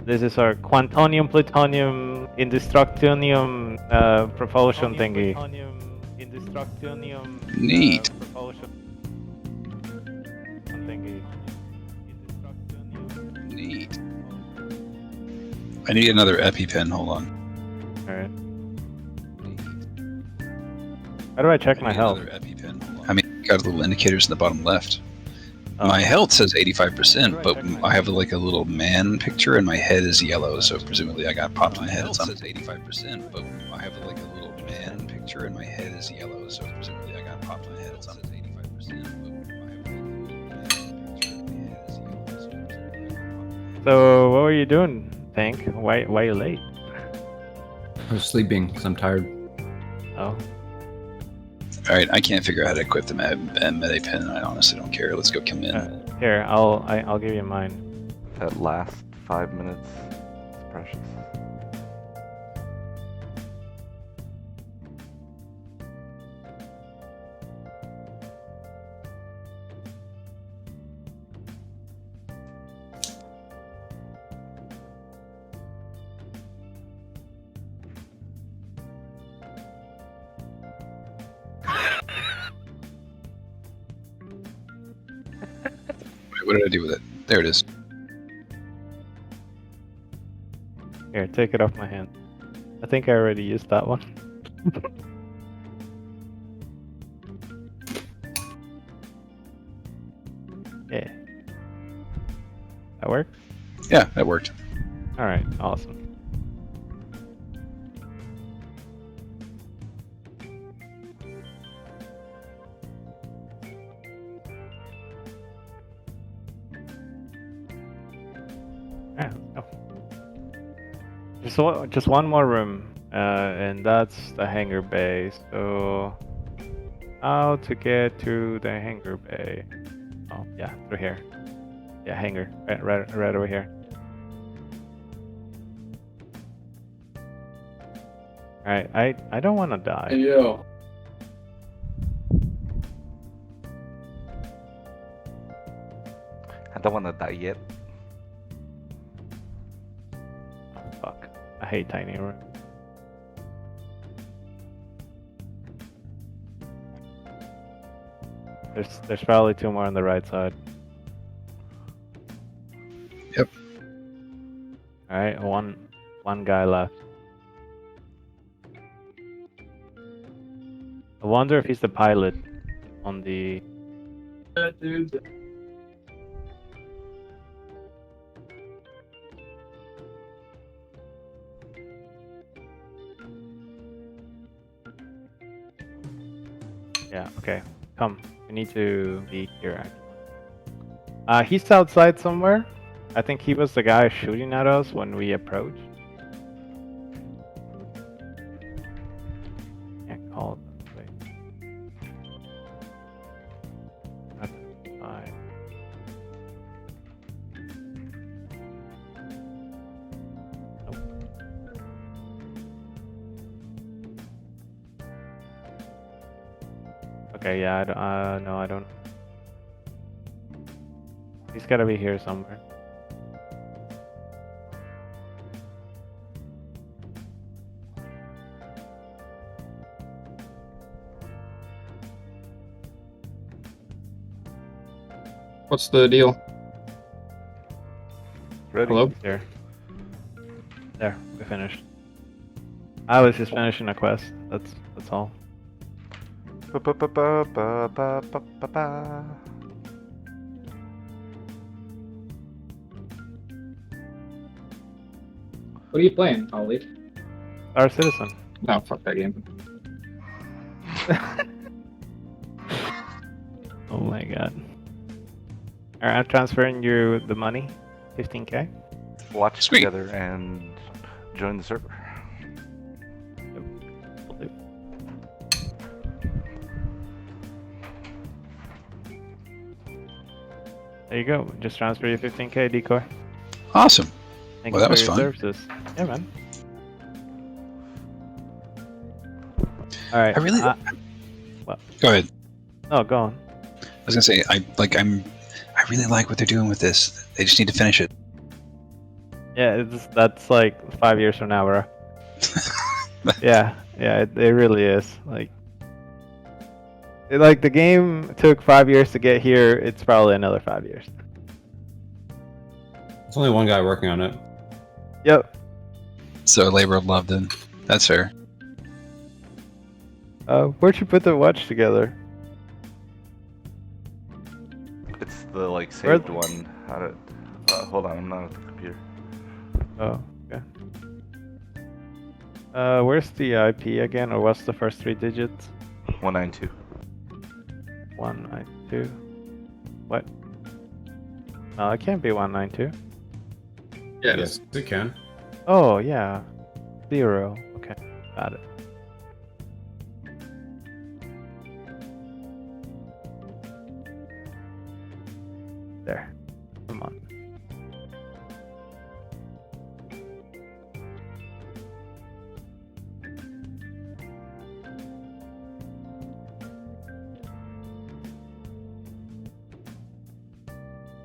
This is our quantonium plutonium indestructionium propulsion thingy. Neat. Neat. I need another EpiPen. Hold on. Alright. How do I check my health? I mean, got little indicators in the bottom left. Oh. My health says 85%, but I have like a little man picture, and my head is yellow, so presumably I got popped in the head. My health says 85%, but I have like a little man picture, and my head is yellow, so presumably I got popped in the head. It says 85%, but I have like a little man picture, and my head is yellow, so presumably I got popped in the head. So what were you doing, Tank? Why are you late? I was sleeping because I'm tired. Oh. Alright, I can't figure out how to equip the MediPen. I honestly don't care. Let's go come in. Here, I'll give you mine. That last 5 minutes is precious. Wait, what did I do with it? There it is. Here, take it off my hand. I think I already used that one. Yeah. That worked? Yeah, that worked. Alright, awesome. Yeah, let's go. Just one more room, and that's the hangar bay. So, how to get to the hangar bay? Oh, yeah, through here. Yeah, hangar, right over here. All right, I don't want to die. Hey, yo. I don't want to die yet. Oh, fuck, I hate tiny rooms. There's probably two more on the right side. Yep. All right, one guy left. I wonder if he's the pilot on the. Dude. Yeah. Okay. Come. We need to be here. Actually. He's outside somewhere. I think he was the guy shooting at us when we approached. Can't call it. That's fine. Nope. Okay, yeah, no, I don't. He's gotta be here somewhere. What's the deal? Ready? Hello? There. There, we finished. I was just finishing a quest. That's all. Ba-ba-ba-ba-ba-ba-ba-ba. What are you playing, Ollie? Our citizen. No, fuck that game. Oh my god. Alright, I'm transferring you the money. 15k. Watch Sweet. together and join the server. There you go. Just transfer you 15k, decoy. Awesome. Thank Well, you that for was your fun. services. Yeah, man. Alright. I really. What? Go ahead. No, go on. I was gonna say I really like what they're doing with this. They just need to finish it. Yeah, that's like 5 years from now, bro. Yeah, it really is. Like the game took 5 years to get here. It's probably another 5 years. There's only one guy working on it. Yep. So labor of love then. That's fair. Where'd you put the watch together? It's the like Where- saved one. How did? Hold on, I'm not at the computer. Oh, okay. Where's the IP again, or what's the first 3 digits? 192. 192. What? No, it can't be 192. Yeah, it Yes, is. it can. Oh, yeah. 0. Okay, got it. There. Come on.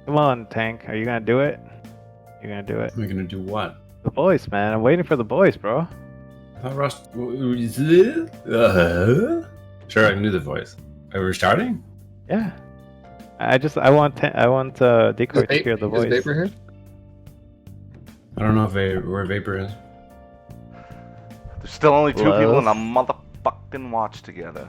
Come on, Tank. Are you gonna do it? You're gonna do it. Am I gonna do what? The voice, man. I'm waiting for the voice, bro. I thought Rust. Sure, I can do the voice. Are we starting? Yeah. I want Decoy to hear the Is voice. Vapor here? I don't know if where Vapor is. There's still only 2 people Hello? in a motherfucking watch together.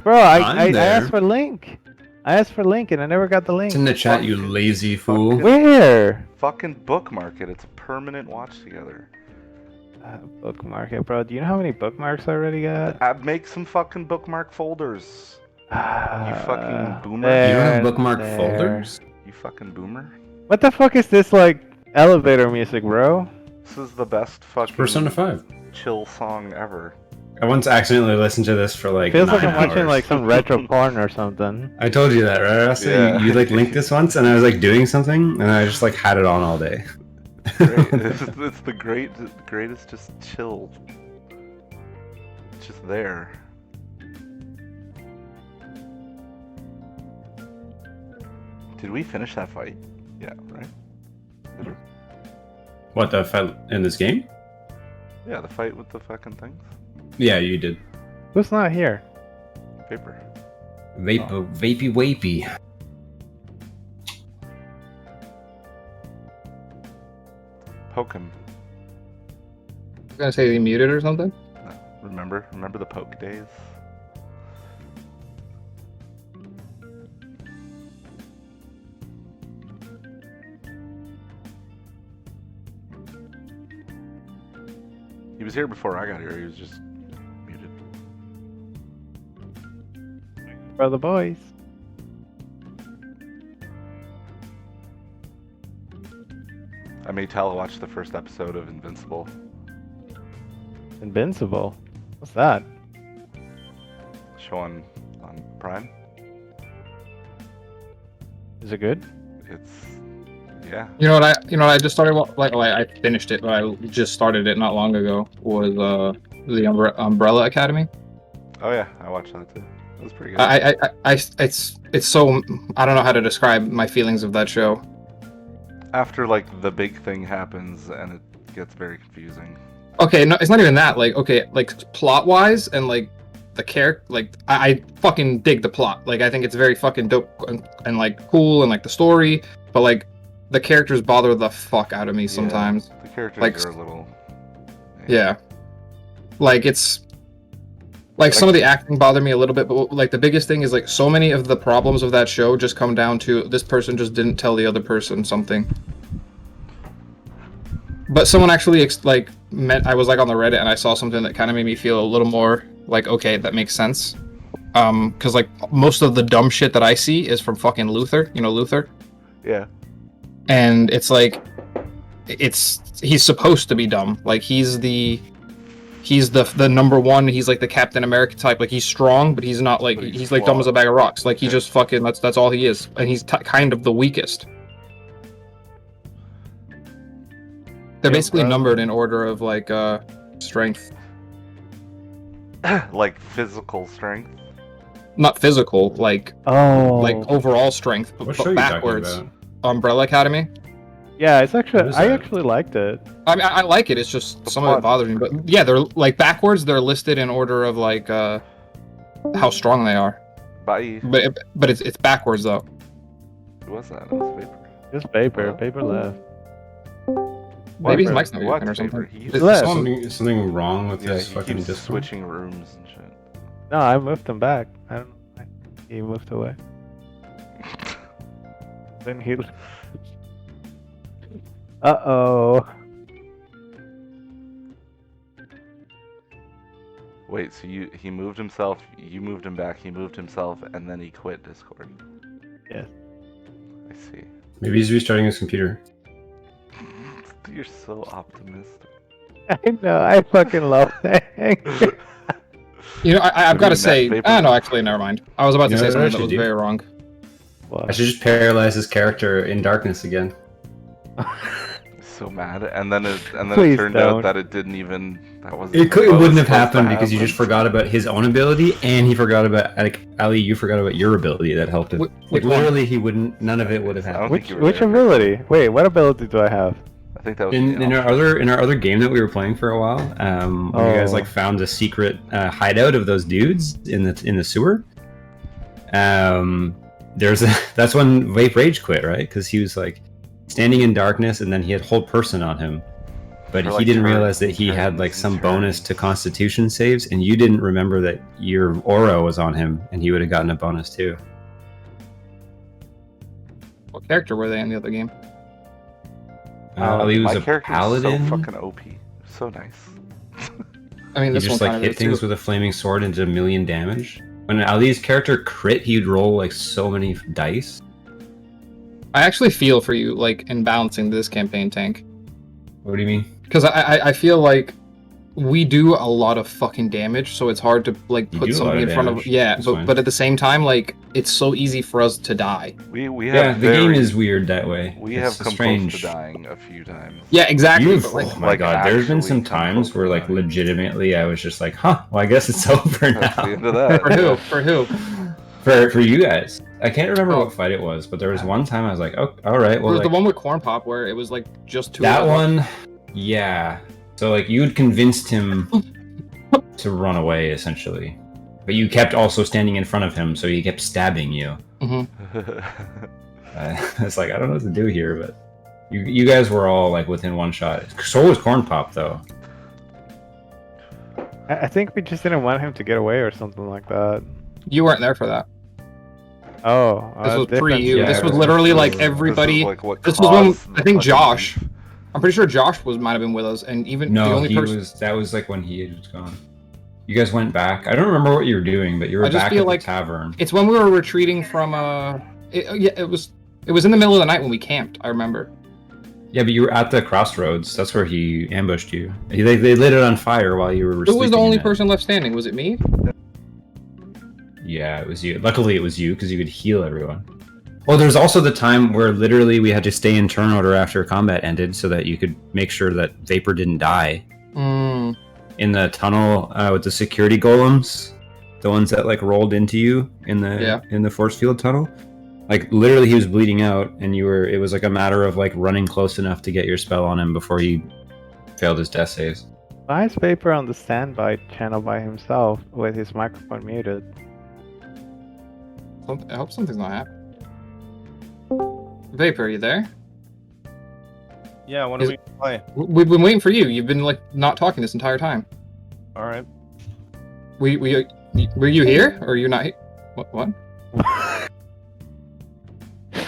Bro, I'm I there. asked for link. I asked for link and I never got the link. It's in the chat, you lazy fool. Where? Fucking bookmark it. It's a permanent watch together. Bookmark it, bro. Do you know how many bookmarks I already got? Make some fucking bookmark folders. fucking boomer. There, You don't have bookmark there. folders? You fucking boomer. What the fuck is this like elevator music, bro? This is the best fucking Persona 5. chill song ever. I once accidentally listened to this for like Feels like 9 I'm watching hours. like some retro porn or something. I told you that, right? Rasta? Yeah. You like linked this once, and I was like doing something, and I just like had it on all day. Great. it's the greatest just chill. It's just there. Did we finish that fight? Yeah, right? What, the fight in this game? Yeah, the fight with the fucking things. Yeah, you did. Who's not here? Paper. Vapey wapey. Poke him. I was gonna say he muted or something. No. Remember the poke days? He was here before I got here. He was just muted. For the boys. I made Tala watch the first episode of Invincible. Invincible. What's that? Show on Prime. Is it good? It's yeah. You know what I just started I finished it, but I just started it not long ago. Was the Umbrella Academy. Oh yeah, I watched that too. It was pretty good. It's so I don't know how to describe my feelings of that show. After like the big thing happens and it gets very confusing. Okay, no, it's not even that. Like, okay, like plot wise and like the character, like I fucking dig the plot. Like, I think it's very fucking dope and like cool and like the story. But like, the characters bother the fuck out of me sometimes. The characters Like, are a little. Yeah, like it's like some of the acting bother me a little bit. But like the biggest thing is like so many of the problems of that show just come down to this person just didn't tell the other person something. But someone actually I was like on the Reddit and I saw something that kind of made me feel a little more like, okay, that makes sense. Because like most of the dumb shit that I see is from fucking Luther. You know Luther? Yeah. And it's like, he's supposed to be dumb. Like he's the number one. He's like the Captain America type. Like he's strong, but he's not like But he's he's like dumb as a flawed. bag of rocks. Like he just fucking that's all he is, and he's kind of the weakest. They're Yeah, basically bro. numbered in order of like strength, Like physical strength. not physical, like Oh. like overall strength, What but show are you talking backwards. about? Umbrella Academy. Yeah, it's actually What is I that? actually liked it. I mean, I like it. It's just some of it bothers me. But yeah, they're like backwards. They're listed in order of like how strong they are. Bye. But it's backwards though. Who was that? It was Vapor. Just paper. Hello? Paper left. Maybe his What? mic's not What working or something. Vapor? He's Is left. Something wrong with Yeah, his he fucking keeps Discord? switching rooms and shit. No, I moved him back. I don't. He moved away. Then he. Uh-oh. Wait, so he moved himself, you moved him back, he moved himself, and then he quit Discord. Yes. I see. Maybe he's restarting his computer. You're so optimistic. I know. I fucking love that. You know, I've got to mean, that say, Vapor- no, actually, never mind. I was about to You know say what I something that should was do? very wrong. I should just paralyze his character in darkness again. So mad, and then it Please turned don't. out that it didn't even that wasn't. It what was wouldn't have supposed to happened because you happen. just forgot about his own ability, and he forgot about Ali. You forgot about your ability that helped him. Which Like one? literally, he wouldn't. None of it would have I don't happened. think Which you were which there. ability? Wait, what ability do I have? I think that was In our other game that we were playing for a while, when you guys Oh. like found a secret hideout of those dudes in the sewer. That's when Vape Rage quit, right? Because he was like standing in darkness, and then he had hold person on him, but For, he like, didn't turns realize that he and had like turns some and bonus turns. to Constitution saves, and you didn't remember that your aura was on him, and he would have gotten a bonus too. What character were they in the other game? Ali was my a character paladin. is so fucking OP, so nice. I mean, He this just one like kind of hit is things too. with a flaming sword and did 1,000,000 damage. When Ali's character crit, he'd roll like so many dice. I actually feel for you, like in balancing this campaign, Tank, What do you mean? because I feel like we do a lot of fucking damage, so it's hard to like You put do a lot something of in front of damage. yeah, That's but fine. at the same time, like it's so easy for us to die. We Yeah, have the game very- is weird that way. We It's have come strange. close to dying a few times. Yeah, exactly. You've, But like, oh my like, god, there's been actually some come times close where to like dying. legitimately I was just like, huh, well I guess it's over That's the now. end of that. for who? For who? For you guys. I can't remember Oh. what fight it was, but there was one time I was like, oh, alright, It well was like, the one with Corn Pop where it was like just two. that of us. one, yeah. So like you had convinced him to run away essentially. But you kept also standing in front of him, so he kept stabbing you. It's like I don't know what to do here, but you guys were all like within one shot. So was Corn Pop though. I think we just didn't want him to get away or something like that. You weren't there for that. Oh, This was different pre you. yeah, this was it was literally pre- like this everybody. This, is like what This was when caused I think the Josh. beef. I'm pretty sure Josh might have been with us, and even the No, only he person. was. That was like when he was gone. You guys went back. I don't remember what you were doing, but you were I just back feel at like- the tavern. It's when we were retreating from yeah, it was in the middle of the night when we camped. I remember. Yeah, but you were at the crossroads. That's where he ambushed you. They lit it on fire while you were. Who was the sleeping only in it. person left standing? Was it me? Yeah, it was you. Luckily, it was you because you could heal everyone. Well, there's also the time where literally we had to stay in turn order after combat ended so that you could make sure that Vapor didn't die Mm, in the tunnel with the security golems, the ones that like rolled into you in the force field tunnel. Like literally, he was bleeding out, and you were. It was like a matter of like running close enough to get your spell on him before he failed his death saves. Why is Vapor on the standby channel by himself with his microphone muted? I hope something's not happening. Vapor, are you there? Yeah, what do Is- we play? We've been waiting for you. You've been like not talking this entire time. All right. Were you here or are you not? What?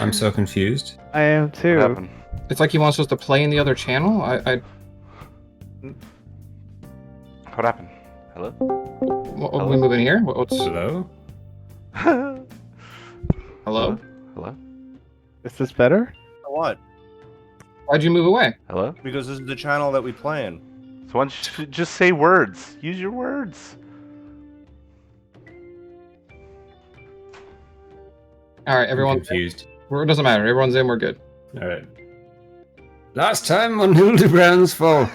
I'm so confused. I am What too. happened? It's like he wants us to play in the other channel. What happened? Hello? What we moving here? What's Hello. hello? Hello? Is this better? For what? Why'd you move away? Hello? Because this is the channel that we play in. So why don't you just say words? Use your words. All right, I'm everyone. confused. It doesn't matter. Everyone's in. We're good. All right. Last time on Hildebrand's Fall.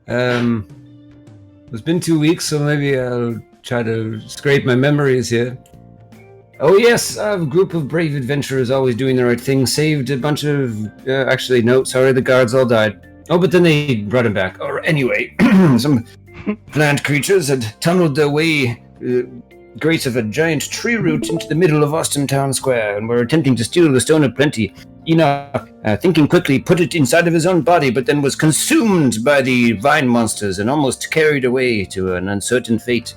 It's been 2 weeks, so maybe I'll try to scrape my memories here. Oh yes, a group of brave adventurers always doing the right thing. Saved a bunch of... actually, no, sorry, the guards all died. Oh, but then they brought him back. Or anyway, some plant creatures had tunneled their way, grace of a giant tree root into the middle of Austin Town Square, and were attempting to steal the Stone of Plenty. Enoch, thinking quickly, put it inside of his own body, but then was consumed by the vine monsters and almost carried away to an uncertain fate.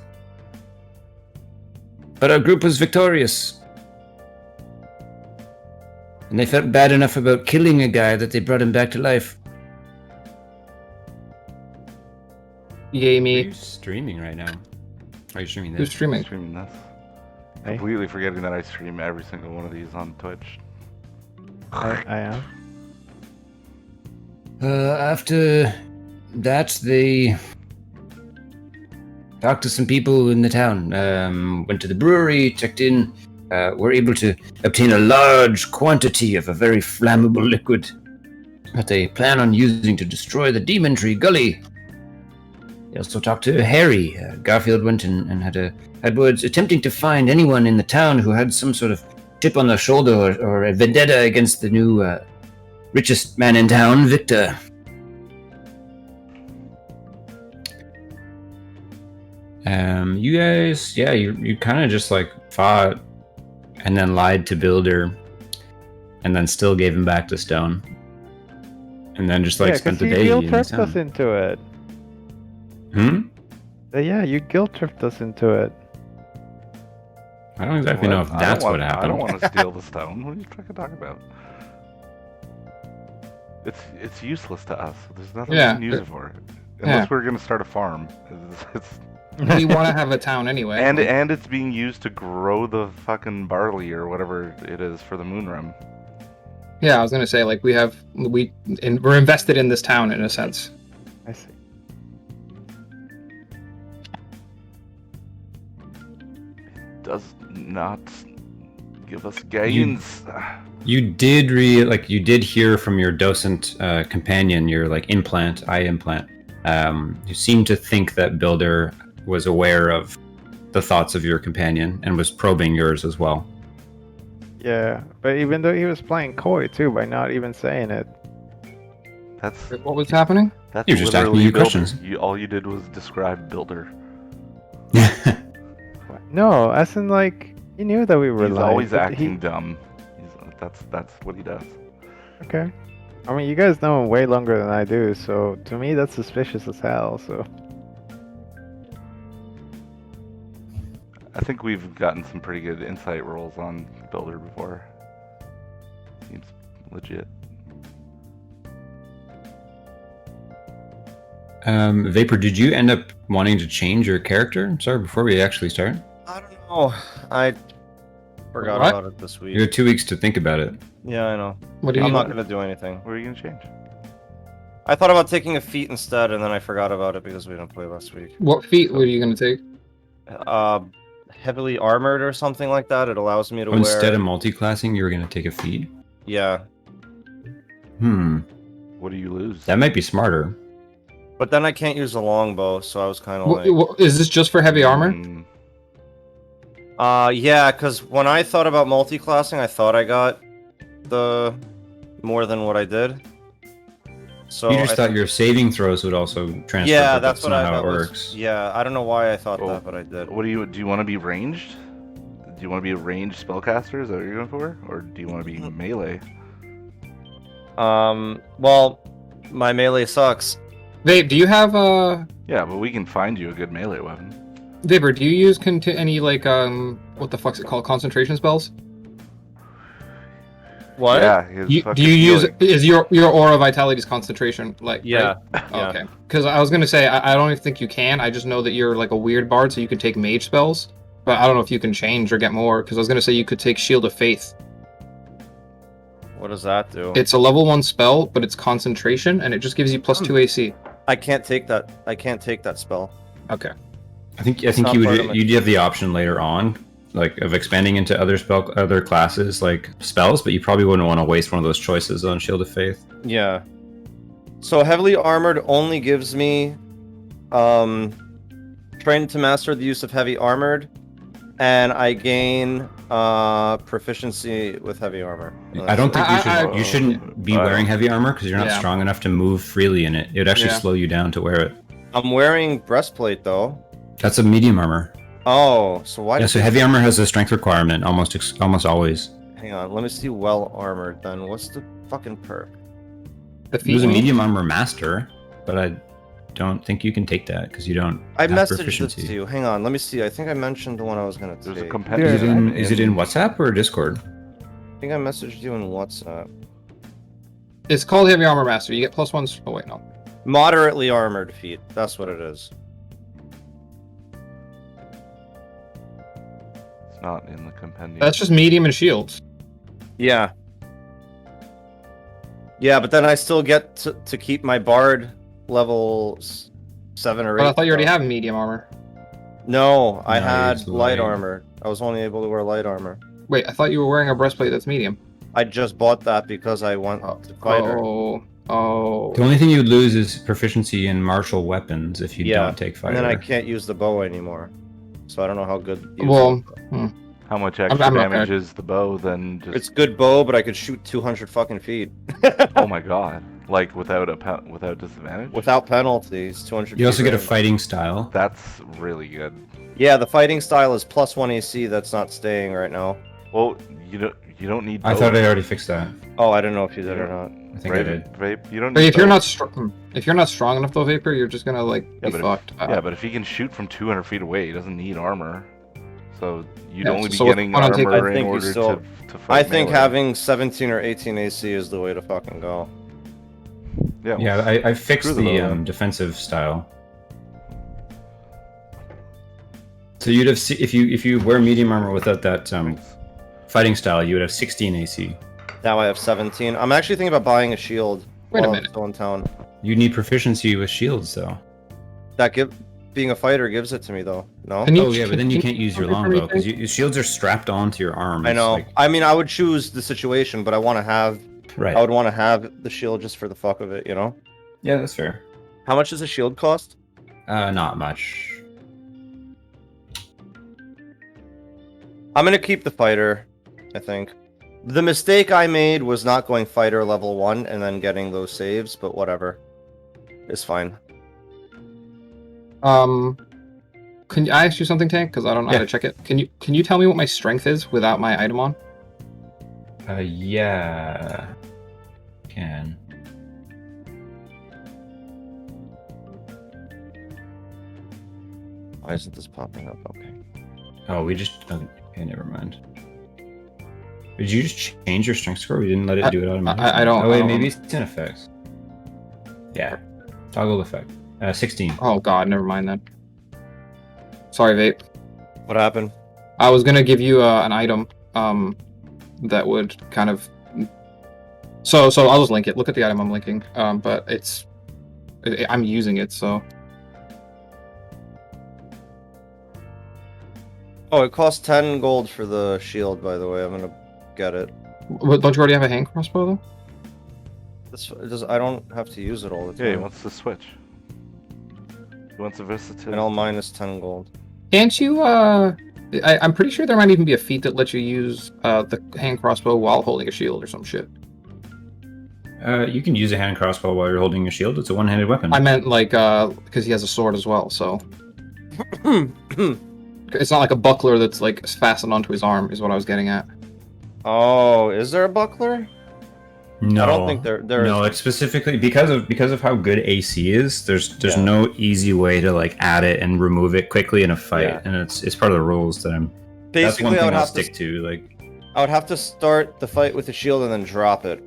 But our group was victorious. And they felt bad enough about killing a guy that they brought him back to life. Yay Are me. you streaming right now? Are you streaming Who's this? streaming? Streaming this. Hey. Completely forgetting that I stream every single one of these on Twitch. I am. After that, they talked to some people in the town, went to the brewery, checked in, were able to obtain a large quantity of a very flammable liquid that they plan on using to destroy the Demon Tree Gully. They also talked to Harry. Garfield went and had words attempting to find anyone in the town who had some sort of chip on their shoulder or a vendetta against the new richest man in town, Victor. You guys, yeah, you kind of just like fought and then lied to Builder and then still gave him back to Stone. And then just like spent the day you in guilt the tripped us town. into it. Yeah, you guilt tripped us into it. I don't exactly know if that's what happened. I don't want to steal the stone. What are you fucking talking about? It's useless to us. There's nothing we can use it for. Unless we're gonna start a farm. We want to have a town anyway. And it's being used to grow the fucking barley or whatever it is for the Moonrim. Yeah, I was gonna say like we're invested in this town in a sense. I see. Does not give us gains. You did hear from your docent companion, your like eye implant. You seem to think that Builder was aware of the thoughts of your companion and was probing yours as well. Yeah, but even though he was playing coy too by not even saying it. That's What was happening? that's You're just asking literally you Builder. questions. All you did was describe Builder. No, as in like he knew that we were He's lying. always but acting dumb. That's what he does. Okay. I mean, you guys know him way longer than I do, so to me that's suspicious as hell. So I think we've gotten some pretty good insight rolls on Builder before. Seems legit. Vapor, did you end up wanting to change your character? Sorry, before we actually start. I don't know. I forgot What? about it this week. You had 2 weeks to think about it. Yeah, I know. What do you I'm not mean? gonna do anything. What are you gonna change? I thought about taking a feat instead, and then I forgot about it because we didn't play last week. What feat were you gonna take? Heavily armored or something like that. It allows me to Oh, wear. instead of multi-classing, you were going to take a feed? Yeah, What do you lose? That might be smarter. but then I can't use a longbow, so I was kind of like. Is this just for heavy armor? Mm, Yeah, because when I thought about multi-classing, I thought I got the more than what I did. So You just I thought your saving throws would also transfer. Yeah, but that's what not I how thought it was- works. Yeah, I don't know why I thought Oh. that, but I did. What do you want to be ranged? Do you want to be a ranged spellcaster? Is that what you're going for, or do you want to be melee? Well, my melee sucks. Vape, do you have Yeah, but we can find you a good melee weapon. Vapor, do you use any like what the fuck's it called? Concentration spells? What? Yeah. his Do fucking you use healing. is your aura vitality's concentration like Yeah. right? Oh, Yeah. okay. Because I was gonna say I don't even think you can. I just know that you're like a weird bard, so you can take mage spells. But I don't know if you can change or get more. Because I was gonna say you could take Shield of Faith. What does that do? It's a level 1 spell, but it's concentration, and it just gives you +2 AC. I can't take that. I can't take that spell. Okay. I think not you part of would it. you'd have the option later on, like of expanding into other classes like spells, but you probably wouldn't want to waste one of those choices on Shield of Faith. Yeah. So heavily armored only gives me trained to master the use of heavy armored, and I gain Proficiency with heavy armor. I don't think I- you shouldn't be wearing heavy armor because you're not Yeah. strong enough to move freely in it. It would actually Yeah. slow you down to wear it. I'm wearing breastplate though. That's a medium armor. Oh, so why? Yeah, did so they- heavy armor has a strength requirement almost always. Hang on, let me see. Well armored. Then what's the fucking perk? The There's a feet. medium armor master, but I don't think you can take that because you don't. I have messaged this proficiency. to you. Hang on, let me see. I think I mentioned the one I was gonna There's a take. compendium. Is it in WhatsApp or Discord? I think I messaged you in WhatsApp. It's called Heavy Armor Master. You get +1s. Oh wait, no. Moderately armored feet. That's what it is. It's not in the compendium. That's just medium and shields. Yeah. Yeah, but then I still get to keep my bard levels 7 or 8. But I thought you already though. have medium armor. No, I No, had it's light light. armor. I was only able to wear light armor. Wait, I thought you were wearing a breastplate that's medium. I just bought that because I want to fighter. Oh. The only thing you'd lose is proficiency in martial weapons if you Yeah, don't take fire. And then I can't use the bow anymore. So I don't know how good. using Well, it. How much extra I'm not damage gonna- is the bow than just? It's good bow, but I could shoot 200 fucking feet. Oh my god! Like without without disadvantage. Without penalties, 200 You also feet get a range. fighting style. That's really good. Yeah, the fighting style is +1 AC. That's not staying right now. Well, you don't need. I both. thought I already fixed that. Oh, I don't know if you did or not. I think I Vape, did. vape. You don't. But Need if you're both. not strong enough though, Vapor, you're just gonna like Yeah, be but fucked. Yeah, but if he can shoot from 200 feet away, he doesn't need armor. So you'd Yeah, only be so what's getting the point on taking- armor I in think you order still- to fight. I think melee. having 17 or 18 AC is the way to fucking go. Yeah. Yeah, I fixed Screw the the bow, then. defensive style. So you'd have if you wear medium armor without that fighting style, you would have 16 AC. Now I have 17. I'm actually thinking about buying a shield. Wait a while I'm minute. still in town. You need proficiency with shields though. Being a fighter gives it to me though. No. Can you- Oh yeah, but then you can can't use your tell me for me, longbow because your shields are strapped onto your arms. I know. like- I mean, I would choose the situation, but I want to have. right. I would want to have the shield just for the fuck of it, you know. Yeah, that's fair. How much does a shield cost? Not much. I'm gonna keep the fighter. I think. The mistake I made was not going fighter level 1 and then getting those saves, but whatever. It's fine. Can I ask you something, Tank? Because I don't know how Yeah. to check it. Can you tell me what my strength is without my item on? Yeah. Can. Why isn't this popping up? Okay. Oh, we just. Okay, never mind. Did you just change your strength score? We didn't let it do it automatically. I don't- Oh wait, I don't maybe know. it's in effects. Yeah. Toggle effect. 16. Oh god, never mind then. Sorry, Vape. What happened? I was gonna give you an item that would kind of. So I'll just link it. Look at the item I'm linking. But I'm using it, so. Oh, it costs 10 gold for the shield, by the way. I'm gonna get it. Don't you already have a hand crossbow though? I don't have to use it all the Yeah, he time. wants to switch. He wants a And versatility. I'll minus 10 gold. Can't you? I'm pretty sure there might even be a feat that lets you use the hand crossbow while holding a shield or some shit. You can use a hand crossbow while you're holding a shield. It's a one-handed weapon. I meant like because he has a sword as well, so it's not like a buckler that's like fastened onto his arm. Is what I was getting at. Oh, is there a buckler? No, I don't think there No, is. it's specifically because of how good AC is. There's Yeah. no easy way to like add it and remove it quickly in a fight, Yeah. and it's part of the rules that I'm. That's one Basically, I thing would I'll have stick to. Like, I would have to start the fight with the shield and then drop it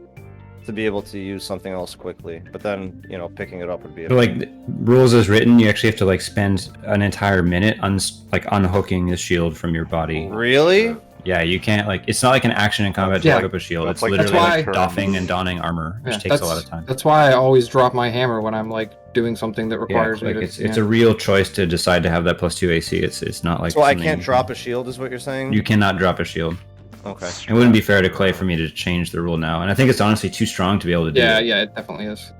to be able to use something else quickly. But then, picking it up would be. but like the rules as written, you actually have to like spend an entire minute unhooking the shield from your body. Really? Yeah, you can't like. It's not like an action in combat to Yeah. pick up a shield. That's It's like literally That's like why- doffing and donning armor, which Yeah, takes a lot of time. That's why I always drop my hammer when I'm like doing something that Yeah, requires me like to. it's a real choice to decide to have that +2 AC. It's not like. So I something can't you drop a shield, is what you're saying? You cannot drop a shield. Okay. It wouldn't be fair to Clay for me to change the rule now, and I think it's honestly too strong to be able to do. Yeah, it. yeah, it definitely is.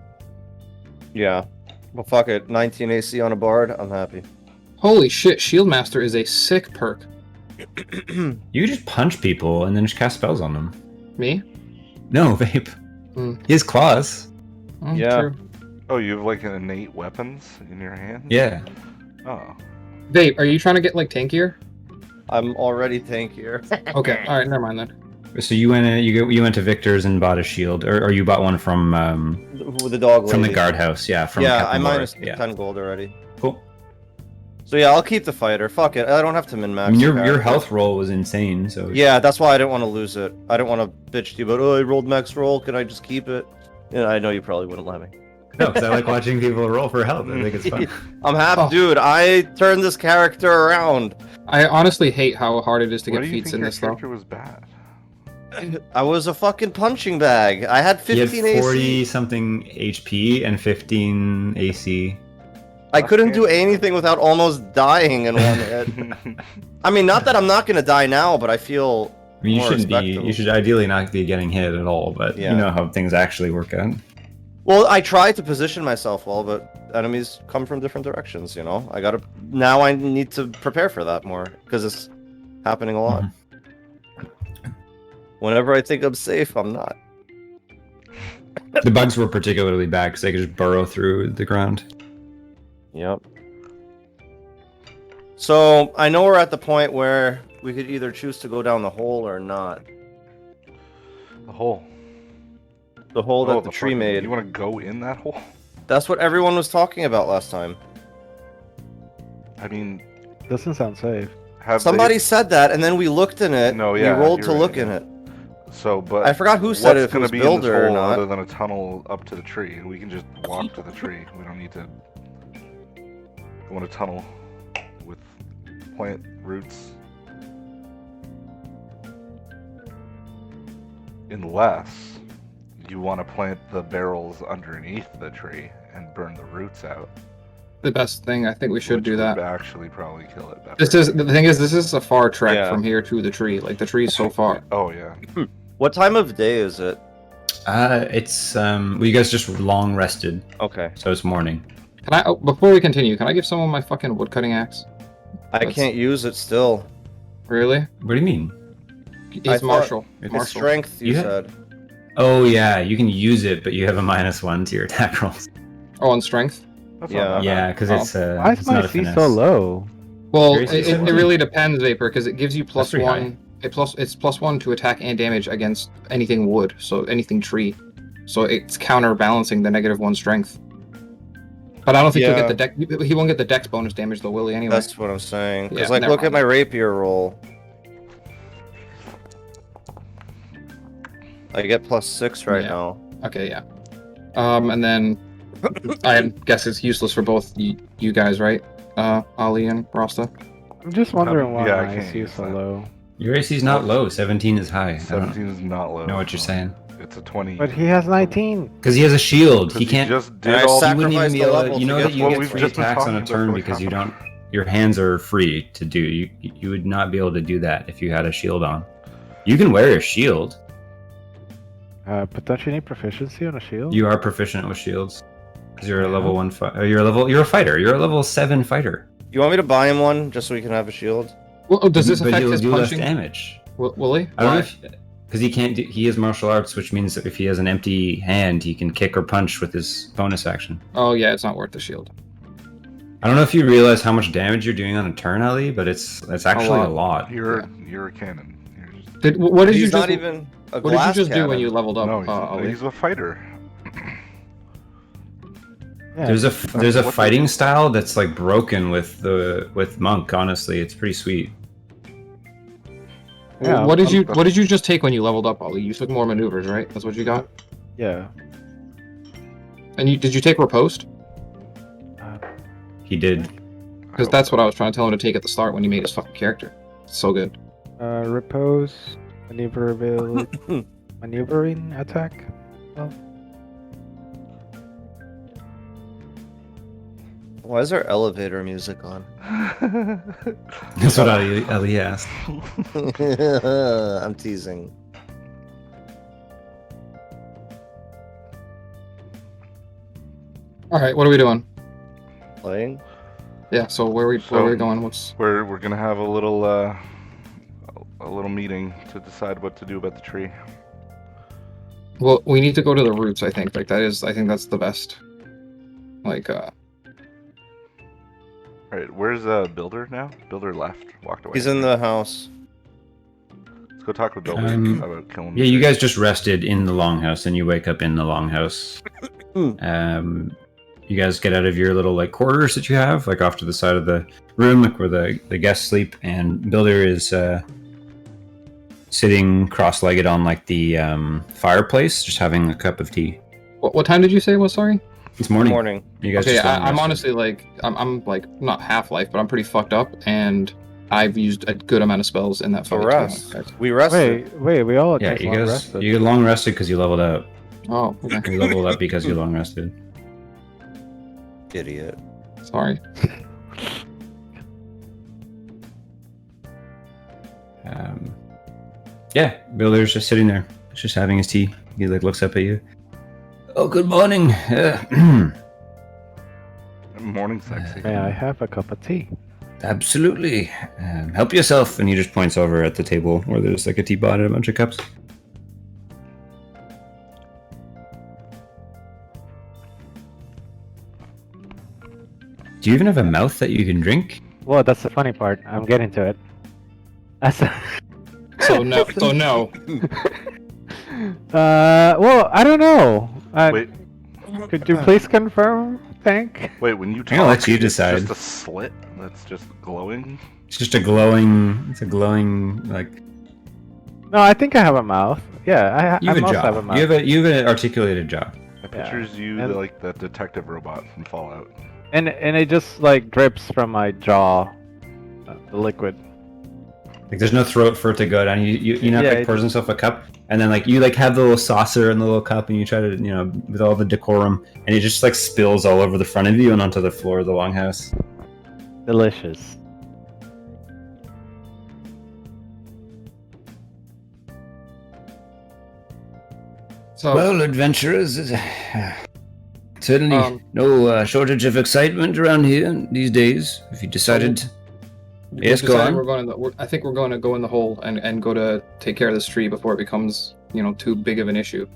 Yeah. Well, fuck it. 19 AC on a bard. I'm happy. Holy shit! Shield Master is a sick perk. You just punch people and then just cast spells on them. Me? No, Vape. He has claws. Yeah. True. Oh, you have like an innate weapons in your hand? Yeah. Oh. Vape, are you trying to get like tankier? I'm already tankier. Okay, all right, never mind then. So you went to Victor's and bought a shield, or you bought one from With the dog from the lady. guardhouse. Yeah, from Yeah, Captain I minus Lord. Yeah. 10 gold already. Cool. So yeah, I'll keep the fighter. Fuck it. I don't have to min-max. I mean, the your character. health roll was insane. So Yeah, that's why I didn't want to lose it. I didn't want to bitch to you, but I rolled max roll. Can I just keep it? Yeah, I know you probably wouldn't let me. No, because I like watching people roll for health. I think it's fun. I'm happy, Oh. dude. I turned this character around. I honestly hate how hard it is to What get do you feats think in your this though. character was bad? I was a fucking punching bag. I had He 15 had 40 AC. something HP and 15 AC. I couldn't do anything without almost dying in one hit. I mean, not that I'm not gonna die now, but I feel I mean, you more shouldn't be. respectable. You should ideally not be getting hit at all. But Yeah. you know how things actually work out. Well, I tried to position myself well, but enemies come from different directions, you know? Now I need to prepare for that more, because it's happening a lot. Whenever I think I'm safe, I'm not. The bugs were particularly bad because they could just burrow through the ground. Yep. So, I know we're at the point where we could either choose to go down the hole or not. The hole. The hole that Oh, the tree fucking- made. You want to go in that hole? That's what everyone was talking about last time. I mean, Doesn't sound safe. have Somebody said that, and then we looked in it. No, yeah, we rolled to you're look right, in yeah. it. So, but I forgot who said it, what's if it gonna was be in this Builder or hole not. other than a tunnel up to the tree? We can just walk to the tree. We don't need to go in a tunnel with plant roots. Unless you want to plant the barrels underneath the tree and burn the roots out. The best thing, I think we should which do would that. actually probably kill it better. This is the thing is this is a far trek Yeah. from here to the tree. Like the tree is so far. Oh yeah. What time of day is it? It's well, you guys just long rested, Okay. so it's morning. Can I before we continue, can I give someone my fucking woodcutting axe? I That's- can't use it still. Really? What do you mean? He's thought Marshall. it's It's Marshall. strength, you Yeah. said. Oh yeah, you can use it, but you have a -1 to your attack rolls. Oh, on strength. That's Yeah. not that Yeah, bad. because Oh. it's Why it's is my not a C finesse. so low? Well, Your it, AC is it 17. really depends, Vapor, because it gives you plus pretty high. one. It's plus one to attack and damage against anything wood, so anything tree. So it's counterbalancing the -1 strength. But I don't think he'll Yeah. get the deck. He won't get the dex bonus damage though, will he? Anyway. That's what I'm saying. Because, Yeah, like, never look at mind. my rapier roll. I get +6 right Yeah. now. Okay, yeah. And then I guess it's useless for both you guys, right? Ali and Rasta. I'm just wondering why Yeah, I my can't AC is use so that. low. Your AC is not low. 17 is high. I 17 is not low. don't know what you're so saying. It's a 20. But he has 19. Because he has a shield. He Because can't. just did And I all You wouldn't even sacrificed be the able. level You to know get that you what get we've 3 just been attacks on talking a about turn for because you like don't. Your hands are free to do. You would not be able to do that if you had a shield on. You can wear a shield. But don't you need proficiency on a shield? You are proficient with shields. Because you're a Yeah. level 1 You're a fighter. You're a level 7 fighter. You want me to buy him one just so he can have a shield? Well, oh, does this But affect he'll his do punching? less damage. Will he? I don't know Why? if because he can't. He has martial arts, which means that if he has an empty hand, he can kick or punch with his bonus action. Oh yeah, it's not worth the shield. I don't know if you realize how much damage you're doing on a turn, Ali, but it's actually a lot. lot. You're a cannon. You're just... What did He's you just? not even a What did you glass just do when cannon. you leveled up, No, Ali? he's a fighter. Yeah, There's a what fighting style that's like broken with monk. Honestly, it's pretty sweet. Yeah, what did I'm- you just take when you leveled up, Ali? You took more maneuvers, right? That's what you got. yeah. And did you take riposte? He did. Because that's what I was trying to tell him to take at the start when he made his fucking character. It's so good. Repose, maneuverability, maneuvering attack. Well, Why is there elevator music on? That's what Ali asked. I'm teasing. All right, what are we doing? Playing? Yeah, so where are we So- going? What's We're gonna have a little a little meeting to decide what to do about the tree. Well, we need to go to the roots. I think I think that's the best. Like Alright, where's Builder now? Builder left, walked away. He's in the house. Let's go talk with Builder about killing the Yeah, you tree. guys just rested in the longhouse, and you wake up in the longhouse. You guys get out of your little like quarters that you have, like off to the side of the room, like where the guests sleep, and Builder is sitting cross-legged on like the fireplace, just having a cup of tea. what time did you say it was? Sorry. It's morning. Morning. You guys Okay, just long I'm rested. honestly like I'm like not Half-Life, but I'm pretty fucked up, and I've used a good amount of spells in that For fucking rest. time. We rested. Wait, we all Yeah, just you long guys rested. you long rested because you leveled up. Oh, okay. You leveled up because you long rested. Idiot. Sorry. Yeah, Builder's just sitting there, just having his tea. He like looks up at you. Oh, good morning. Morning sexy. May I have a cup of tea? Absolutely. Help yourself. And he just points over at the table where there's like a teapot and a bunch of cups. Do you even have a mouth that you can drink? Well, that's the funny part. I'm getting to it. That's So no. So no. well, I don't know. Wait, Could you please confirm? Thank. wait, when you I'm gonna let talk, you it's decide. just a slit that's just glowing? It's just a glowing. It's a glowing like. No, I think I have a mouth. Yeah, You have I a must jaw. have a mouth. You have an articulated jaw. It pictures you and- like that detective robot from Fallout. And it just like drips from my jaw, the liquid. Like there's no throat for it to go down. You know, Yeah, like it- pours himself a cup, and then like you like have the little saucer and the little cup, and you try to with all the decorum, and it just like spills all over the front of you and onto the floor of the longhouse. Delicious. So Well, adventurers, certainly Um, no shortage of excitement around here these days. If you decided, Yes, we go decided on. We're going to I think we're going to go in the hole and go to take care of this tree before it becomes too big of an issue.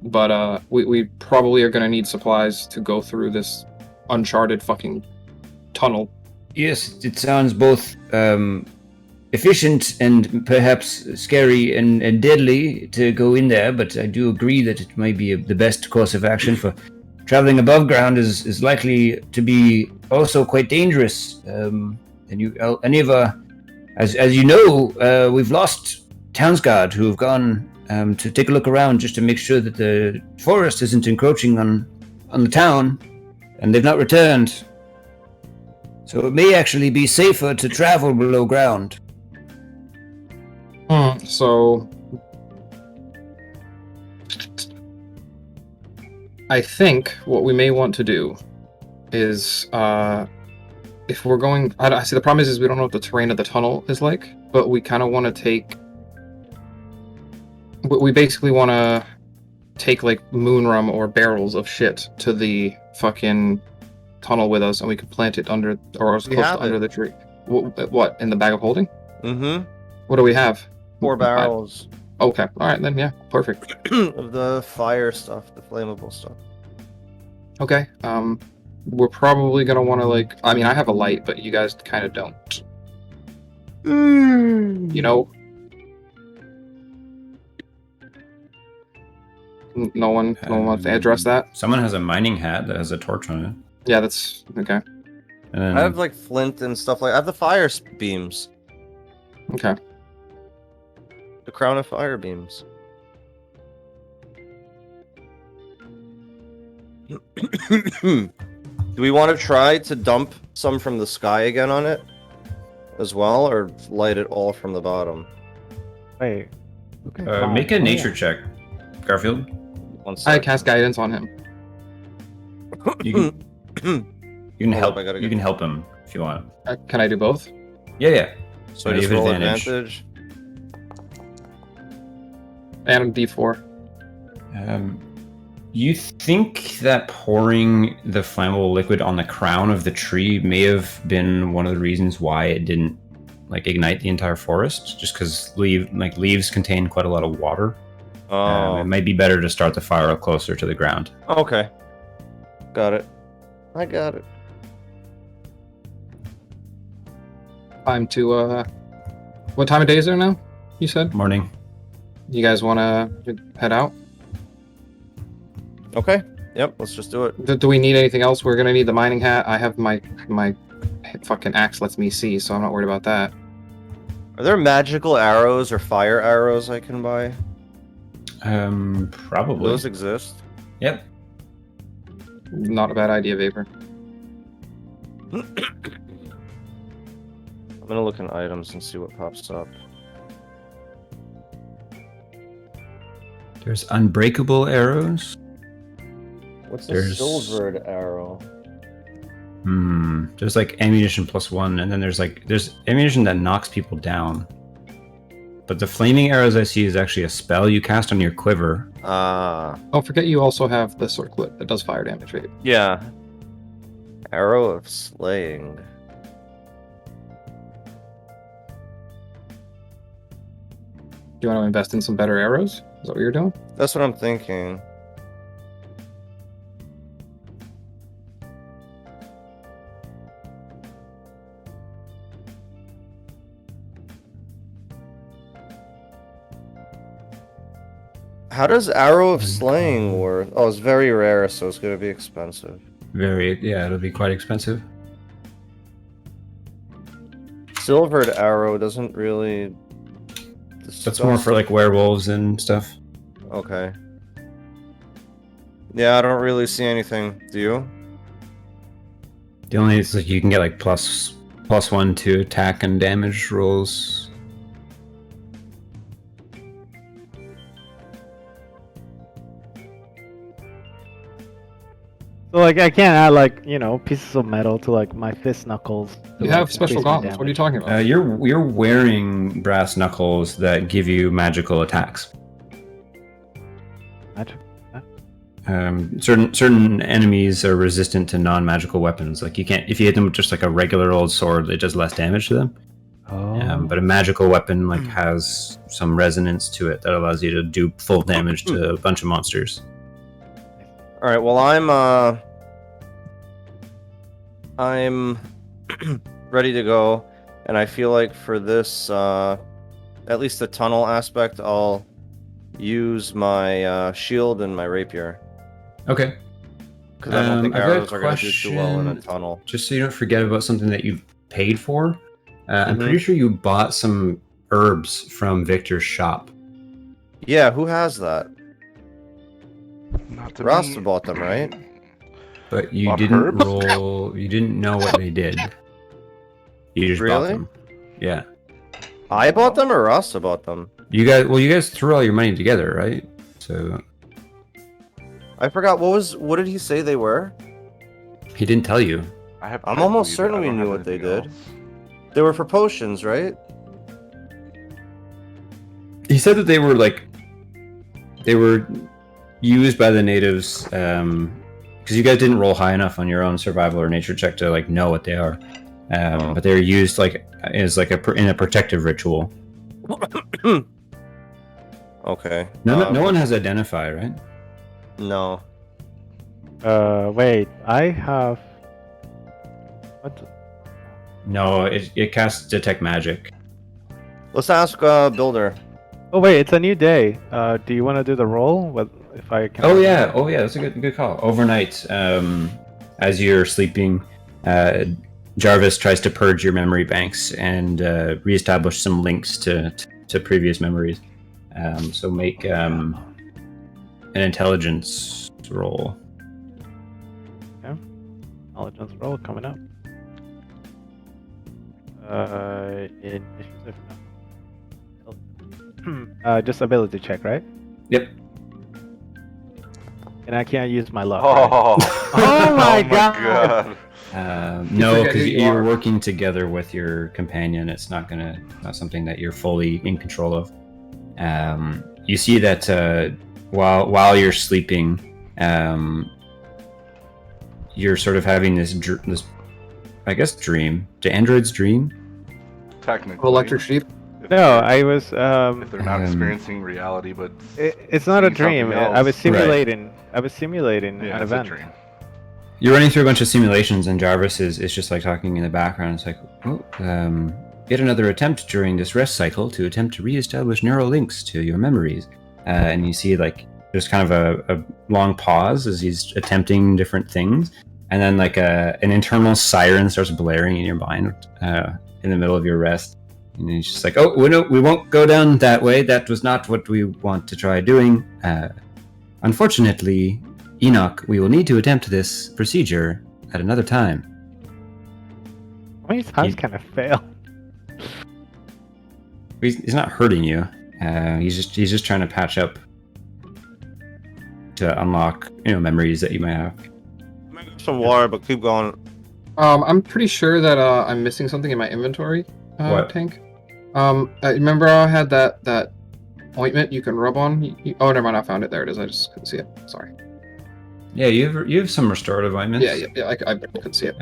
But we probably are going to need supplies to go through this uncharted fucking tunnel. yes, it sounds both efficient and perhaps scary and deadly to go in there, but I do agree that it might be the best course of action for traveling above ground is likely to be also quite dangerous. And you, any of as you know, we've lost Townsguard who have gone to take a look around just to make sure that the forest isn't encroaching on the town, and they've not returned. So it may actually be safer to travel below ground. So I think what we may want to do is if we're going, I see the problem is we don't know what the terrain of the tunnel is like, but we kind of want to take. We basically want to take like moonrum or barrels of shit to the fucking tunnel with us, and we can plant it under or as We close have to under it. the tree. What in the bag of holding? Mm-hmm. What do we have? 4 barrels Okay, all right then. Yeah, perfect. of the fire stuff, the flammable stuff. Okay. We're probably gonna want to like. I mean, I have a light, but you guys kind of don't. You know. No one wants to address that. Someone has a mining hat that has a torch on it. Yeah, that's okay. And then I have like flint and stuff like. I have the fire beams, Okay. the crown of fire beams. Do we want to try to dump some from the sky again on it as well, or light it all from the bottom? Wait. Okay, make a nature check, Garfield. One I sec. cast guidance on him. You can, you can Hold help. up, I gotta You get- can help him if you want. Can I do both? Yeah. So you just have roll advantage. advantage. And a D4. You think that pouring the flammable liquid on the crown of the tree may have been one of the reasons why it didn't like ignite the entire forest, just because leaves contain quite a lot of water. Oh. It might be better to start the fire closer to the ground. Okay. Got it. I got it. Time to what time of day is there now? You said? Morning. You guys want to head out? Okay. Yep, let's just do it. Do we need anything else? We're gonna need the mining hat. I have my fucking axe lets me see, so I'm not worried about that. Are there magical arrows or fire arrows I can buy? Probably. Those exist. Yep. Not a bad idea, Vapor. I'm gonna look in items and see what pops up. There's unbreakable arrows. What's the There's- silvered arrow? There's like ammunition +1, and then there's ammunition that knocks people down. But the flaming arrows I see is actually a spell you cast on your quiver. Don't forget you also have the swordclip that does fire damage, right? Yeah. Arrow of slaying. Do you want to invest in some better arrows? Is that what you're doing? That's what I'm thinking. How does Arrow of Slaying work? Oh, it's very rare, so it's gonna be expensive. It'll be quite expensive. Silvered Arrow doesn't really... That's more for like werewolves and stuff. Okay. Yeah, I don't really see anything. Do you? The only is like you can get like +1 to attack and damage rolls. So like I can't add like pieces of metal to like my fist knuckles. to, You like, have special increase my gauntlets. What are you damage. talking about? You're wearing brass knuckles that give you magical attacks. Magic. Certain enemies are resistant to non-magical weapons. Like you can't, if you hit them with just like a regular old sword, it does less damage to them. Oh. But a magical weapon like has some resonance to it that allows you to do full damage to a bunch of monsters. All right. Well, I'm ready to go, and I feel like for this, at least the tunnel aspect, I'll use my shield and my rapier. Okay. Because I don't think I've got a arrows are going to do too well in a question. tunnel. Just so you don't forget about something that you paid for, I'm Mhm. pretty sure you bought some herbs from Victor's shop. Yeah, who has that? Not to Rasta me. bought them, right? But you Bought didn't herbs? roll. You didn't know what they did. You just bought Really? them. Yeah. I bought them or Rasta bought them? You guys threw all your money together, right? So I forgot what did he say they were? he didn't tell you. I have I'm pet almost weed, certain I we don't knew have what they anything did. else. They were for potions, right? He said that they were used by the natives because you guys didn't roll high enough on your own survival or nature check to like know what they are. But they're used like as like in a protective ritual. Okay. No one has identify, right? No. Wait. I have. What? No, it casts detect magic. Let's ask Builder. Oh wait, it's a new day. Do you want to do the roll? What if I can? Oh yeah, that's a good call. Overnight, as you're sleeping, Jarvis tries to purge your memory banks and reestablish some links to previous memories. So make an intelligence roll. Intelligence roll coming up. Initiative. No. Just ability check, right? Yep. And I can't use my luck. Right? Oh, Oh my god. God. No, forget who because you you're are. working together with your companion. It's not something that you're fully in control of. You see that while you're sleeping, you're sort of having this I guess dream. Do androids dream? Technically. Electric sheep. If No, they're- I was. If they're not experiencing reality, but It's not a seeing something dream. I else. was simulating. I was simulating Yeah, an it's event. a dream. You're running through a bunch of simulations, and Jarvis is just like talking in the background. It's like, oh, yet another attempt during this rest cycle to attempt to reestablish neural links to your memories. And you see like there's kind of a long pause as he's attempting different things, and then like an internal siren starts blaring in your mind in the middle of your rest. And he's just like, oh, no, we won't go down that way. That was not what we want to try doing. Unfortunately, Enoch, we will need to attempt this procedure at another time. Why his house kind of fail? He's not hurting you. He's just trying to patch up to unlock memories that you might have. Some water, but keep going. I'm pretty sure that I'm missing something in my inventory What? tank. Remember I had that ointment you can rub on? Oh, never mind. I found it. There it is. I just couldn't see it. Sorry. Yeah, you have some restorative ointments. Yeah. I couldn't see it.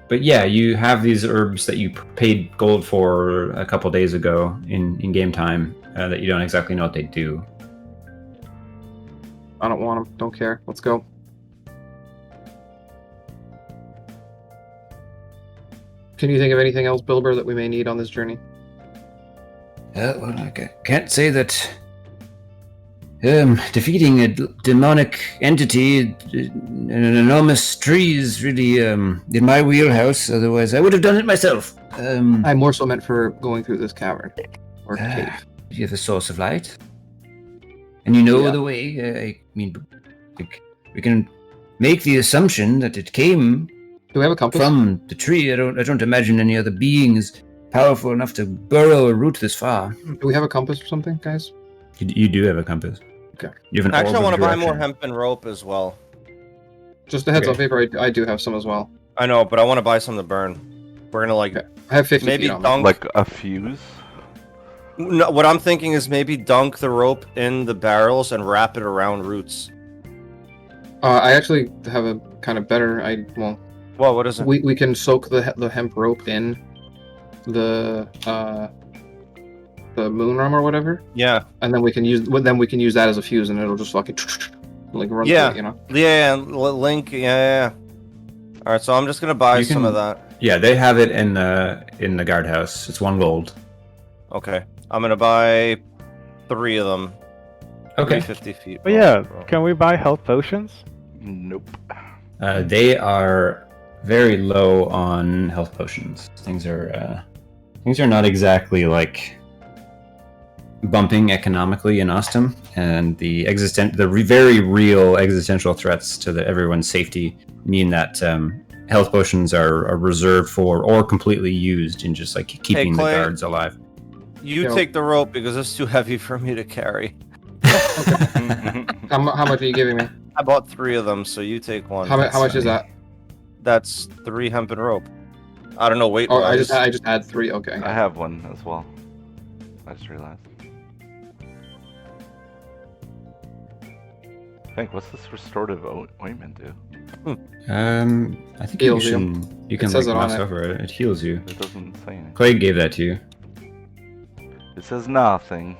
But yeah, you have these herbs that you paid gold for a couple days ago in game time that you don't exactly know what they do. I don't want them. Don't care. Let's go. Can you think of anything else, Bilber, that we may need on this journey? Well, I can't say that defeating a demonic entity in an enormous tree is really in my wheelhouse. Otherwise, I would have done it myself. I more so meant for going through this cavern or cave. You have a source of light, and you know Yeah. the way. I mean, we can make the assumption that it came Do we have a compass? from the tree. I don't imagine any other being is powerful enough to burrow a route this far. Do we have a compass or something, guys? You do have a compass. Okay. You have an Actually, I orb want of to buy more direction. hempen rope as well. Just a heads Okay. up, Vapor. I do have some as well. I know, but I want to buy some to burn. We're gonna like Okay. I have 50 maybe feet on me. dunk. Like a fuse. No, what I'm thinking is maybe dunk the rope in the barrels and wrap it around roots. I actually have a kind of better. Well, what is it? We can soak the hemp rope in the moon rum or whatever, Yeah, and then we can use that as a fuse, and it'll just fucking like run Yeah. through it, you know. yeah, Link. Yeah. All right, so I'm just gonna buy You some can- of that. Yeah, they have it in the guardhouse. It's 1 gold. Okay, I'm gonna buy 3 of them. Okay. 50 feet. But yeah, can we buy health potions? Nope. They are very low on health potions. Things are not exactly like bumping economically in Ostum, and the very real existential threats to everyone's safety mean that health potions are reserved for or completely used in just like keeping the Clay. guards alive. You Yo. take the rope because it's too heavy for me to carry. How much are you giving me? I bought 3 of them, so you take one. How much is funny. that? That's 3 hempen rope. I don't know weight. Oh, I just had 3. Okay. I have one as well. I just realized. Hank, what's this restorative ointment do? I think Heals you you. can It says like it on mouse it. over it. It heals you. It doesn't say anything. Clay gave that to you. It says nothing.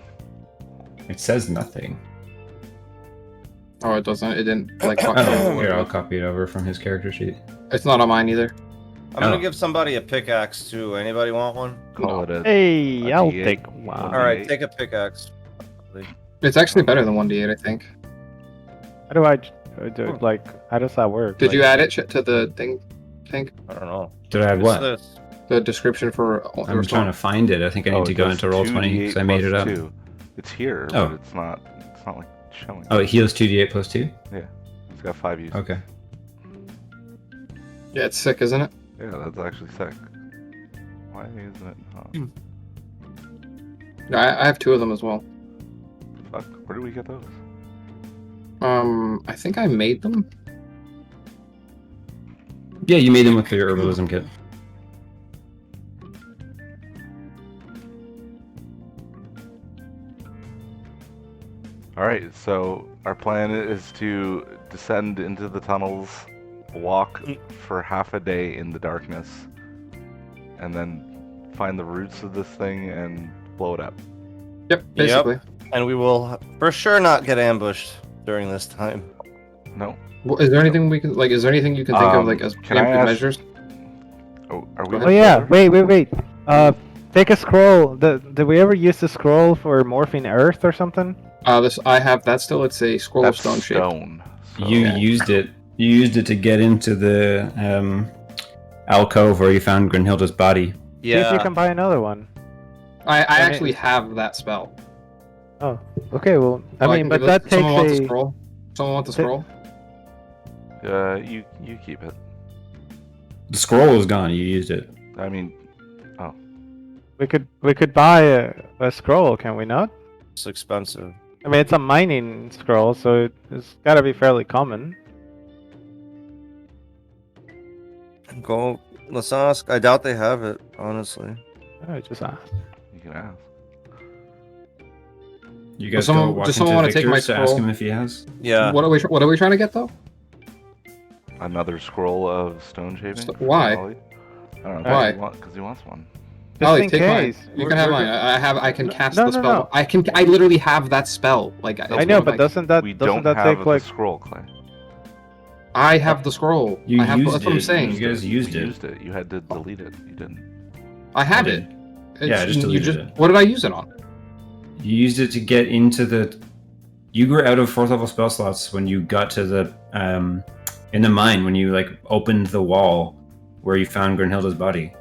It says nothing. Oh, it doesn't. It didn't like. Oh, here, I'll copy it over from his character sheet. It's not on mine either. I'm gonna Oh. give somebody a pickaxe too. Anybody want one? Call it a. Hey, A I'll D8. take one. All right, take a pickaxe. It's actually better than 1d8, I think. How do I do? Like, how does that work? Did Like, you add it to the thing? Tank? I don't know. Did I add What's what? this? The description for. I'm trying to find it. I think I need Oh, to it go does into Roll20 because I made it up. 2. It's here, Oh. but it's not like showing. Oh, it heals 2d8 plus 2? It's got 5 uses. Okay. Yeah, it's sick, isn't it? Yeah, that's actually sick. Why isn't it? Yeah, I have 2 of them as well. Fuck. Where do we get those? I think I made them. Yeah, you made them with your herbalism kit. Alright, so our plan is to descend into the tunnels, walk for half a day in the darkness, and then find the roots of this thing and blow it up. Yep, basically. And we will for sure not get ambushed during this time. No. Well, is there anything we can like? Is there anything you can think of like as Can I preemptive ask- measures? Oh, are we? Go Oh yeah, wait. Take a scroll. Did we ever use the scroll for morphing earth or something? This I have that still. It's a scroll That's of stone shape. stone. So You used it. You used it to get into the alcove where you found Grenhilda's body. See if you can buy another one. I mean- actually have that spell. Oh, okay. Well, I So mean, can but give it- that takes someone wants a a. scroll. Someone wants a Ta- scroll. you keep it. The scroll is gone. You used it. I mean, We could buy a scroll, can we not? It's expensive. I mean, it's a mining scroll, so it's got to be fairly common. Go. Let's ask. I doubt they have it, honestly. I just asked. you can ask. You guys someone- go walk does into someone wanna take my Victor's to ask scroll? him if he has. Yeah. What are we trying to get though? Another scroll of stone shaving. So- for why? Ollie? I don't know. Why? Because he wants one. Just Ollie, in take case. mine. You can have mine. I can cast No, the no, spell. no. I literally have that spell. Like I I know, but doesn't doesn't we that don't have take the like? scroll, Clay. I have the scroll. You I have, used that's what I'm it. saying. You guys used You it. used it. You had to delete it. You didn't. I have I it. did. Yeah, I just you deleted it. What did I use it on? You used it to get into the. You were out of 4th level spell slots when you got to the in the mine when you like opened the wall where you found Grenhilda's body.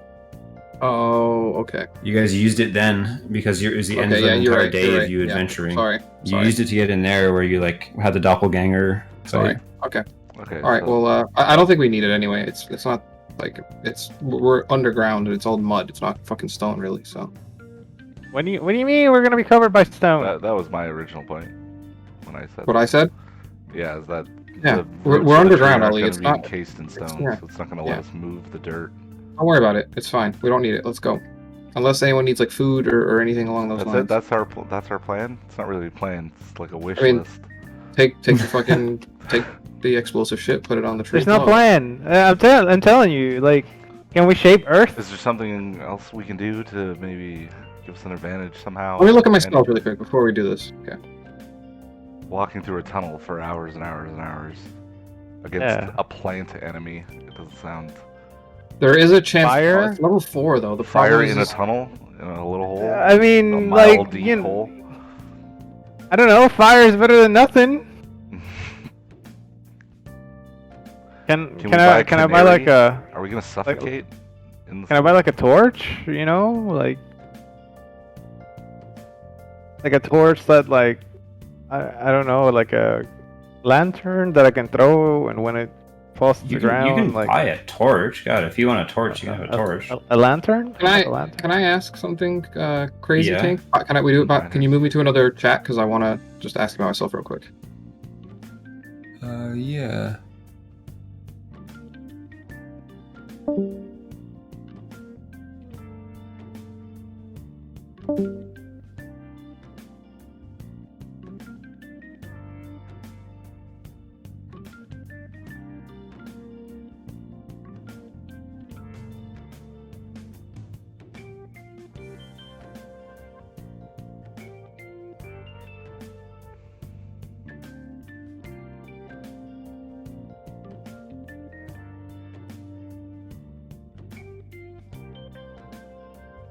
Oh, okay. You guys used it then because it was the end Okay, of yeah, the you're entire right. day You're of right. you Yeah. adventuring. Sorry. You used it to get in there where you like had the doppelganger. Sorry. Okay. Okay. All right. so- Well, I don't think we need it anyway. It's not like we're underground and it's all mud. It's not fucking stone really. So What do you mean we're gonna be covered by stone? that was my original point when I said. what I said. Yeah, is that. Yeah, the we're roots of the underground, tree aren't Ollie, gonna it's be not- encased in stone, yeah. so it's not going to Yeah. let us move the dirt. Don't worry about it. It's fine. We don't need it. Let's go. Unless anyone needs like food or anything along those That's lines. it. That's our plan. It's not really a plan. It's like a wish mean, list. Take the fucking take the explosive shit. Put it on the tree. There's no Oh. plan. I'm telling you, like, can we shape Earth? Is there something else we can do to maybe give us an advantage somehow? Let me look at my And spells really quick before we do this. Okay. Walking through a tunnel for hours and hours and hours against Yeah. a plant enemy. It doesn't sound. There is a chance. Fire? Oh, it's level 4 though. The Fire problem in a is tunnel in a little hole. I a mean, mile like, deep you know, hole. I don't know. Fire is better than nothing. Can Can we buy a I buy like canary? a Are we gonna suffocate? In the can I buy like a torch? You know, like a torch that like I don't know, like a lantern that I can throw, and when it falls to You the can, ground, you can like buy a torch. God, if you want a torch, you can have a torch. A lantern? Can I A lantern? can I ask something crazy, Yeah. Tank? Can we do it? Can you move me to another chat? Because I want to just ask about myself real quick. Yeah.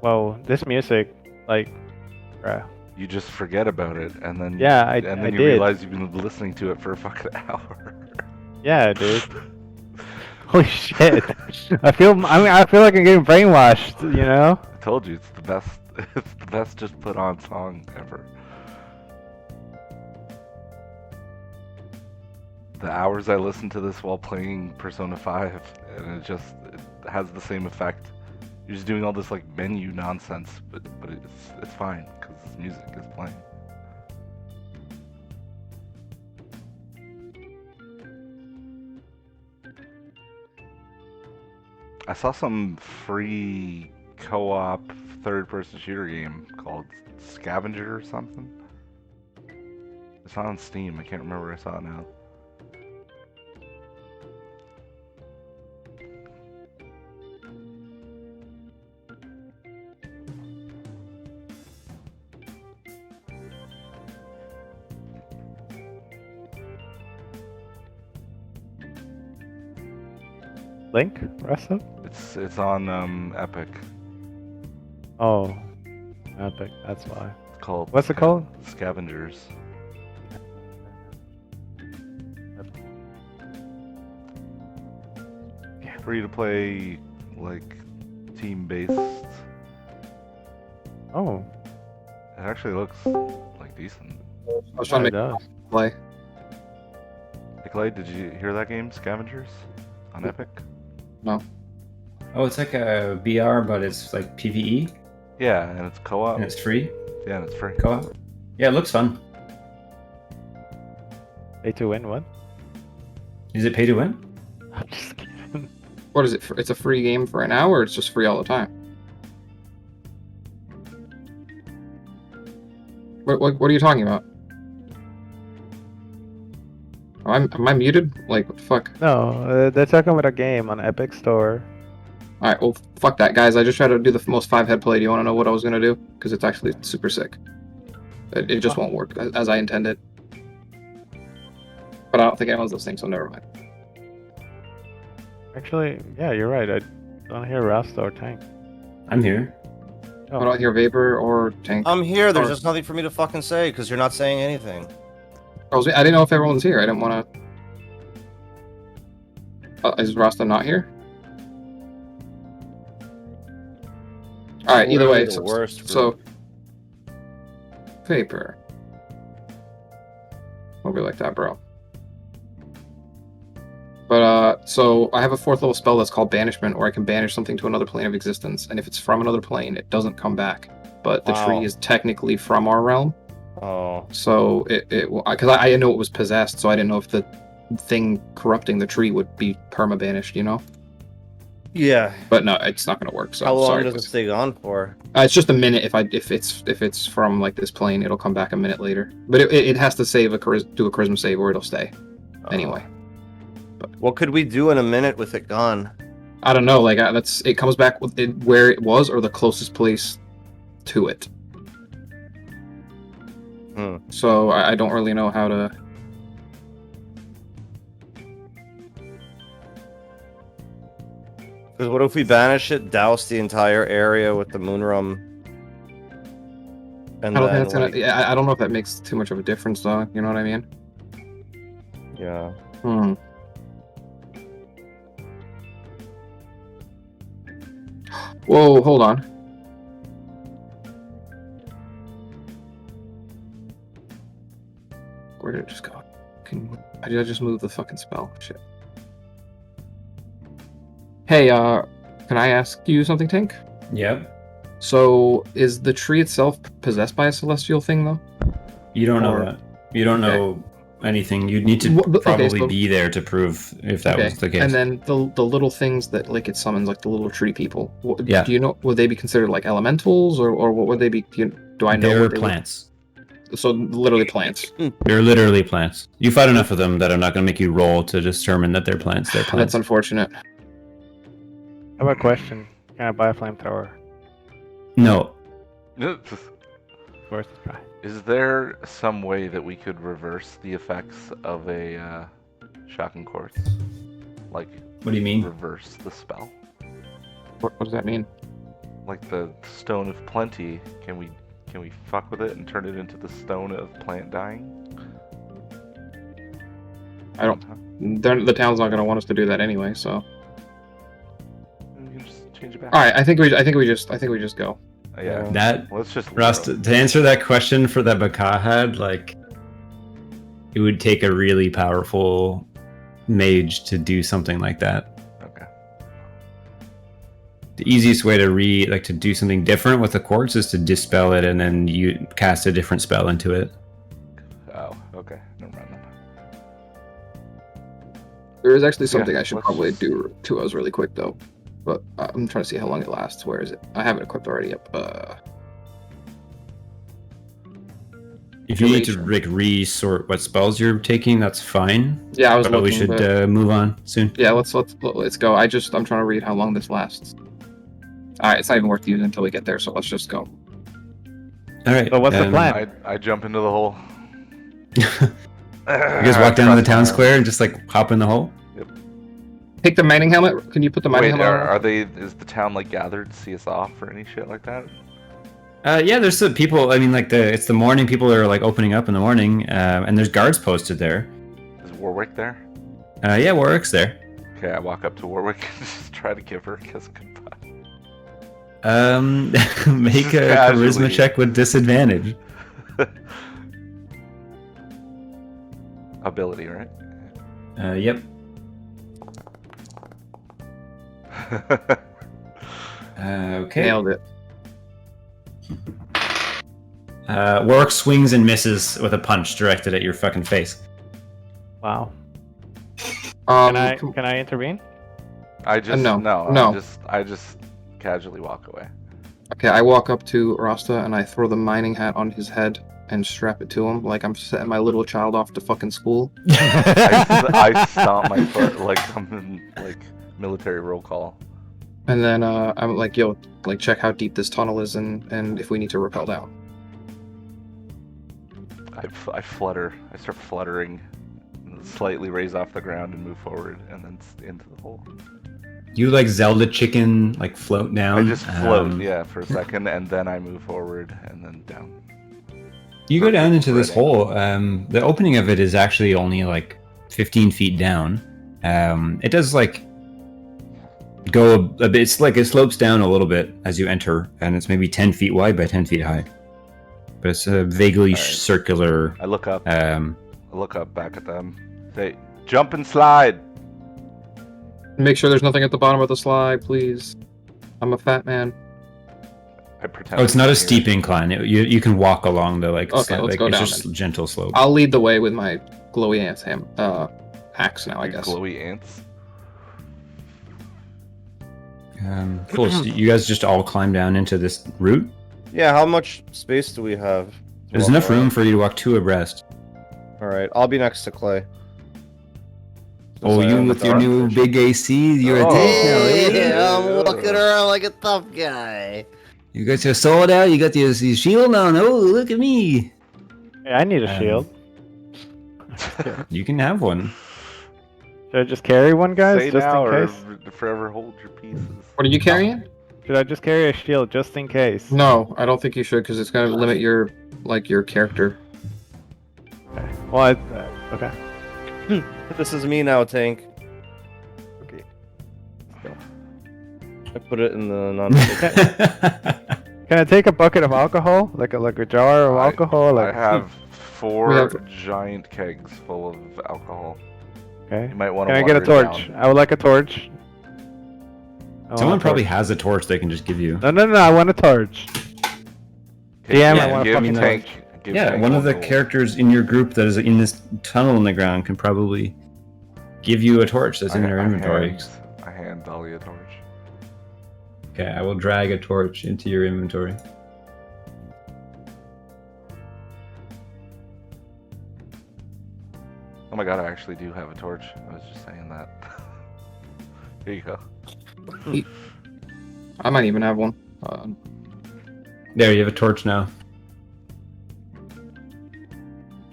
Whoa, this music, like, bruh. You just forget about it, and then Yeah, I you did. realize you've been listening to it for a fucking hour. Yeah, dude. Holy shit! I feel like I'm getting brainwashed. You know? I told you it's the best. It's the best just put on song ever. The hours I listened to this while playing Persona 5, and it has the same effect. You're just doing all this like menu nonsense, but it's fine because music is playing. I saw some free co-op third-person shooter game called Scavenger or something. It's on Steam. I can't remember where I saw it now. Link? Resto? It's on Epic. Oh, Epic. That's why. It's called. What's it called? Scavengers. Free to play, like team-based. Oh, It actually looks like decent. I was trying it to does. make play. Nikolai, did you hear that game, Scavengers, on Epic? Oh, it's like a BR, but it's like PVE Yeah, and it's co-op. and it's free. Yeah, and it's free. Co-op. Yeah, it looks fun. Pay to win what? Is it pay to win? I'm just kidding. What is it? It's a free game for an hour, or it's just free all the time? What are you talking about? Am I muted? Like, what the fuck? No, they're talking about a game on Epic Store. Alright, well, fuck that, guys. I just tried to do the most 5-head play. Do you want to know what I was going to do? Because it's actually super sick. It just won't work as I intended. But I don't think anyone's listening, so never mind. Actually, yeah, you're right. I don't hear Rasta or Tank. I'm here. Oh, I don't hear Vapor or Tank. I'm here. There's Or- just nothing for me to fucking say because you're not saying anything. I didn't know if everyone's here. I didn't want to... is Rasta not here? Alright, either way. Literally the worst So... Vapor. Don't be like that, bro. But, so, I have a 4th level spell that's called Banishment, where I can banish something to another plane of existence, and if it's from another plane, it doesn't come back. But the Wow. tree is technically from our realm, Oh, so because I know it was possessed, so I didn't know if the thing corrupting the tree would be perma-banished, you know? yeah. But no, it's not gonna work, so How long sorry. does it stay on for? It's just a minute. If it's from like this plane, it'll come back a minute later. But it has to save do a charisma save or it'll stay. Anyway, What could we do in a minute with it gone? I don't know. Like it comes back with it where it was or the closest place to it. Hmm. So I don't really know how to. Because what if we banish it, douse the entire area with the moonrum, and I don't think then that's gonna. like, Yeah, I don't know if that makes too much of a difference, though. You know what I mean? yeah. Hmm. Whoa! Hold on. Where did it just go? I just moved the fucking spell? Shit. Hey, can I ask you something, Tink? Yep. So, is the tree itself possessed by a celestial thing, though? You don't know Or- that. You don't know anything. You'd need to Okay, probably so- be there to prove if that was the case. And then the little things that like it summons, like the little tree people. Yeah. Do you know? Would they be considered like elementals, or what would they be? Do I know? They're what they would- plants. So literally plants. They're literally plants. You fight enough of them that I'm not going to make you roll to determine that they're plants. They're That's plants. unfortunate. I have a question. Can I buy a flamethrower? No. Worth a try. Is there some way that we could reverse the effects of a shocking quartz? Like, What do you mean? reverse the spell? What does that mean? Like the Stone of Plenty, can we fuck with it and turn it into the Stone of Plant Dying? I don't. The town's not going to want us to do that anyway. So, We can just change it back. all right. I think we just go. Yeah. That Let's just. Rust, to answer that question for that Baka had, like, it would take a really powerful mage to do something like that. Okay. The easiest way to do something different with the quartz is to dispel it and then you cast a different spell into it. Oh, okay. Never mind then. There is actually Yeah, something I should let's probably just- do to us really quick though, but I'm trying to see how long it lasts. Where is it? I have it equipped already. Yep. If you need to Duration. like resort what spells you're taking, that's fine. Yeah, I was But looking. we should but- move on soon. Yeah, let's go. I'm trying to read how long this lasts. All right, it's not even worth using until we get there, so let's just go. All right. So what's the plan? I jump into the hole. You guys walk down to the town square and just like hop in the hole. Yep. take the mining helmet. Can you put the mining Wait, helmet on? are they? Is the town like gathered to see us off or any shit like that? Yeah, there's some people. I mean, like it's the morning. People are like opening up in the morning, and there's guards posted there. Is Warwick there? Yeah, Warwick's there. Okay, I walk up to Warwick and just try to give her a kiss goodbye. Make a Casually. charisma check with disadvantage. Ability, right? Yep. Okay. Nailed it. Warwick swings and misses with a punch directed at your fucking face. Wow. Um, Can I intervene? I just no. I just casually walk away. Okay, I walk up to Rasta and I throw the mining hat on his head and strap it to him like I'm setting my little child off to fucking school. I stomp my foot like I'm in like military roll call. And then I'm like, yo, like check how deep this tunnel is and if we need to rappel down. I flutter. I start fluttering, slightly raise off the ground and move forward, and then into the hole. You like Zelda chicken, like float down. I just float, for a second, and then I move forward and then down. You go down into this hole. The opening of it is actually only like 15 feet down. It does like go a bit. It's like it slopes down a little bit as you enter, and it's maybe 10 feet wide by 10 feet high. But it's a vaguely circular. I look up. I look up back at them. Say, jump and slide. Make sure there's nothing at the bottom of the slide, please. I'm a fat man. I pretend. it's not a steep incline. You can walk along the like. Okay, let's go it's down just then. gentle slope. I'll lead the way with my glowy ants axe now, I guess. Glowy ants. Cool. So you guys just all climb down into this route. Yeah, how much space do we have? to There's walk enough room around? for you to walk two abreast. All right, I'll be next to Clay. Oh, Since I you am with the your new artificer. big AC, you're a Oh. tank now, eh? Yeah, I'm walking around like a tough guy. You got your sword out, you got your shield on. Oh, look at me. Hey, I need a shield. You can have one. Should I just carry one, guys, Say just now in or case? forever hold your pieces. What are you carrying? Should I just carry a shield just in case? No, I don't think you should because it's gonna limit your character. Okay. Well, okay. This is me now, Tank. Okay. I put it in the non. Can I take a bucket of alcohol, like a jar of alcohol? I Like, have four We have- giant kegs full of alcohol. okay. You might want to. Can I get a torch? I would like a torch. I want Someone a probably torch. has a torch they can just give you. No, I want a torch. DM, I want a give fucking Tank. torch. Give Yeah, Tank one of the gold. characters in your group that is in this tunnel in the ground can probably give you a torch that's in their inventory. I hand Dolly a torch. Okay, I will drag a torch into your inventory. Oh my god, I actually do have a torch. I was just saying that. Here you go. I might even have one. There, you have a torch now.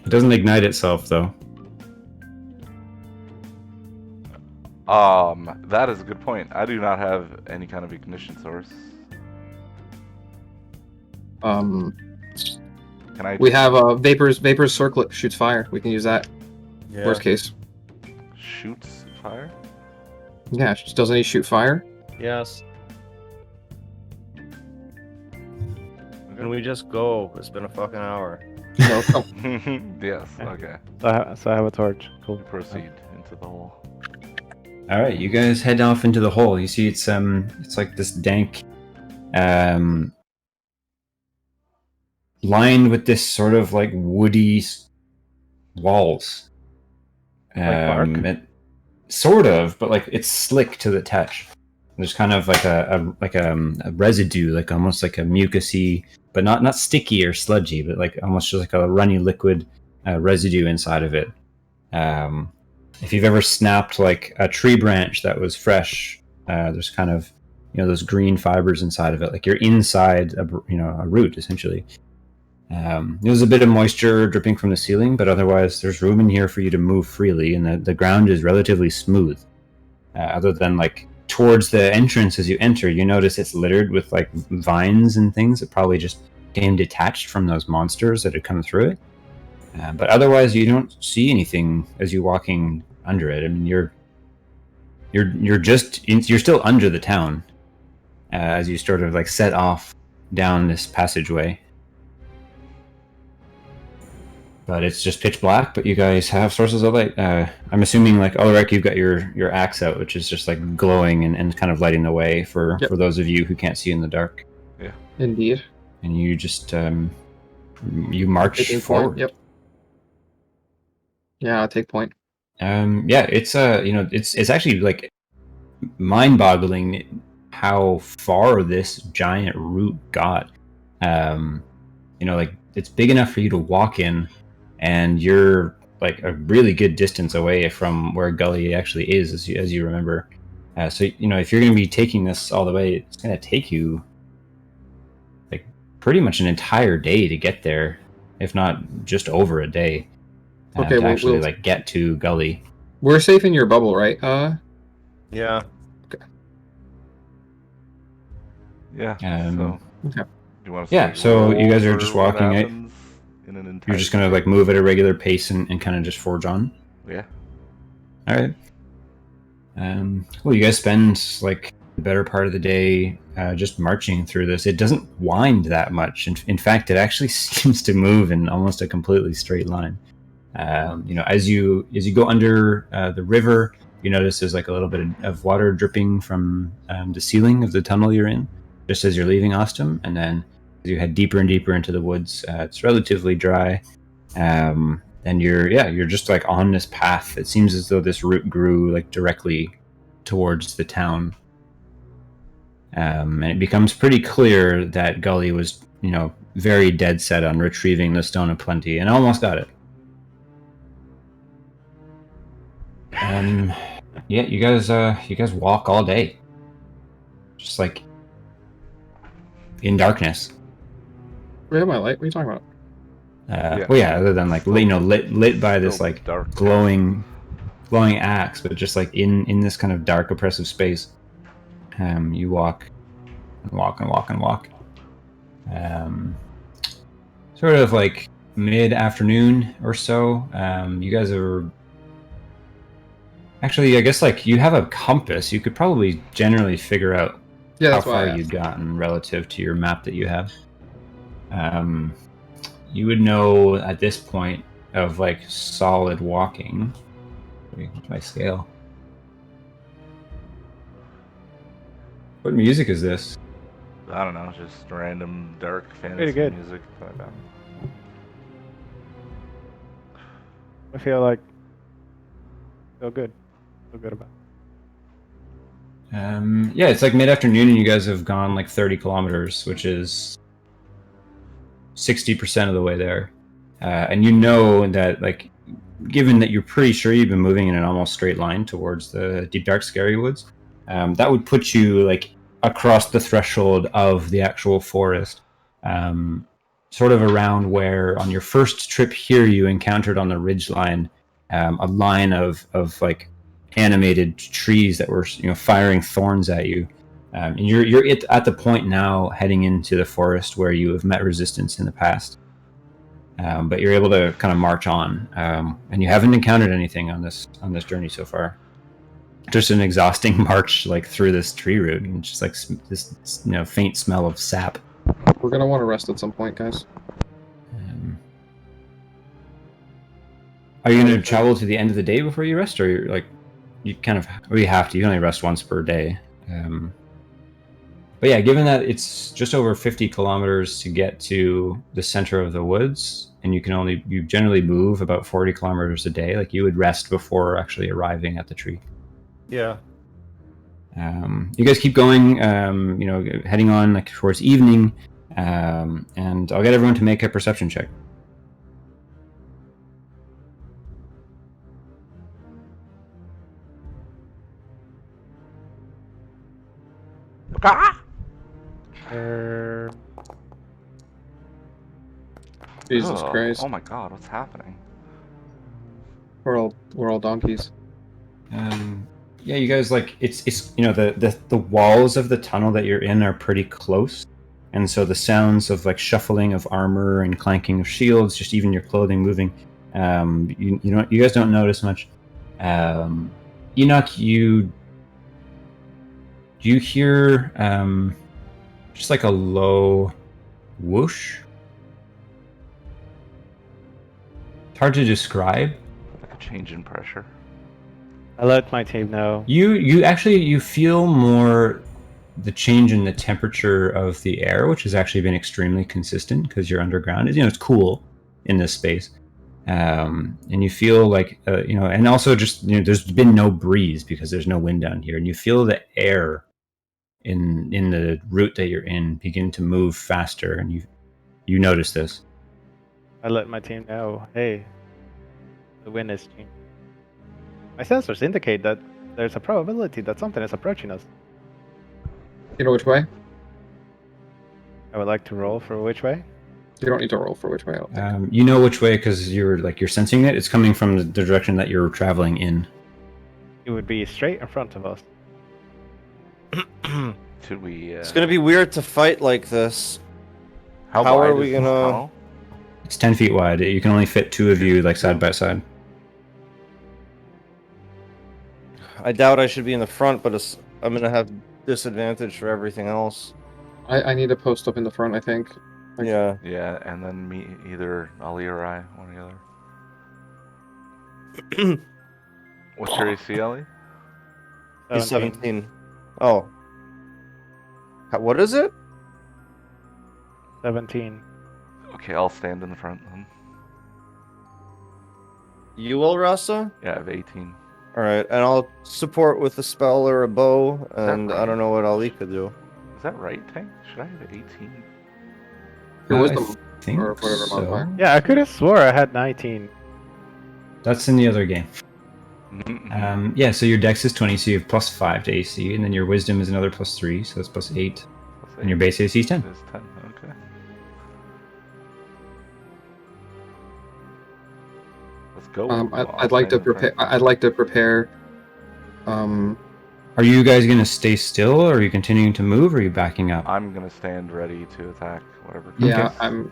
It doesn't ignite itself, though. That is a good point. I do not have any kind of ignition source. Um, Can I? we have Vapor's circlet shoots fire. We can use that. Yeah. Worst case. Shoots fire. Yeah, doesn't he shoot fire? Yes. Can we just go? It's been a fucking hour. No, come. Yes. Okay. So I have a torch. Cool. Proceed into the hole. All right, you guys head off into the hole. You see, it's like this dank, lined with this sort of like woody walls. Bark? Sort of, but like it's slick to the touch. There's kind of like a residue, like almost like a mucusy, but not sticky or sludgy, but like almost just like a runny liquid residue inside of it. If you've ever snapped like a tree branch that was fresh, there's kind of those green fibers inside of it, like you're inside a root essentially. There's a bit of moisture dripping from the ceiling, but otherwise there's room in here for you to move freely, and the ground is relatively smooth. other than like towards the entrance as you enter. You notice it's littered with like vines and things that probably just came detached from those monsters that had come through it. But otherwise, you don't see anything as you're walking under it. I mean, you're still under the town as you sort of like set off down this passageway. But it's just pitch black, but you guys have sources of light. I'm assuming, like, Ulrich, you've got your axe out, which is just like glowing and kind of lighting the way for those of you who can't see in the dark. Yeah. Indeed. And you just you march Taking forward. point. Yep. Yeah, I'll take point. Yeah, it's it's actually like mind-boggling how far this giant root got. Like it's big enough for you to walk in, and you're like a really good distance away from where Gully actually is, as you remember. So if you're going to be taking this all the way, it's going to take you like pretty much an entire day to get there, if not just over a day. Okay, to actually like get to Gully. We're safe in your bubble, right? Yeah. Okay. Yeah. Okay. You want to Yeah, so you guys are just walking it. In an You're just gonna like move at a regular pace and kind of just forge on. Yeah. All right. Well, you guys spend like the better part of the day just marching through this. It doesn't wind that much. In fact, it actually seems to move in almost a completely straight line. As you go under the river, you notice there's like a little bit of water dripping from the ceiling of the tunnel you're in, just as you're leaving Ostum, and then as you head deeper and deeper into the woods, it's relatively dry, and you're just like on this path. It seems as though this route grew like directly towards the town, and it becomes pretty clear that Gully was very dead set on retrieving the Stone of Plenty, and almost got it. You guys walk all day, just like in darkness. Where am I light? What are you talking about? Well, yeah, other than like lit by this like dark glowing axe, but just like in this kind of dark, oppressive space. You walk and walk and walk and walk. Sort of like mid-afternoon or so. You guys are actually, I guess, like you have a compass. You could probably generally figure out how far you've gotten relative to your map that you have. You would know at this point of like solid walking. What's my scale? What music is this? I don't know, just random dark Pretty fantasy good. music. I feel good. Feel good about it. Yeah, it's like mid-afternoon and you guys have gone like 30 kilometers, which is 60% of the way there. And you know that, like, given that you're pretty sure you've been moving in an almost straight line towards the deep, dark, scary woods, that would put you like across the threshold of the actual forest, sort of around where on your first trip here you encountered on the ridgeline a line of like animated trees that were firing thorns at you. And you're at the point now heading into the forest where you have met resistance in the past, but you're able to kind of march on, and you haven't encountered anything on this journey so far. Just an exhausting march like through this tree root, and just like this faint smell of sap. We're gonna want to rest at some point, guys. Are you going to travel to the end of the day before you rest, or you're like you have to? You only rest once per day. But yeah, given that it's just over 50 kilometers to get to the center of the woods, and you generally move about 40 kilometers a day, like you would rest before actually arriving at the tree. Yeah. You guys keep going, heading on like towards evening, and I'll get everyone to make a perception check. Jesus Christ. Oh my god, what's happening? We're all donkeys. Yeah, you guys like it's you know the walls of the tunnel that you're in are pretty close, and so the sounds of like shuffling of armor and clanking of shields, just even your clothing moving, you guys don't notice much. Enoch, you hear just like a low whoosh. It's hard to describe. Like a change in pressure. I let my team know. You feel more the change in the temperature of the air, which has actually been extremely consistent because you're underground. It's cool in this space, and you feel like and also just there's been no breeze because there's no wind down here, and you feel the air in the route that you're in begin to move faster, and you notice this. I let my team know. Hey, the wind is changing. My sensors indicate that there's a probability that something is approaching us. You know which way? I would like to roll for which way. You don't need to roll for which way. I don't think. You know which way because you're sensing it. It's coming from the direction that you're traveling in. It would be straight in front of us. Should we? It's gonna be weird to fight like this. How how wide are we is this gonna- tunnel? It's 10 feet wide. You can only fit two of you like side by side. I doubt I should be in the front, but I'm gonna have disadvantage for everything else. I need to post up in the front, I think. Yeah. Yeah, and then me, either Ali or I, one or the other. What's your AC, Ali? He's 17. Oh. What is it? 17. Okay, I'll stand in the front then. You will, Rasa? Yeah, I have 18. Alright, and I'll support with a spell or a bow, that and I right? don't know what Ali could do. Is that right, Tank? Should I have 18? Your I wisdom think or whatever so. modifier. Yeah, I could have swore I had 19. That's in the other game. Mm-hmm. Yeah, so your dex is 20, so you have +5 to AC, and then your wisdom is another +3, so that's +8, and your base AC is 10. It is 10, okay. Let's go. I'd like to prepare. I'd like to prepare. Are you guys going to stay still, or are you continuing to move, or are you backing up? I'm gonna stand ready to attack whatever comes. Yeah, Okay. I'm.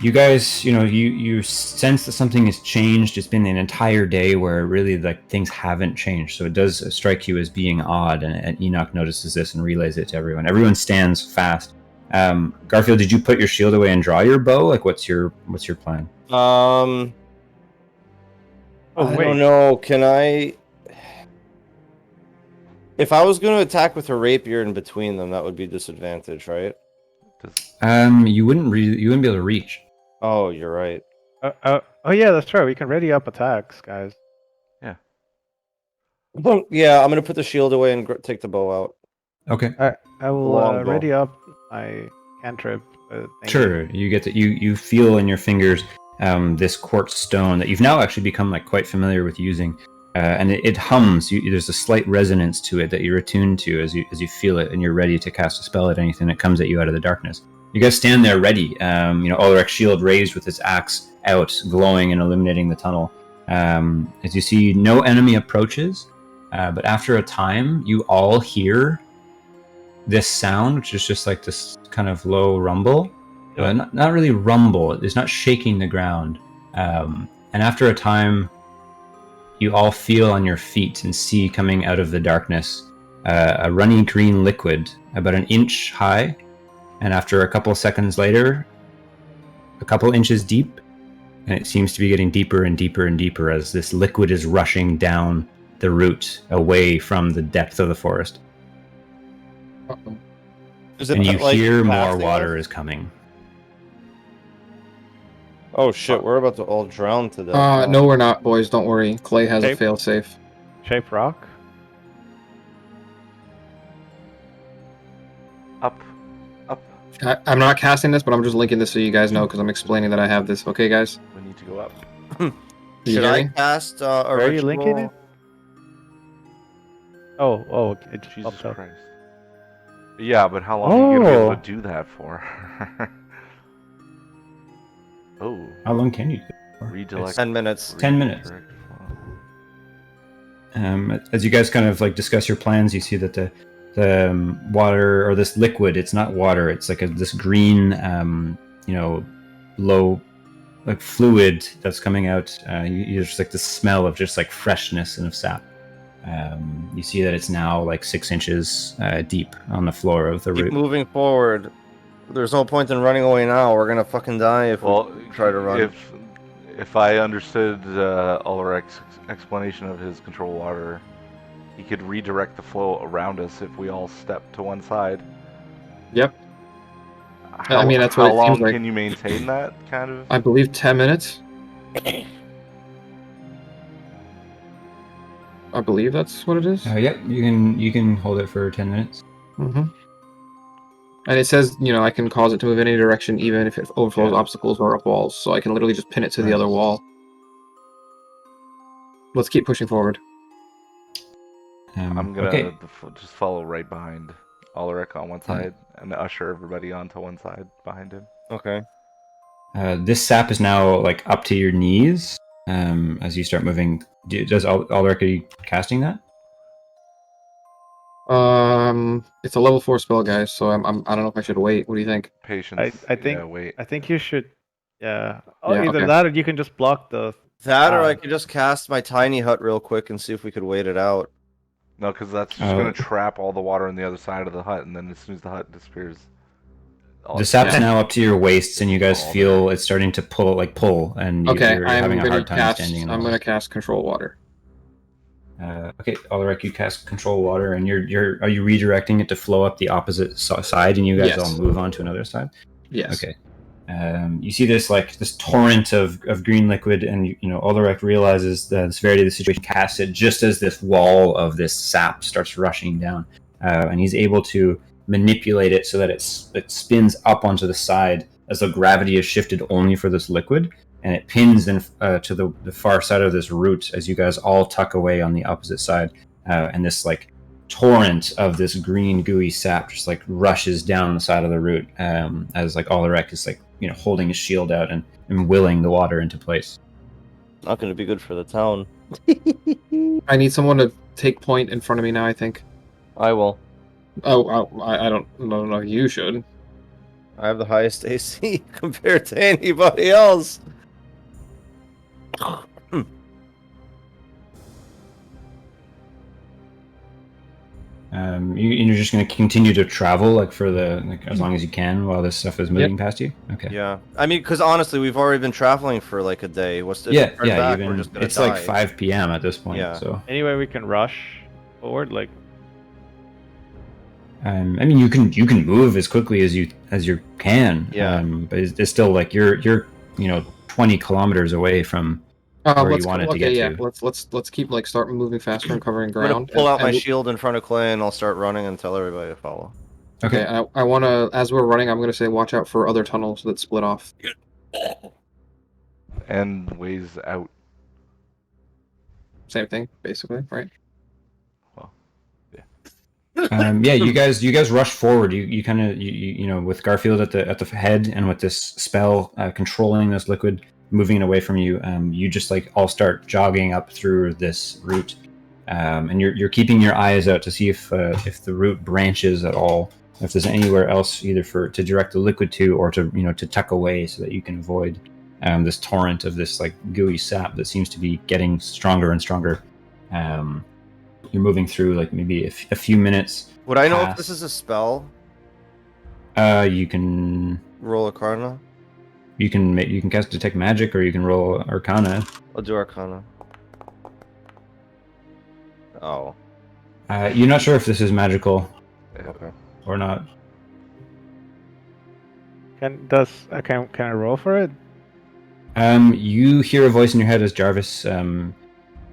You guys, you sense that something has changed. It's been an entire day where really like things haven't changed, so it does strike you as being odd. And Enoch notices this and relays it to everyone. Everyone stands fast. Garfield, did you put your shield away and draw your bow? Like, what's your plan? Oh, I wait. don't know. Can I? If I was going to attack with a rapier in between them, that would be disadvantage, right? You wouldn't be able to reach. Oh, you're right. Oh yeah, that's right. We can ready up attacks, guys. Yeah, I'm gonna put the shield away and take the bow out. Okay. I will Longbow. ready up my cantrip. Thingy. Sure. You get to you feel in your fingers this quartz stone that you've now actually become like quite familiar with using, and it hums. There's a slight resonance to it that you're attuned to as you feel it, and you're ready to cast a spell at anything that comes at you out of the darkness. You guys stand there ready. Ulrich's shield raised with his axe out, glowing and illuminating the tunnel. As you see, no enemy approaches, but after a time, you all hear this sound, which is just like this kind of low rumble. Not really rumble. It's not shaking the ground. And after a time, you all feel on your feet and see coming out of the darkness a runny green liquid about an inch high. And after a couple seconds later, a couple inches deep, and it seems to be getting deeper and deeper and deeper as this liquid is rushing down the route away from the depth of the forest. Uh-oh. Is it And you like hear more blasting water us? is coming. Oh shit, we're about to all drown to death. No, we're not, boys. Don't worry. Clay has a Hey. failsafe. Shape rock. Up. I'm not casting this, but I'm just linking this so you guys know because I'm explaining that I have this. Okay, guys. We need to go up. You Should hear I me? cast a Where are you ritual? linking it? Oh, it Jesus popped up. Christ. Yeah, but how long are you gonna be able Oh. to do that for? Oh, How long can you do it for? redirect. 10 minutes. 10 minutes. redirect flow. As you guys kind of like discuss your plans, you see that the water, or this liquid, it's not water, it's like this green, low like fluid that's coming out. You just like the smell of just like freshness and of sap. You see that it's now like 6 inches deep on the floor of the Keep root. moving forward. There's no point in running away now. We're gonna fucking die if we try to run. If I understood Ulrich's explanation of his control water, he could redirect the flow around us if we all step to one side. Yep. How, I mean, that's how what it long seems like. can you maintain that kind of? I believe 10 minutes. I believe that's what it is. Yep, you can hold it for 10 minutes. Mm-hmm. And it says, I can cause it to move in any direction, even if it overflows obstacles or up walls. So I can literally just pin it to the other wall. Let's keep pushing forward. I'm gonna okay. just follow right behind Ulrich on one side and usher everybody onto one side behind him. Okay. This sap is now like up to your knees. As you start moving, does Ulrich, are you casting that? It's a level 4 spell, guys. So I don't know if I should wait. What do you think? Patience. I think. Yeah, wait. I think you should. Yeah. Yeah, Either okay. that, or you can just block the. That, or I could just cast my tiny hut real quick and see if we could wait it out. No, because that's just gonna trap all the water on the other side of the hut, and then as soon as the hut disappears, the sap's now up to your waists, and you guys feel it's starting to pull, and you're having a hard time standing in. I'm gonna cast control water. Okay, Ulrich, you cast control water, and are you redirecting it to flow up the opposite side, and you guys all move on to another side? Yes. Okay. You see this torrent of green liquid, and Ulrich realizes the severity of the situation, casts it just as this wall of this sap starts rushing down, and he's able to manipulate it so that it spins up onto the side as the gravity is shifted only for this liquid, and it pins to the far side of this root as you guys all tuck away on the opposite side, and this torrent of this green gooey sap just rushes down the side of the root, as Ulrich is holding his shield out and willing the water into place. Not going to be good for the town. I need someone to take point in front of me now, I think. I will. I don't know. You should. I have the highest AC compared to anybody else. You're just going to continue to travel for as long as you can while this stuff is moving past you. Okay. Yeah, I mean, because honestly, we've already been traveling for a day. What's the back, it's die. 5 p.m. at this point. Yeah. So anyway, we can rush forward. I mean, you can move as quickly as you can. Yeah. But it's still you're 20 kilometers away from where you wanted to get to. Let's keep start moving faster and covering ground. I'm gonna pull out my shield in front of Clay, and I'll start running and tell everybody to follow. Okay. I want to, as we're running, I'm gonna say watch out for other tunnels that split off. And ways out. Same thing, basically, right? Well, yeah. You guys rush forward. You kind of with Garfield at the head, and with this spell controlling this liquid, moving it away from you, you just all start jogging up through this route, and you're keeping your eyes out to see if the route branches at all, if there's anywhere else either to direct the liquid to, or to tuck away so that you can avoid this torrent of this gooey sap that seems to be getting stronger and stronger. You're moving through maybe a few minutes. Would I know if this is a spell? You can roll Arcana. You can cast Detect Magic, or you can roll Arcana. I'll do Arcana. Oh. You're not sure if this is magical Okay. or not. Can I roll for it? You hear a voice in your head as Jarvis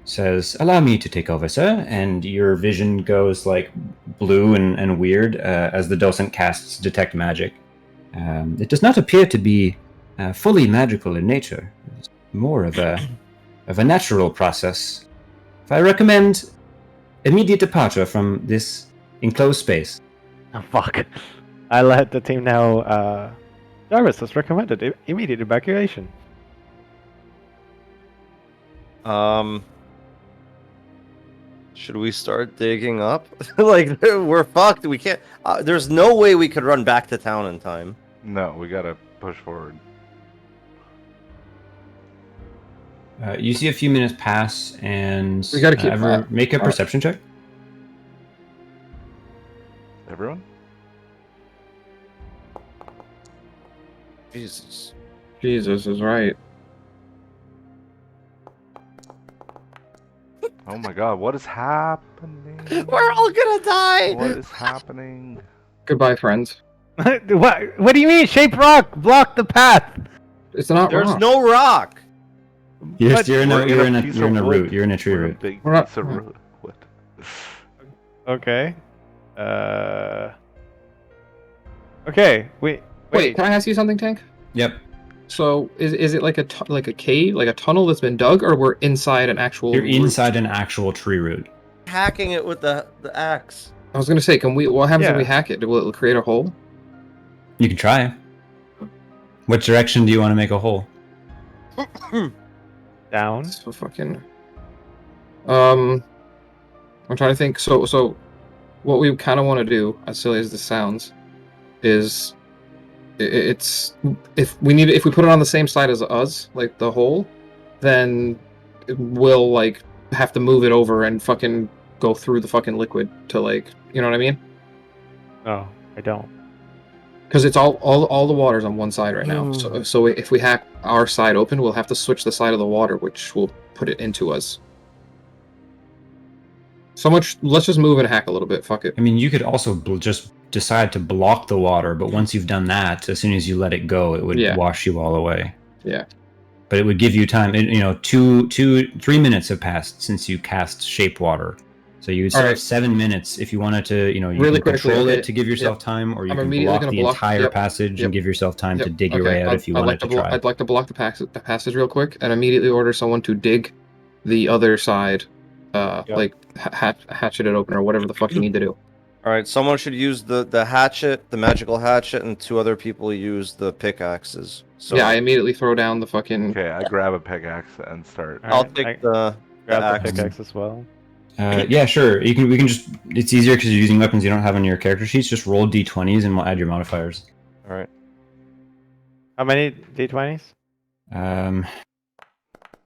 says, "Allow me to take over, sir," and your vision goes blue and weird as the docent casts Detect Magic. It does not appear to be fully magical in nature. It's more of a natural process. I recommend immediate departure from this enclosed space. Oh, fuck. I let the team know. Jarvis has recommended immediate evacuation. Should we start digging up? Like, we're fucked. We can't. There's no way we could run back to town in time. No, we gotta push forward. You see a few minutes pass, and We gotta keep- make a perception check. Everyone? Jesus. Jesus is right. Oh my god, what is happening? We're all gonna die. What is happening? Goodbye, friends. What do you mean? Shape rock block the path. It's not There's wrong. no rock. You're But in We're a piece you're of in a wood. route. You're in a tree We're a route. big We're not- piece of wood. Okay. Okay. Wait, can I ask you something, Tank? Yep. So is it like a cave, like a tunnel that's been dug, or we're inside an actual? You're route? inside an actual tree route. Hacking it with the axe. I was gonna say, can we? What happens if Yeah. we hack it? Will it create a hole? You can try. What direction do you want to make a hole? Down. So fucking. I'm trying to think. So, what we kind of want to do, as silly as this sounds, is it's if we put it on the same side as us, like the hole, then we'll like have to move it over and fucking go through the fucking liquid to like, you know what I mean? No, I don't. Because it's all the water's on one side right now. So if we hack our side open, we'll have to switch the side of the water, which will put it into us. So much. Let's just move and hack a little bit. Fuck it. I mean, you could also just decide to block the water, but once you've done that, as soon as you let it go, it would Yeah. wash you all away. Yeah. But it would give you time. 3 minutes have passed since you cast Shape Water. So you would still have Alright. 7 minutes if you wanted to, you Really can quickly, control okay. it to give yourself time, or you I'm can immediately block gonna the block- entire yep, passage yep, and give yourself time to Yep, dig your way out if you I'd wanted like to blo- try. I'd like to block the passage real quick and immediately order someone to dig the other side, like hatchet it open or whatever the fuck you need to do. All right, someone should use the hatchet, the magical hatchet, and 2 other people use the pickaxes. So Yeah, I immediately throw down the fucking. Okay, I grab a pickaxe and start. I'll Alright, take I the grab the axe. pickaxe as well. Yeah, sure. We can just. It's easier because you're using weapons you don't have on your character sheets. Just roll d20s and we'll add your modifiers. All right. How many d20s?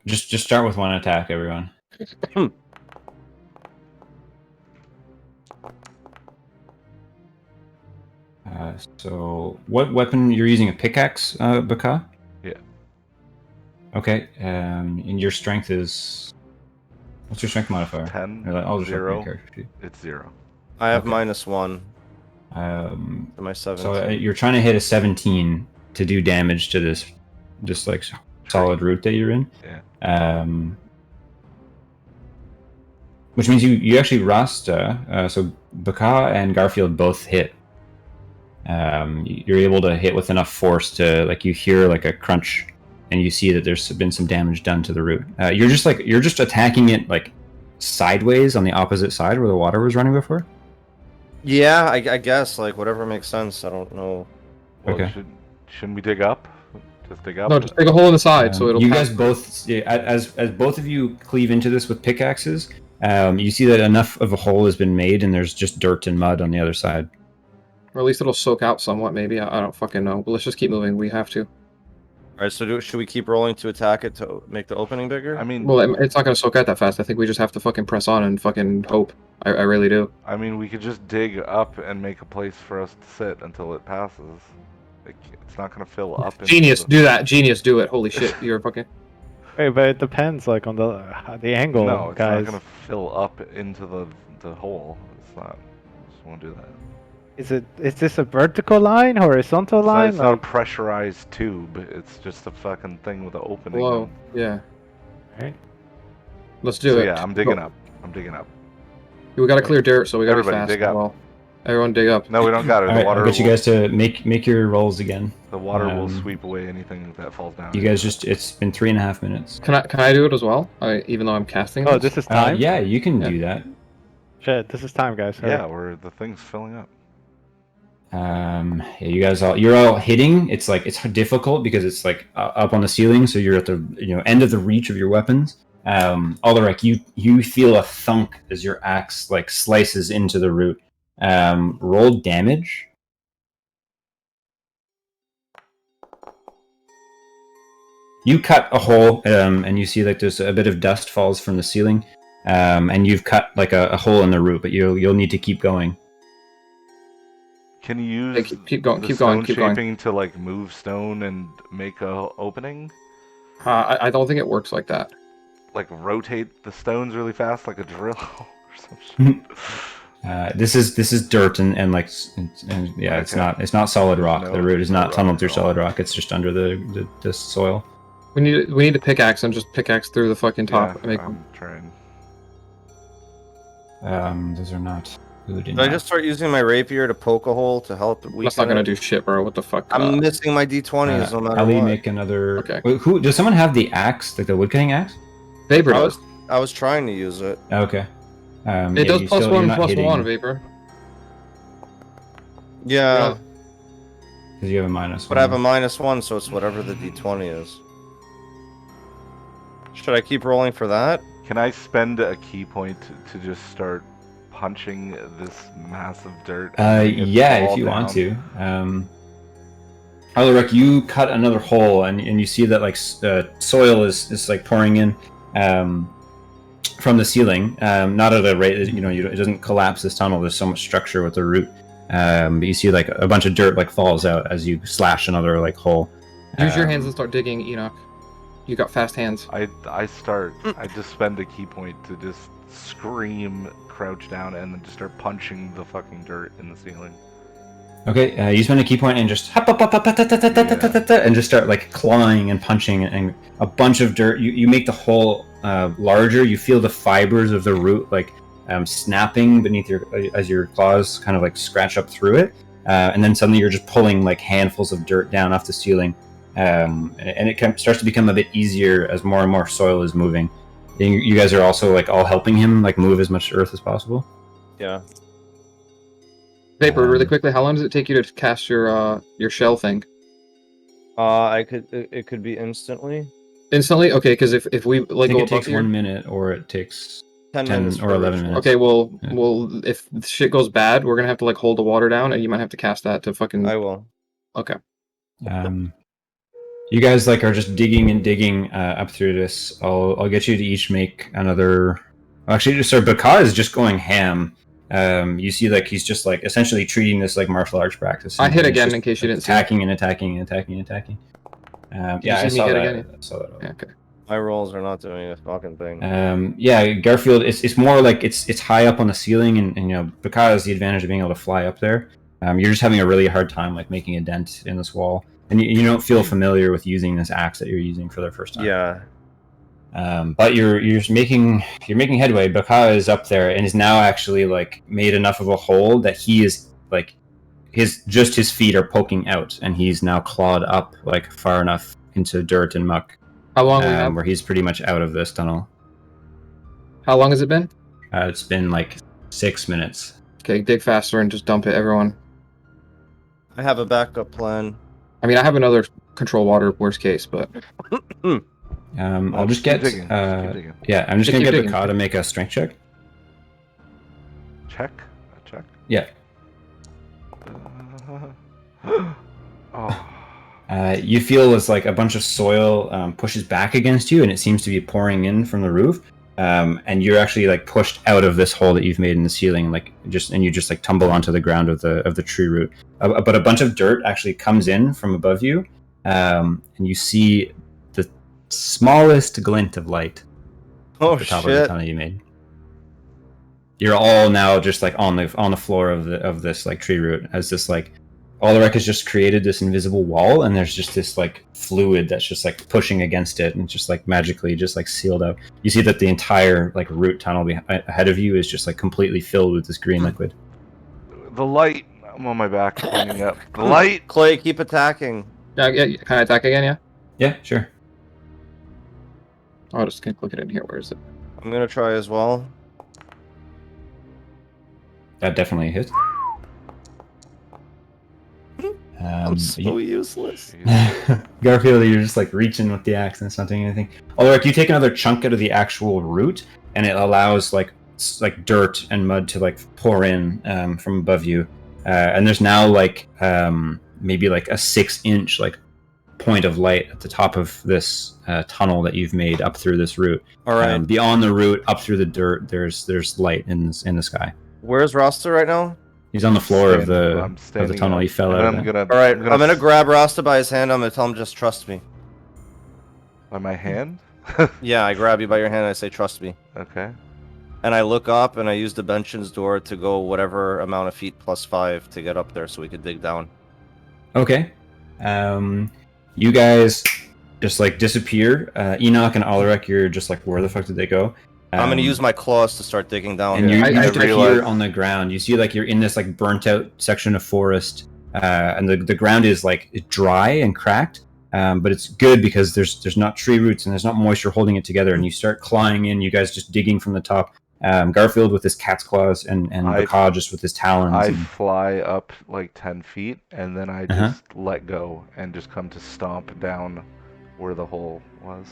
Just start with 1 attack, everyone. So, what weapon you're using? A pickaxe, Baka? Yeah. Okay. And your strength is. What's your strength modifier? 10, I'll just open your 0. character sheet. It's 0. I have Okay. -1 to my 7. So you're trying to hit a 17 to do damage to this like solid route that you're in. Yeah. Which means you actually Rasta. So Baka and Garfield both hit. You're able to hit with enough force to like you hear like a crunch, and you see that there's been some damage done to the route. You're just attacking it like sideways on the opposite side where the water was running before. Yeah, I guess like whatever makes sense. I don't know. Well, Okay. Shouldn't we dig up? Just dig up? No, just dig a hole in the side so it'll. You pass. guys both, as both of you cleave into this with pickaxes, you see that enough of a hole has been made, and there's just dirt and mud on the other side. Or at least it'll soak out somewhat. Maybe I don't fucking know. But let's just keep moving. We have to. All right, so should we keep rolling to attack it to make the opening bigger? I mean, Well, it's not gonna soak out that fast. I think we just have to fucking press on and fucking hope. I really do. we could just dig up and make a place for us to sit until it passes. Like, it's not gonna fill up. into Genius, the- do that. Genius, do it. Holy shit, you're fucking. Wait, but it depends, like on the angle, No, it's guys. not gonna fill up into the hole. It's not. Just won't do that. Is this a vertical line, horizontal It's not, line? it's not a Like, pressurized tube. It's just a fucking thing with an opening. Whoa, yeah. right? Let's do So it. yeah, I'm digging Go. up. I'm digging up. We gotta clear dirt, so we gotta be Everybody fast. dig up. Well, everyone dig up. No, we don't got it. All The right, water. I'll get you will, guys to make your rolls again. the water will um, sweep away anything that falls down. You guys it's been 3.5 minutes. Can I do it as well? Even though I'm casting. Oh, this is time. Yeah, you can Yeah. do that. Shit, this is time, guys. Hurry. Yeah, where the thing's filling up. Yeah, you're all hitting. It's difficult because it's like up on the ceiling, so you're at the end of the reach of your weapons. Ulrich, you feel a thunk as your axe like slices into the root. Roll damage. You cut a hole, and you see like there's a bit of dust falls from the ceiling, and you've cut like a hole in the root, but you'll need to keep going. Can you use keep going, the keep stone going, keep going. shaping to like move stone and make a opening? I don't think it works like that. Like rotate the stones really fast, like a drill or some shit. This is dirt and like and yeah, Okay. it's not solid rock. No, The root is no not rock tunneled at through all. solid rock. It's just under the soil. We need to pickaxe and just pickaxe through the fucking top. Yeah, and make I'm trying. Those are not good Did I just start using my rapier to poke a hole to help weaken That's not gonna it? do shit, bro. What the fuck? I'm missing my d20s no matter Ellie, what. make another. Okay. Wait, who does someone have the axe, like the woodcutting axe? Vapor I does. was trying to use it. Okay. It does plus you're one, not plus hitting, one, Vapor. Yeah, because you have a minus. but I have a -1, so it's whatever the d20 is. Should I keep rolling for that? Can I spend a key point to just start punching this mass of dirt? and make it Yeah, if fall you want down? to. Ulrich, you cut another hole, and you see that like soil is like pouring in from the ceiling. Not at a rate, it doesn't collapse this tunnel. There's so much structure with the root. But you see like a bunch of dirt like falls out as you slash another like hole. Use your hands and start digging, Enoch. You got fast hands. I just spend a key point to just scream, crouch down, and then just start punching the fucking dirt in the ceiling. Okay, you spend a key point and just and just start like clawing and punching and a bunch of dirt. You make the hole larger. You feel the fibers of the root like snapping beneath as your claws kind of like scratch up through it, and then suddenly you're just pulling like handfuls of dirt down off the ceiling, and it starts to become a bit easier as more and more soil is moving. And you guys are also like all helping him like move as much earth as possible. Yeah. Vapor, really quickly, how long does it take you to cast your shell thing? It could be instantly. Instantly? Okay, because if we like I think go it above takes here, 1 minute, or it takes 10 10 minutes or for 11 ritual. minutes. okay, well, Yeah. if shit goes bad, we're gonna have to like hold the water down, and you might have to cast that to fucking. I will. Okay. You guys like are just digging and digging up through this. I'll get you to each make another. Actually, just sorry, Baka is just going ham. You see, like he's just like essentially treating this like martial arts practice. I hit He's again just, in case you like, didn't see. attacking and attacking and attacking and attacking. Did Yeah, you I see me saw hit that. again? I saw that. Yeah, okay. My rolls are not doing a fucking thing. Yeah, Garfield. It's more like it's high up on the ceiling, and Baka has the advantage of being able to fly up there. You're just having a really hard time like making a dent in this wall, and you don't feel familiar with using this axe that you're using for the first time. Yeah. But you're making headway. Baka is up there and is now actually like made enough of a hole that he is like his feet are poking out, and he's now clawed up like far enough into dirt and muck, How long we have? where he's pretty much out of this tunnel. How long has it been? It's been like 6 minutes. Okay, dig faster and just dump it, everyone. I have a backup plan. I mean, I have another control water worst case, but I'll just get keep digging. yeah, I'm just Yeah, gonna keep get digging. Baka to make a strength check. Check. Yeah. Oh. You feel as like a bunch of soil pushes back against you, and it seems to be pouring in from the roof. And you're actually like pushed out of this hole that you've made in the ceiling, and you just like tumble onto the ground of the tree root. But a bunch of dirt actually comes in from above you, and you see the smallest glint of light Oh at the top of the shit! tunnel you made. You're all now just like on the floor of this like tree root, as this like Ulrich has just created this invisible wall, and there's just this like fluid that's just like pushing against it, and just like magically just like sealed up. You see that the entire like root tunnel ahead of you is just like completely filled with this green liquid. The light. I'm on my back, cleaning up. The light. Clay, keep attacking. yeah, can I attack again? Yeah. Yeah, sure. I'll just click it in here. Where is it? I'm gonna try as well. That definitely hits. I'm so useless. Garfield, you're just like reaching with the axe and it's not doing anything. Although, like, you take another chunk out of the actual root, and it allows like dirt and mud to like pour in from above you, and there's now like maybe like a 6-inch like point of light at the top of this tunnel that you've made up through this root. All right. Beyond the root, up through the dirt, there's light in the sky. Where's Rasta right now? He's on the floor of I'm the tunnel. He fell out. I'm gonna. All right, I'm gonna grab Rasta by his hand. I'm gonna tell him just trust me. By my hand? Yeah, I grab you by your hand and I say trust me. Okay. And I look up and I use the bench's door to go whatever amount of feet plus 5 to get up there so we could dig down. Okay. You guys just like disappear. Enoch and Alaric, you're just like, where the fuck did they go? I'm gonna use my claws to start digging down. And you I start realized- here on the ground. You see like you're in this like burnt out section of forest, and the ground is like dry and cracked. But it's good because there's not tree roots and there's not moisture holding it together. And you start clawing in. You guys just digging from the top. Garfield with his cat's claws and Baka just with his talons. I and- fly up like 10 feet and then I just let go and just come to stomp down where the hole was.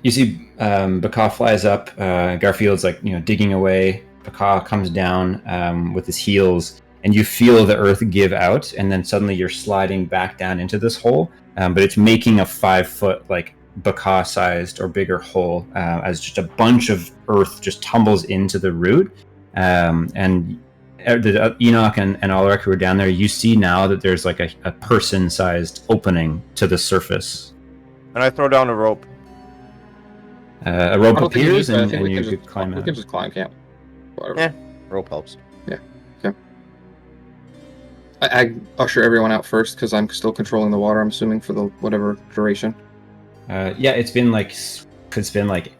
You see, Baka flies up. Garfield's like digging away. Baka comes down with his heels, and you feel the earth give out, and then suddenly you're sliding back down into this hole. But it's making a 5-foot like Baka-sized or bigger hole as just a bunch of earth just tumbles into the root. And Enoch and Alaric who are down there, you see now that there's like a person-sized opening to the surface. And I throw down a rope. A rope I don't think you appears need to, I and think we you can could just- climb We out. can just climb camp. Whatever. Yeah. Rope helps. I usher everyone out first because I'm still controlling the water. I'm assuming for the whatever duration. Yeah, it's been like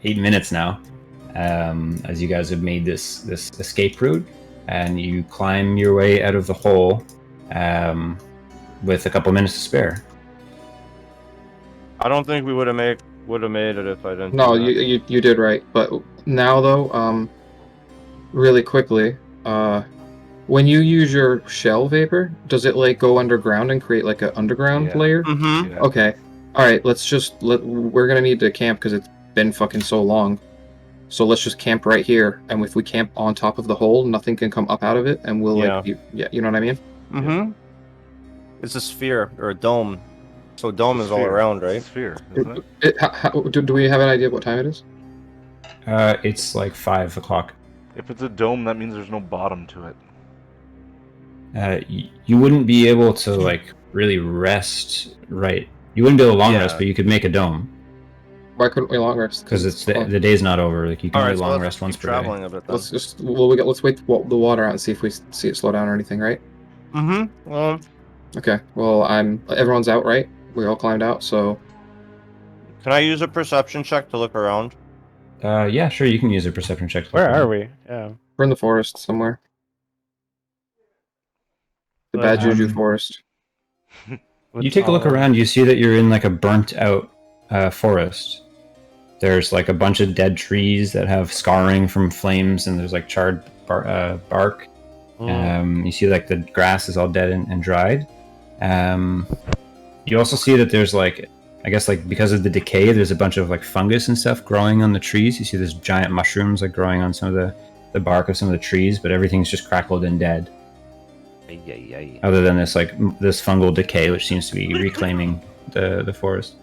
8 minutes now, as you guys have made this escape route, and you climb your way out of the hole, with a couple minutes to spare. I don't think we would have made it if I didn't. No, do that. you did right. But now though, really quickly, when you use your shell vapor, does it like go underground and create like an underground Yeah. layer? Mhm. Yeah. Okay. All right. We're gonna need to camp because it's been fucking so long. So let's just camp right here, and if we camp on top of the hole, nothing can come up out of it, and we'll you know what I mean? Mhm. It's a sphere or a dome. So dome is all Sphere. around, It's a right? sphere, isn't it? Do we have an idea what time it is? It's like 5 o'clock. If it's a dome, that means there's no bottom to it. You wouldn't be able to like really rest, right? You wouldn't be able to long Yeah. rest, but you could make a dome Why couldn't we long rest? because it's the day's not over. Like you can All right, only so long let's rest keep once per day. traveling a bit then. Let's wait the water out and see if we see it slow down or anything, right? Mm-hmm. Well, Okay. Well, everyone's out, right? We all climbed out, so can I use a perception check to look around? Yeah, sure. You can use a perception check. Where are we? Yeah. we're in the forest somewhere. The Bad Juju Um, forest. You take a look around, you see that you're in like a burnt out forest. There's like a bunch of dead trees that have scarring from flames, and there's like charred bark. You see like the grass is all dead and dried. You also see that there's like, I guess like because of the decay, there's a bunch of like fungus and stuff growing on the trees. You see there's giant mushrooms like growing on some of the bark of some of the trees, but everything's just crackled and dead. Other than this this fungal decay, which seems to be reclaiming the forest.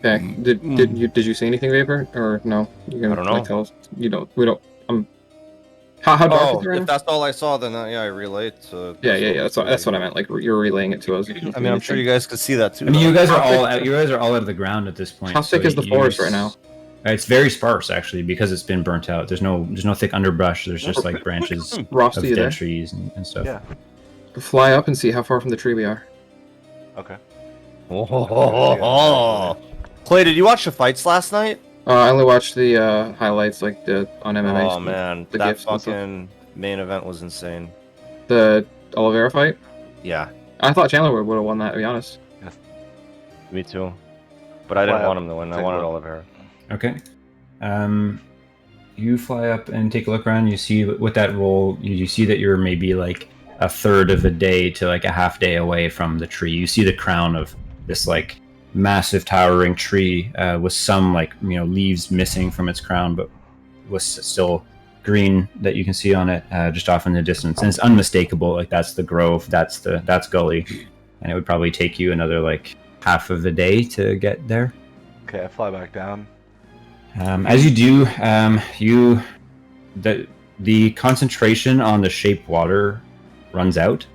Okay. Did you say anything, Vapor, or no? You're gonna I don't know. like, tell us. You don't. We don't. How dark Oh, is it right if now? that's all I saw, then yeah, I relate to. Yeah. That's what I meant. Like you're relaying it to us. I mean, I'm sure you guys could see that too. I mean, though. you guys are all out. You guys are all out of the ground at this point. How thick is the forest right now? It's very sparse actually because it's been burnt out. There's no thick underbrush. There's just like branches of Ross, are you dead there? trees and stuff. Yeah. Fly up and see how far from the tree we are. Okay. Oh. Clay, did you watch the fights last night? I only watched the highlights, like on MMA. Oh man, the that gifs and stuff. fucking main event was insane. The Oliveira fight. Yeah, I thought Chandler would have won that. To be honest. me too. But I didn't Wow. want him to win. I Take wanted one. Oliveira. Okay. you fly up and take a look around. You see with that roll, you see that you're maybe like a third of a day to like a half day away from the tree. You see the crown of this like massive towering tree with some like leaves missing from its crown, but was still green that you can see on it just off in the distance, and it's unmistakable. Like that's the grove, that's Gully, and it would probably take you another like half of the day to get there. Okay, I fly back down. As you do, the concentration on the shape water runs out,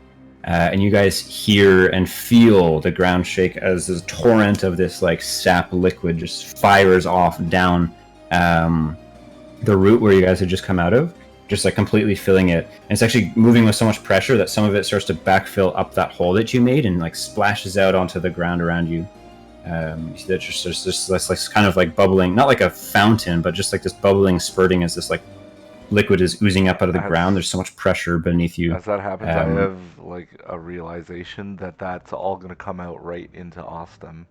and you guys hear and feel the ground shake as this torrent of this like sap liquid just fires off down the route where you guys had just come out of, just like completely filling it. And it's actually moving with so much pressure that some of it starts to backfill up that hole that you made and like splashes out onto the ground around you. You see that there's this like kind of like bubbling, not like a fountain, but just like this bubbling, spurting as this like liquid is oozing up out of the ground. There's so much pressure beneath you. As that happens, I have like a realization that that's all gonna come out right into Austin.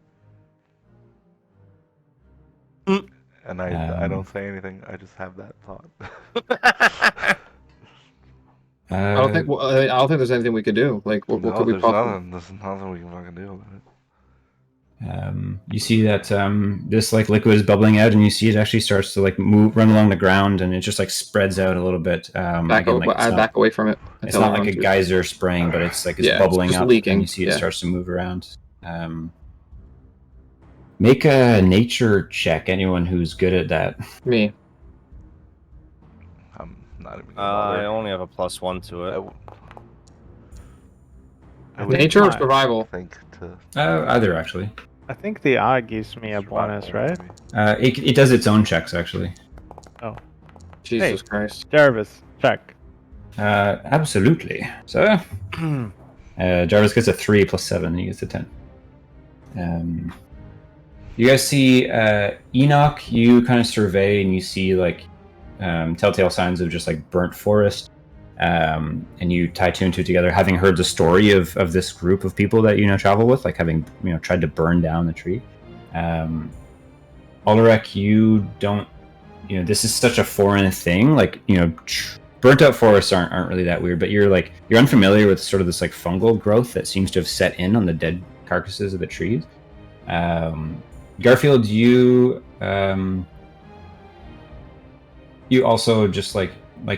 And I don't say anything. I just have that thought. I don't think there's anything we could do. Like, what could we possibly? There's nothing we can fucking do about it. You see that this like liquid is bubbling out, and you see it actually starts to like run along the ground, and it just like spreads out a little bit. Back away from it. It's not like a geyser spraying, but it's like it's bubbling it's up, leaking. and you see it starts to move around. Make a nature check. Anyone who's good at that. Me. I'm not even. I only have a +1 to it. Nature or survival? Either actually. I think the eye gives me a bonus, right? It does its own checks actually. Oh, Jesus Christ. Jarvis, check. Absolutely. So, Jarvis gets a 3 + 7. He gets a 10. You guys see Enoch. You kind of survey and you see like telltale signs of just like burnt forest. And you tie 2 and 2 together, having heard the story of this group of people that travel with, like having tried to burn down the tree. Ulrich, you don't. This is such a foreign thing. Like burnt out forests aren't really that weird, but you're unfamiliar with sort of this like fungal growth that seems to have set in on the dead carcasses of the trees. Garfield, you also just like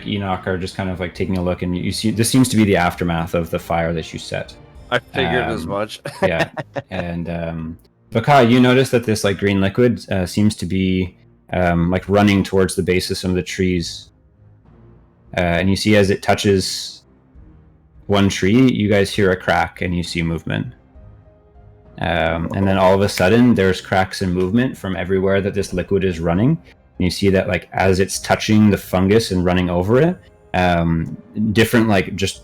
Enoch are just kind of like taking a look, and you see this seems to be the aftermath of the fire that you set. I figured as much. Yeah, and Baka, you notice that this like green liquid seems to be like running towards the base of some of the trees, and you see as it touches one tree, you guys hear a crack and you see movement. And then all of a sudden, there's cracks and movement from everywhere that this liquid is running. And you see that, like, as it's touching the fungus and running over it, different, like, just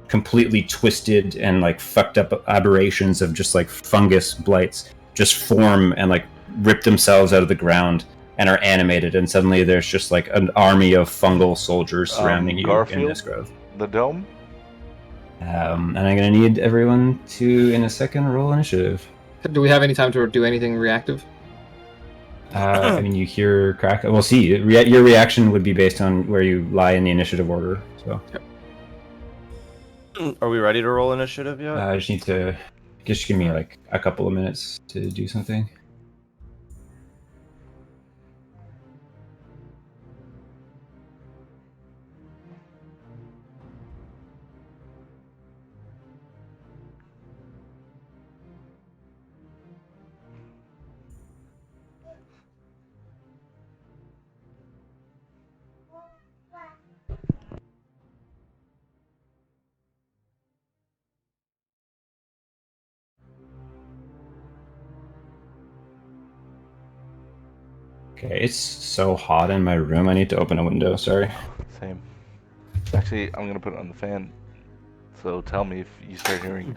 completely twisted and, like, fucked up aberrations of just, like, fungus blights just form and, like, rip themselves out of the ground and are animated. And suddenly there's just, like, an army of fungal soldiers surrounding you in this grove. The dome? And I'm going to need everyone to, in a second, roll initiative. Do we have any time to do anything reactive? I mean, you hear crack. We'll see. Your reaction would be based on where you lie in the initiative order. So, are we ready to roll initiative yet? I just need to just give me like a couple of minutes to do something. Okay, it's so hot in my room. I need to open a window. Sorry. Same. Actually, I'm gonna put it on the fan. So tell me if you start hearing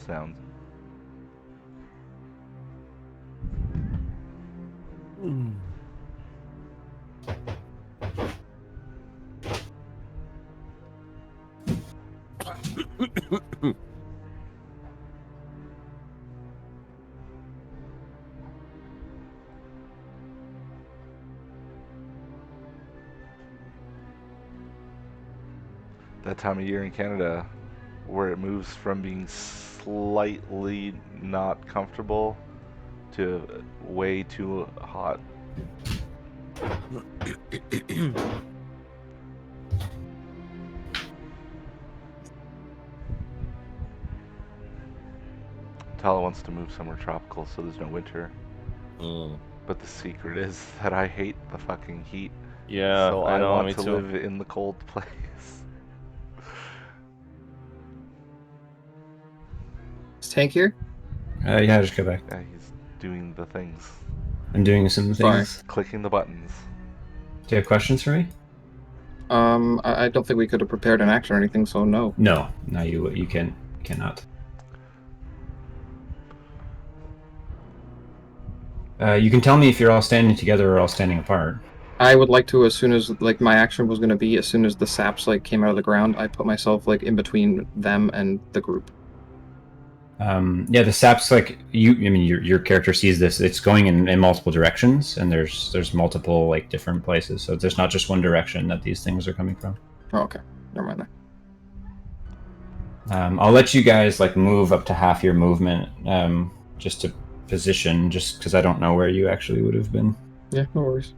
sounds. that time of year in Canada where it moves from being slightly not comfortable to way too hot. Tala wants to move somewhere tropical so there's no winter. But the secret is that I hate the fucking heat. Yeah, so I know, want me to too. live in the cold place. Is Tank here? Yeah, just go back. Yeah, he's doing the things. I'm doing some Sorry. things. Clicking the buttons. Do you have questions for me? I don't think we could have prepared an action or anything, so no. No, you cannot. You can tell me if you're all standing together or all standing apart. I would like to, as soon as like my action was going to be, as soon as the saps like came out of the ground, I put myself like in between them and the group. Yeah, the saps like you. I mean, your character sees this. It's going in multiple directions, and there's multiple like different places. So there's not just one direction that these things are coming from. Oh, okay, never mind that. I'll let you guys like move up to half your movement, just to position, just because I don't know where you actually would have been. Yeah, no worries.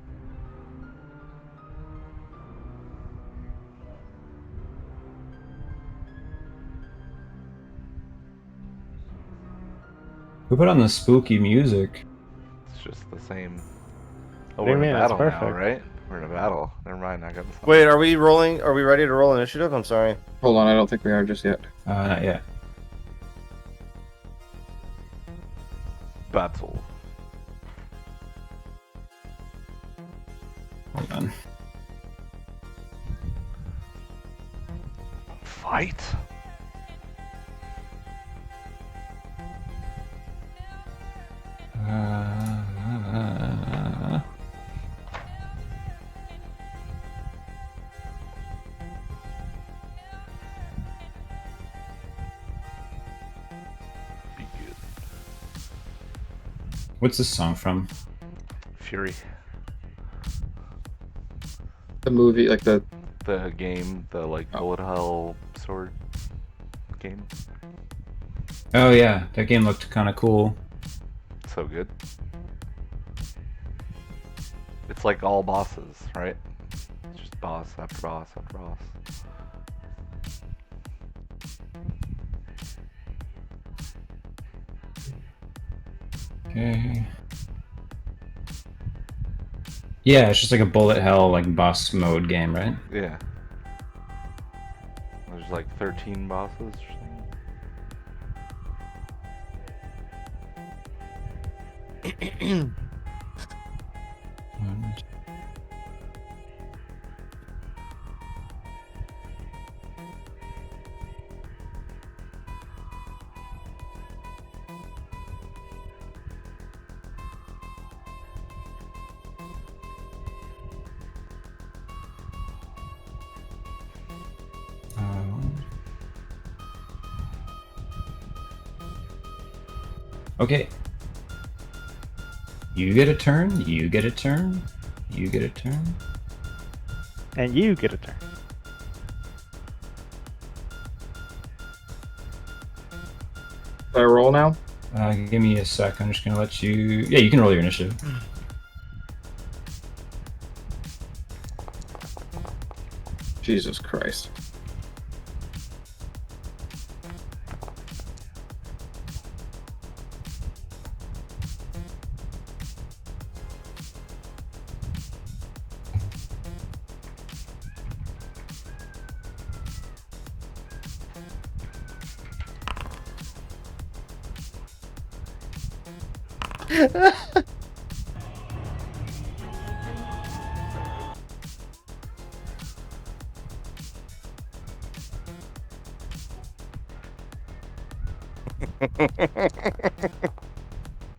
Who put on the spooky music? It's just the same. Oh, What do you we're in mean? a It's battle now, perfect. right? We're in a battle. Never mind, I got this. Wait, are we rolling? Are we ready to roll initiative? I'm sorry. Hold on, I don't think we are just yet. Not yet. Battle. Hold on. Fight? Be good. What's this song from? Fury. The movie, like the The game, the like bullet hell sword game. Oh yeah, that game looked kind of cool. So good. It's like all bosses, right? It's just boss after boss after boss. Okay. Yeah, it's just like a bullet hell like boss mode game, right? Yeah. There's like 13 bosses or something. Okay. You get a turn, you get a turn, you get a turn. And you get a turn. I roll now. Give me a sec, I'm just gonna let you... Yeah, you can roll your initiative. Jesus Christ.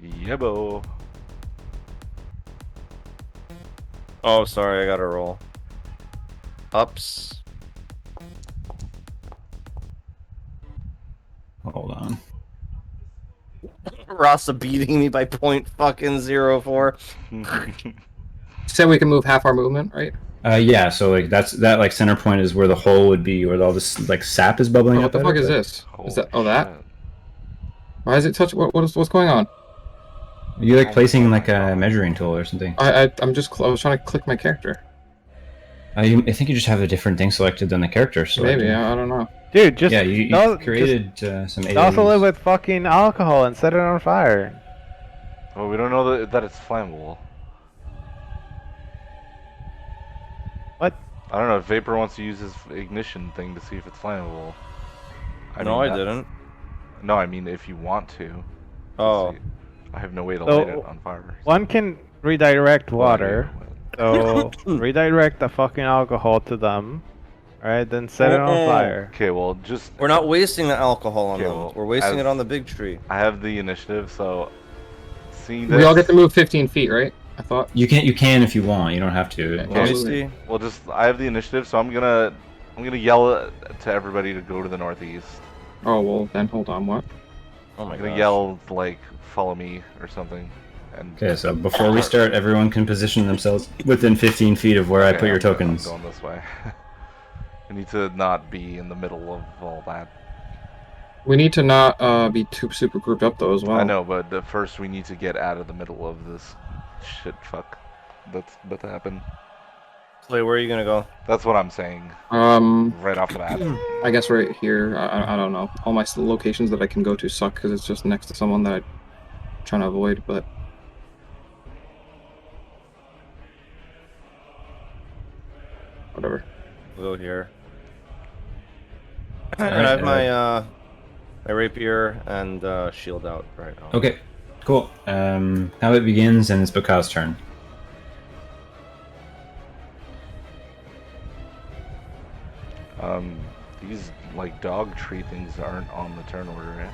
Yebo. Oh, sorry, I gotta roll. Ups. Hold on. Rasa beating me by .04. Said we can move half our movement, right? Yeah, so like that like center point is where the hole would be, where all this like sap is bubbling Oh, up. what the out fuck of is it. this? Is that? Oh, Holy that? shit. Why is it touch? What's going on? Are you like Oh placing my like a God. measuring tool or something? I'm just. I was trying to click my character. I think you just have a different thing selected than the character selected. Maybe I don't know. Dude, just Yeah, you don't created some just also live AoEs. with fucking alcohol and set it on fire. Well, we don't know that it's flammable. What? I don't know if Vapor wants to use his ignition thing to see if it's flammable. No, mean, I didn't. No, I mean if you want to. Oh. See. I have no way to So, light it on fire. One can redirect Well, I do, water. but- So redirect the fucking alcohol to them. Alright, then set it on fire. Okay, well, just We're not wasting the alcohol on Okay, them. well, We're wasting as- it on the big tree. I have the initiative, so seeing this. We all get to move 15 feet, right? I thought. You can if you want. You don't have to. Okay. Let me Absolutely. see. Well, just I have the initiative, so I'm gonna yell to everybody to go to the northeast. Oh well, then hold on. What? Oh my I'm gonna god. yell like follow me or something. And Okay, so before we start, everyone can position themselves within 15 feet of where I Okay, put your I'm tokens. going this way. I need to not be in the middle of all that. We need to not be too super grouped up though as well. I know, but first we need to get out of the middle of this shit fuck that's about to happen. Clay, where are you gonna go? That's what I'm saying right off the bat. I guess right here. I don't know. All my locations that I can go to suck because it's just next to someone that I'm trying to avoid. But whatever. We'll go here. And I have my rapier and shield out right now. Okay, cool. Now it begins, and it's Baka's turn. These like dog tree things aren't on the turn order, right?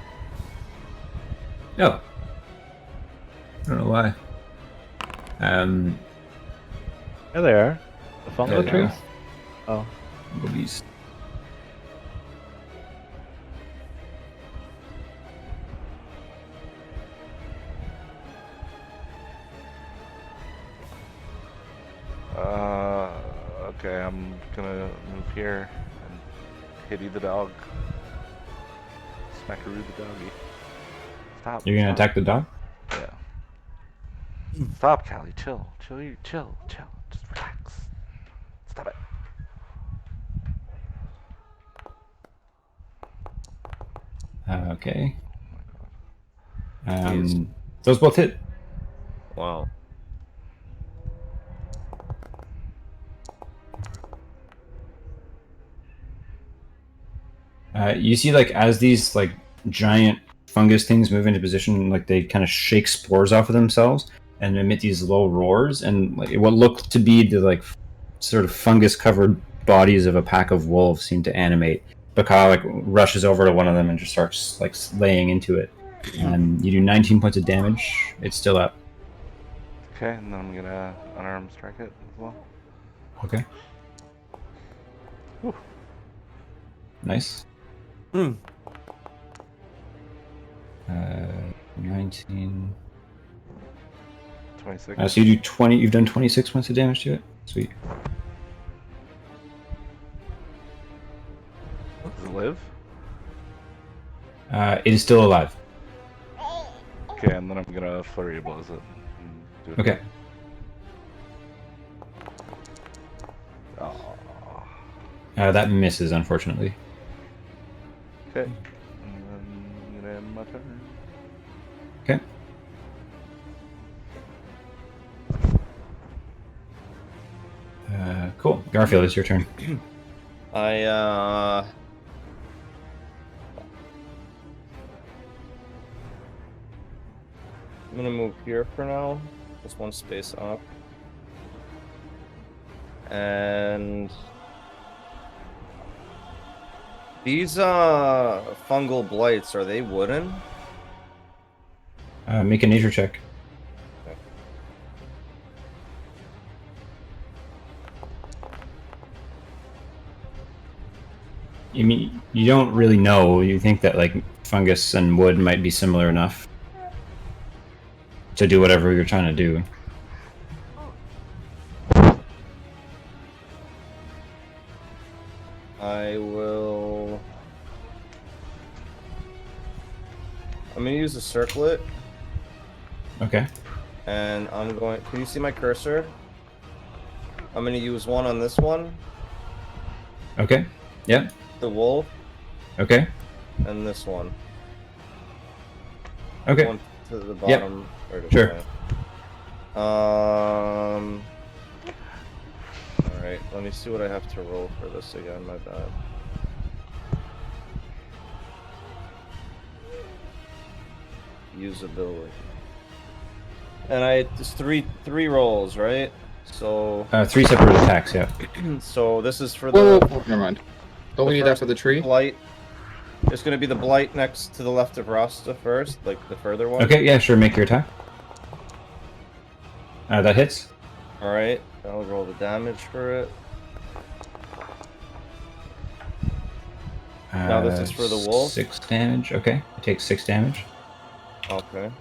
Oh. I don't know why. There they are. The There fungal they trees? are. Oh. Boobies. Okay, I'm gonna move here and hitty the dog. Smackaroo the doggy. Stop. You're gonna stop. attack the dog? Yeah. Stop, Callie. Chill. Chill. Just relax. Stop it. Okay. Jeez. Those both hit. Wow. You see, like, as these, like, giant fungus things move into position, like, they kind of shake spores off of themselves and emit these low roars, and, like, what look to be the, like, sort of fungus-covered bodies of a pack of wolves seem to animate. Baka, like, rushes over to one of them and just starts, like, laying into it. You do 19 points of damage. It's still up. Okay, and then I'm gonna unarmed strike it as well. Okay. Whew. Nice. 19. 26. So you do 20. You've done 26 points of damage to it. Sweet. Does it live? It is still alive. Okay, and then I'm gonna flurry of blows it. And do it. Okay. Oh. That misses, unfortunately. Okay. And then I'm gonna end my turn. Okay. Cool. Garfield, it's your turn. I'm gonna move here for now. Just one space up. And these fungal blights, are they wooden? Make a nature check. You mean you don't really know? You think that like fungus and wood might be similar enough to do whatever you're trying to do. circle it, Okay. and I'm going. Can you see my cursor? I'm gonna use one on this one, Okay. Yep. the wolf, Okay. and this one. Okay. One to the bottom. Or to Sure. Alright, let me see what I have to roll for this again, my bad. Usability. And it's three rolls, right? So 3 separate attacks. Yeah. so this is for Whoa, the whoa, never mind. Don't we need that for the tree? blight. It's gonna be the blight next to the left of Rasta first, like the further one. Okay. Yeah. Sure. Make your attack. That hits. Alright, I'll roll the damage for it. Now this is for the wolf. 6 damage. Okay. It takes 6 damage. Okay.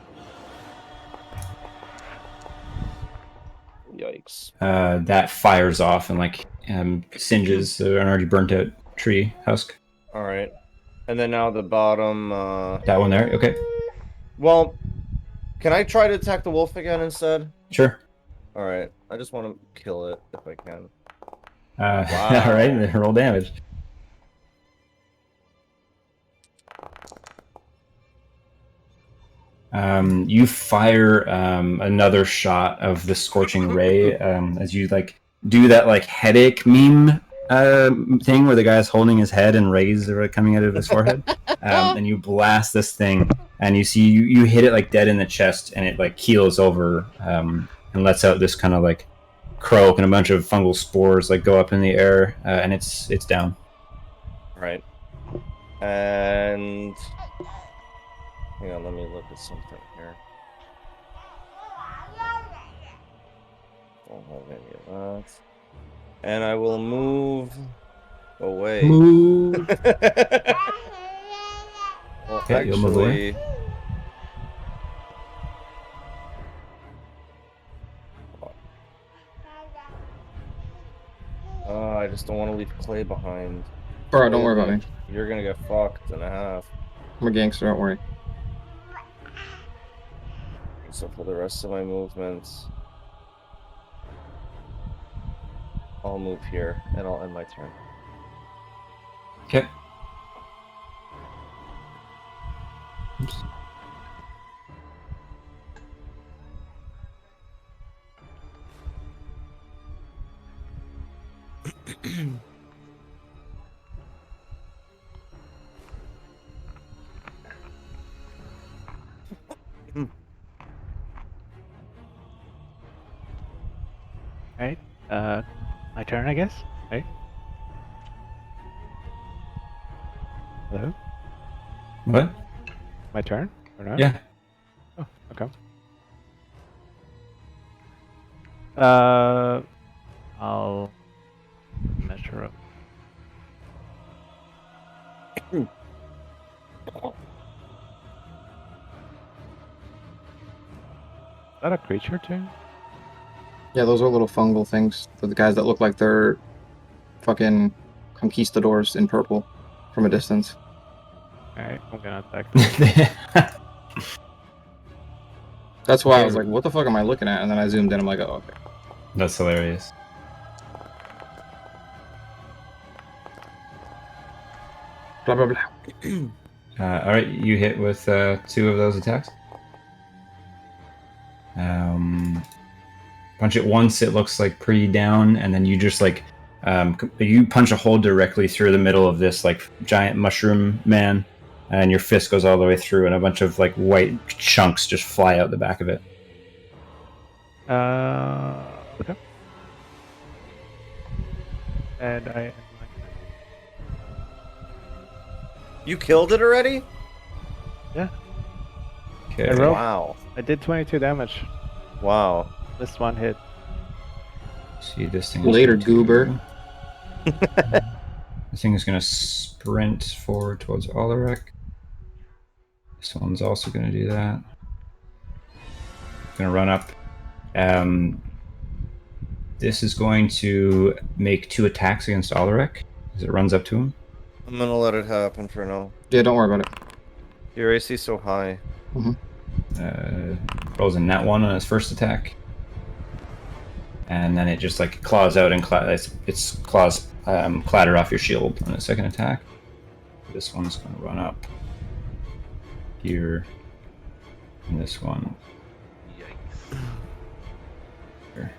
Yikes. That fires off and like singes an already burnt out tree husk. Alright. And then now the bottom, That one there. Okay. well, can I try to attack the wolf again instead? Sure. Alright. I just want to kill it if I can. All right. Then roll damage. You fire another shot of the scorching ray as you like do that like headache meme thing where the guy's holding his head and rays are coming out of his forehead, and you blast this thing, and you see you hit it like dead in the chest, and it like keels over and lets out this kind of like croak, and a bunch of fungal spores like go up in the air, and it's down. Right. And hang on, let me look at something here. Don't have any of that. And I will move away. Move. Well, Okay, you'll move away. actually, I just don't want to leave Clay behind. Bro, don't worry about me. You're gonna get fucked in a half. I'm a gangster, don't worry. So for the rest of my movements, I'll move here and I'll end my turn. Okay. Oops. Right. My turn, I guess. Right. Hello. What? My turn or not? Yeah. Oh, okay. I'll measure up. Is that a creature too? Yeah, those are little fungal things. They're the guys that look like they're fucking conquistadors in purple from a distance. Alright, I'm gonna attack them. That's why I was like, what the fuck am I looking at? And then I zoomed in, I'm like, oh, okay. That's hilarious. Blah, blah, blah. All right, you hit with 2 of those attacks. Punch it once, it looks like pretty down, and then you just like you punch a hole directly through the middle of this like giant mushroom man, and your fist goes all the way through, and a bunch of like white chunks just fly out the back of it. Okay. And I. You killed it already? Yeah. Okay. I rolled. Wow. I did 22 damage. Wow. This one hit. See this thing. Later, goober. This thing is going to sprint forward towards Alaric. This one's also going to do that. Going to run up. This is going to make 2 attacks against Alaric as it runs up to him. I'm gonna let it happen for now. Yeah, don't worry about it. Your AC so high. Rolls a nat 1 on his first attack. And then it just like claws out and its claws clatter off your shield on its second attack. This one's going to run up here. And this one. Yikes. Here.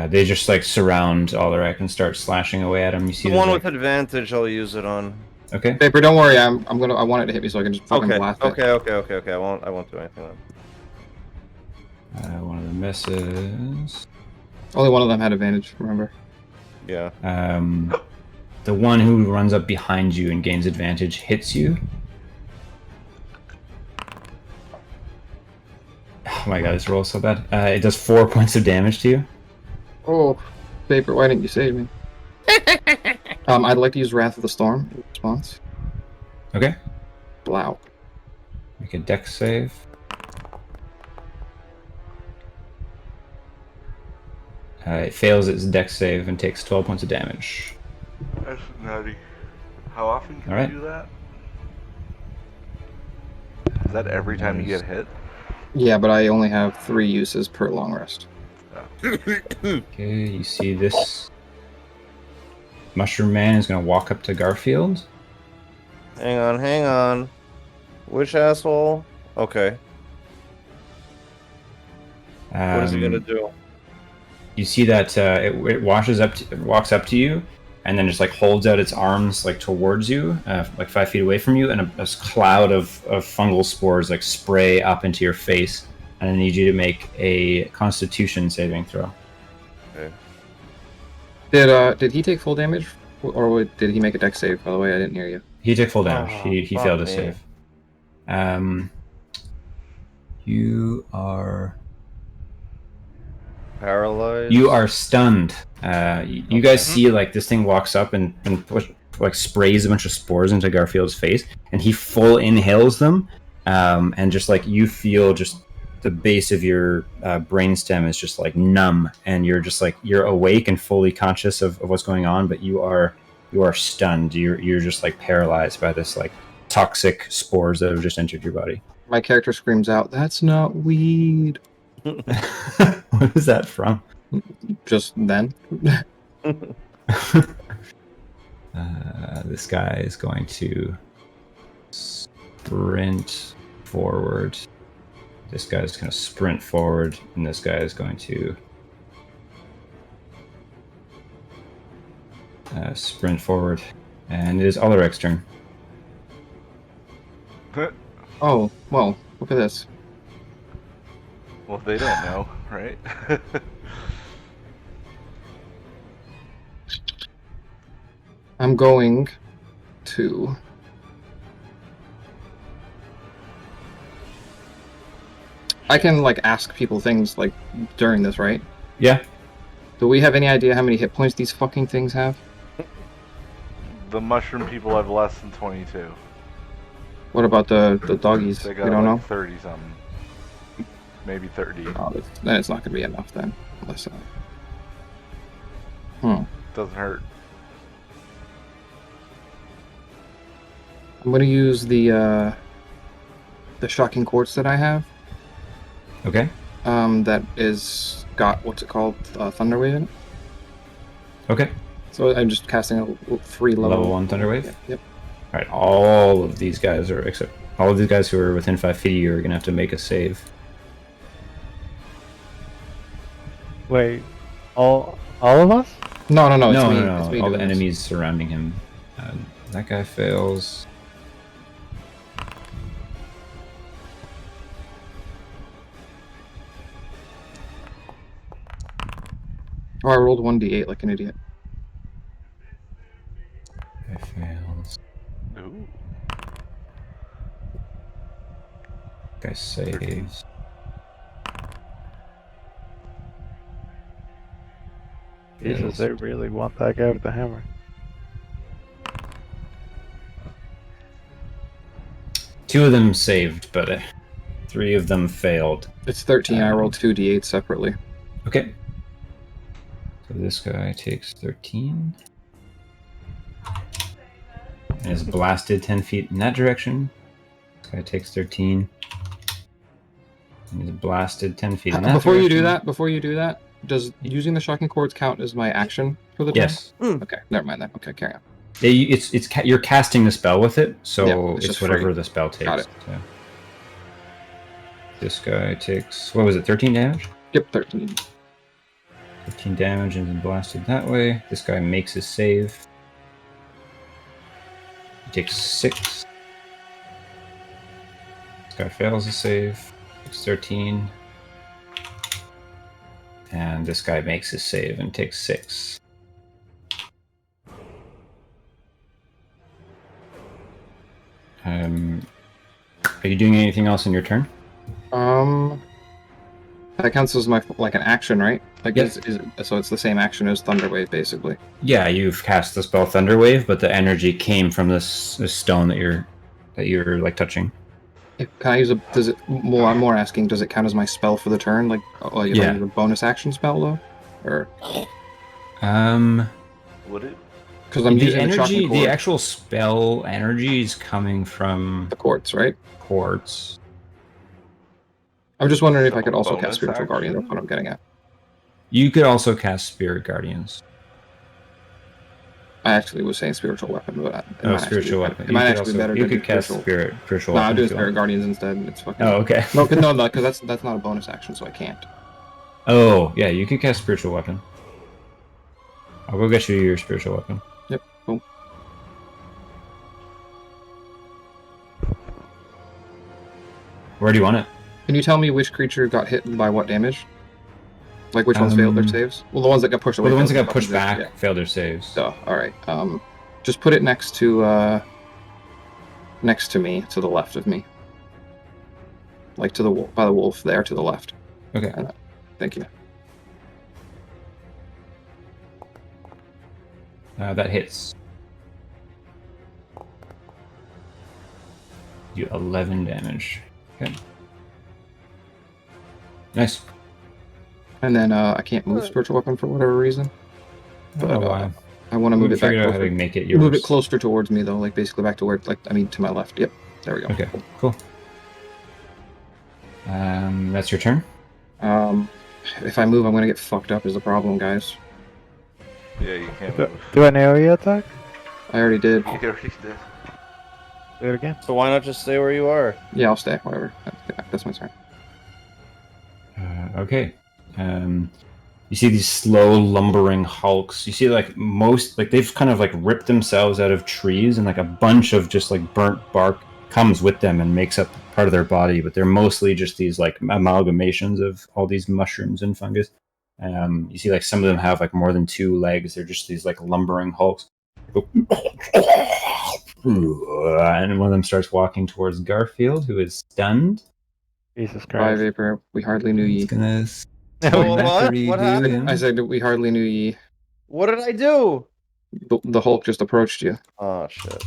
They just like surround Alderac and start slashing away at him. You see The one like... with advantage, I'll use it on. Okay. Paper, don't worry. I want it to hit me so I can just fucking Okay. blast it. Okay. I won't do anything then. One of them misses. Only one of them had advantage. Remember? Yeah. The one who runs up behind you and gains advantage hits you. Oh my god, this roll is so bad. It does 4 points of damage to you. Oh, Paper, why didn't you save me? I'd like to use Wrath of the Storm in response. Okay. Blow. Make a dex save. It fails its dex save and takes 12 points of damage. That's nutty. How often can Alright. you do that? Is that every time you get hit? Yeah, but I only have 3 uses per long rest. Okay, you see this Mushroom Man is going to walk up to Garfield. Hang on. Which asshole? Okay. What is he gonna do? You see that it walks up to you, and then just like holds out its arms like towards you, like 5 feet away from you, and a cloud of fungal spores like spray up into your face. And I need you to make a Constitution saving throw. Okay. Did he take full damage, or did he make a dex save? By the way, I didn't hear you. He took full damage. Oh, He fuck failed to me. save. You are Paralyzed. You are stunned. You guys see like this thing walks up and sprays a bunch of spores into Garfield's face, and he full inhales them, and just like you feel just the base of your brainstem is just like numb, and you're just like you're awake and fully conscious of what's going on, but you are stunned. You're just like paralyzed by this like toxic spores that have just entered your body. My character screams out, "That's not weed!" What is that from? Just then. This guy is going to sprint forward. This guy is going to sprint forward, and this guy is going to sprint forward. And it is Ulrich's turn. Oh, well, look at this. Well, they don't know, right? I'm going to... I can, like, ask people things, like, during this, right? Yeah. Do we have any idea how many hit points these fucking things have? The mushroom people have less than 22. What about the doggies? They We got don't know? like 30 something. Maybe 30. Oh, then it's not going to be enough, then. Unless, Doesn't hurt. I'm going to use the shocking quartz that I have. Okay. That is got, what's it called? Thunder Wave in it. Okay. So I'm just casting a free Level 1 Thunderwave. Yep. All right. All of these guys who are within 5 feet of you are going to have to make a save. Wait, all of us? No, it's No. me. It's me All the doing this. enemies surrounding him. That guy fails. Oh, I rolled 1d8 like an idiot. Guy fails. Ooh. Guy saves. Jesus, they really want that guy with the hammer. Two of them saved, but 3 of them failed. It's 13. I rolled 2d8 separately. Okay. So this guy takes 13. And is blasted 10 feet in that direction. This guy takes 13. And he's blasted 10 feet in that Before you do direction. that, does using the shocking cords count as my action for the turn? Yes. Okay, never mind then. Okay, carry on. You're casting the spell with it, so Yeah, it's just whatever free. the spell takes. Got it. So. This guy takes, what was it, 13 damage? Yep, 13. 15 damage and then blasted that way. This guy makes his save. He takes 6. This guy fails the save. Takes 13. And this guy makes his save and takes 6. Are you doing anything else in your turn? That counts as my an action, right? Like, Yep. So it's the same action as Thunderwave, basically. Yeah, you've cast the spell Thunderwave, but the energy came from this stone that you're like touching. Can I use a? Does it? Well, I'm more asking. Does it count as my spell for the turn? Like Yeah. a bonus action spell though, or Would it? because I'm the using the energy, shocking the cord, actual spell energy is coming from the quartz, right? quartz. I'm just wondering if So I could also bonus cast Spiritual Guardian. That's action? what I'm getting at. You could also cast Spirit Guardians. I actually was saying Spiritual Weapon, but Spiritual weapon. It might actually be better You to do could cast spiritual. spiritual No, weapon. I'm doing if you Spirit want. Guardians instead. It's fucking. Oh, okay. No, because that's not a bonus action, so I can't. Oh, yeah, you could cast spiritual weapon. I'll go get you your spiritual weapon. Yep. Cool. Where do you want it? Can you tell me which creature got hit by what damage? Like which ones failed their saves? Well, the ones that got pushed away. Well, the ones that failed got their pushed fucking back saves, failed their saves. yeah. So, all right. Just put it next to me, to the left of me, like to the by the wolf there to the left. Okay. Thank you. That hits. You 11 damage. Okay. Nice. And then I can't move Spiritual Weapon for whatever reason. I don't know why. I want to move it back. Figured out how to make it yours. Move it closer towards me though, like basically back to where, to my left. Yep. There we go. Okay. Cool. That's your turn. If I move, I'm gonna get fucked up. Is the problem, guys? Yeah, you can't move. Do an area attack? I already did. You already did. Do it again. So why not just stay where you are? Yeah, I'll stay. Whatever. That's my turn. Okay. You see these slow lumbering hulks. You see they've kind of ripped themselves out of trees, and a bunch of just burnt bark comes with them and makes up part of their body, but they're mostly just these amalgamations of all these mushrooms and fungus. You see some of them have more than 2 legs. They're just these lumbering hulks. And one of them starts walking towards Garfield, who is stunned. Jesus Bye, Christ. Vapor. We hardly knew ye. He's gonna Oh, what? redo What happened? him. I said we hardly knew ye. What did I do? The Hulk just approached you. Oh shit.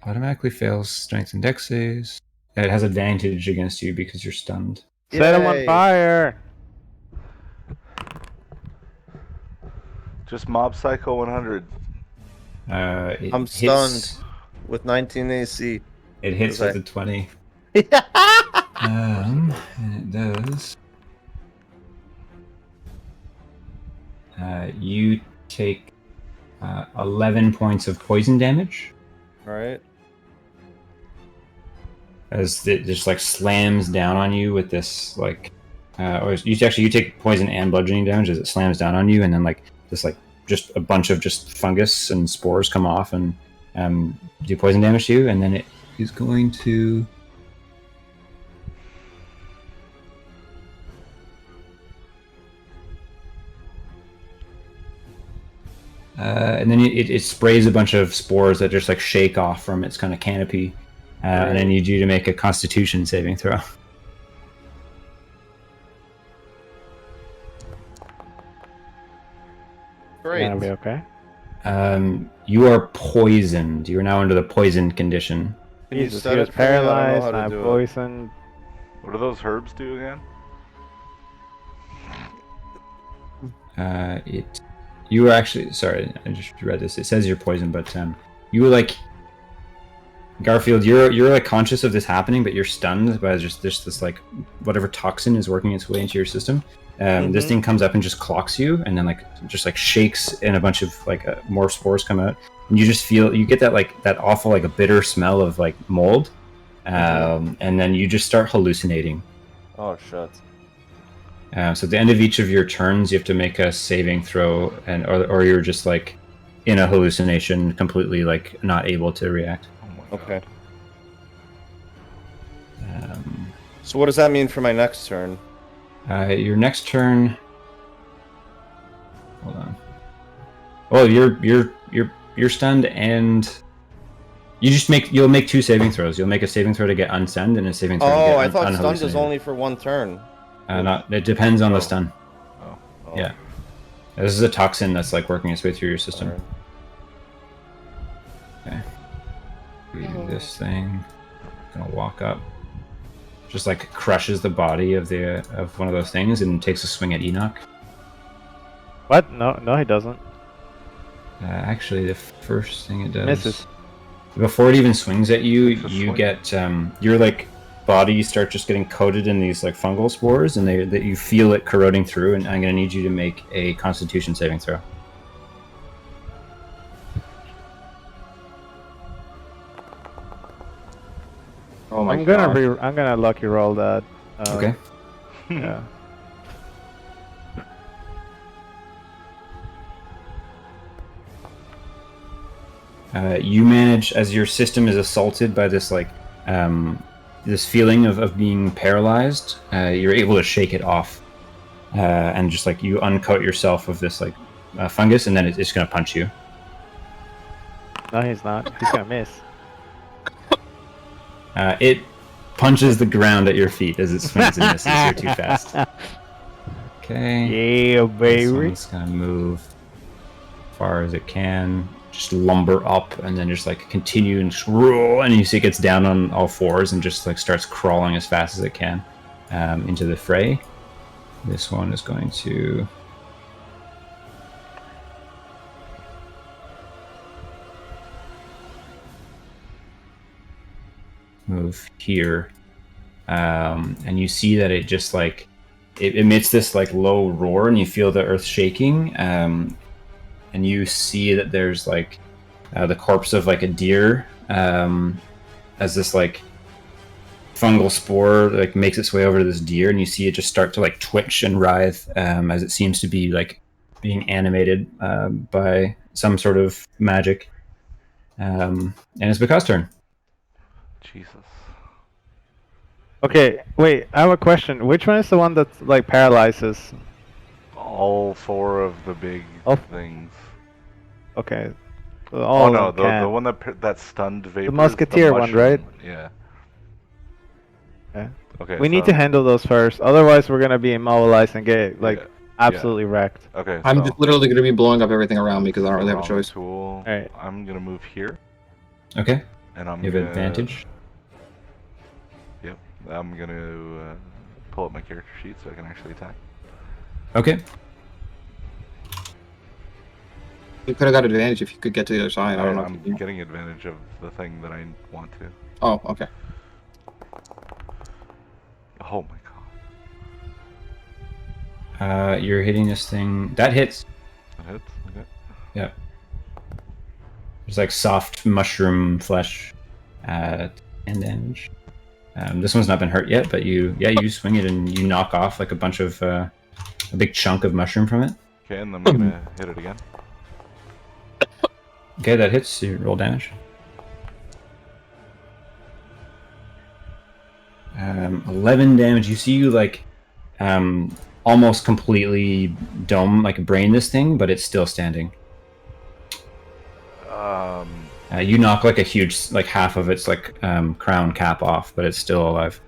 Automatically fails strength and dex saves. It has advantage against you because you're stunned. Set him on Yay. fire! Just Mob Psycho 100. It I'm hits- stunned. With 19 AC. It hits Okay. with a 20. And it does. You take 11 points of poison damage Alright. as it just slams down on you with this you take poison and bludgeoning damage as it slams down on you, and then just a bunch of just fungus and spores come off and do poison damage to you, and then it is going to and then it sprays a bunch of spores that just shake off from its kind of canopy, and I need you to make a Constitution saving throw. Great. Gonna be okay. You are poisoned. You are now under the poisoned condition. Can you Jesus, set he was it for me? I don't know paralyzed, how to I'm do it. poisoned. What do those herbs do again? You were actually sorry. I just read this. It says you're poisoned, but you were Garfield, you're like conscious of this happening, but you're stunned by just this like whatever toxin is working its way into your system. This thing comes up and just clocks you, and then like just like shakes, and a bunch of like more spores come out, and you just feel you get that awful like a bitter smell of like mold, and then you just start hallucinating. Oh shit. So at the end of each of your turns, you have to make a saving throw, or you're just like in a hallucination, completely like not able to react. Okay. So what does that mean for my next turn? Your next turn. Hold on. Oh, you're stunned, and you'll make 2 saving throws. You'll make a saving throw to get unstunned and a saving throw to get I thought stunned was unhallucinated. only for 1 turn. It depends on the stun. Oh. Yeah. This is a toxin that's like working its way through your system. Okay. Do this thing. Gonna walk up. Just like crushes the body of one of those things and takes a swing at Enoch. What? No, he doesn't. Actually, the first thing it does. Misses. Before it even swings at you, you swing. get your like body start just getting coated in these like fungal spores, and that you feel it corroding through. And I'm gonna need you to make a Constitution saving throw. Oh my I'm god. gonna lucky roll that. Okay. Yeah. You manage, as your system is assaulted by this like this feeling of being paralyzed, you're able to shake it off, and just like you uncoat yourself of this like fungus, and then it's gonna punch you. No, he's not. He's gonna miss. It punches the ground at your feet as it swings and misses. You're too fast. Okay. Yeah, This baby. one's gonna move as far as it can. Just lumber up, and then just like continue and just roll, and you see it gets down on all fours and just like starts crawling as fast as it can into the fray. This one is going to move here, and you see that it just like it emits this like low roar, and you feel the earth shaking, and you see that there's like the corpse of like a deer, as this like fungal spore like makes its way over to this deer, and you see it just start to like twitch and writhe, as it seems to be like being animated by some sort of magic. And it's Baka's turn. Jesus. Okay, wait. I have a question. Which one is the one that like paralyzes? All 4 of the big Oh. things. Okay. So all Oh of no, them can. the one that stunned vapor. musketeer one, right? Yeah. Yeah. Okay. We need to handle those first. Otherwise, we're gonna be immobilized and get like Yeah. absolutely wrecked. Okay. I'm so just literally going to be blowing up everything around me because I don't really have a on the choice. Tool. Alright. I'm gonna move here, Okay. and I'm You have gonna, advantage. Yep. I'm gonna pull up my character sheet so I can actually attack. Okay. You could have got advantage if you could get to the other side. I don't know. I'm if you can. getting advantage of the thing that I want to. Oh, okay. Oh my god. You're hitting this thing. That hits. That hits. Okay. Yeah. There's like soft mushroom flesh, 10 damage. This one's not been hurt yet, but you swing it and you knock off like a bunch of a big chunk of mushroom from it. Okay, and I'm gonna hit it again. Okay, that hits. You roll damage. 11 damage. You see you like almost completely brain this thing, but it's still standing. You knock like a huge, like half of its like crown cap off, but it's still alive.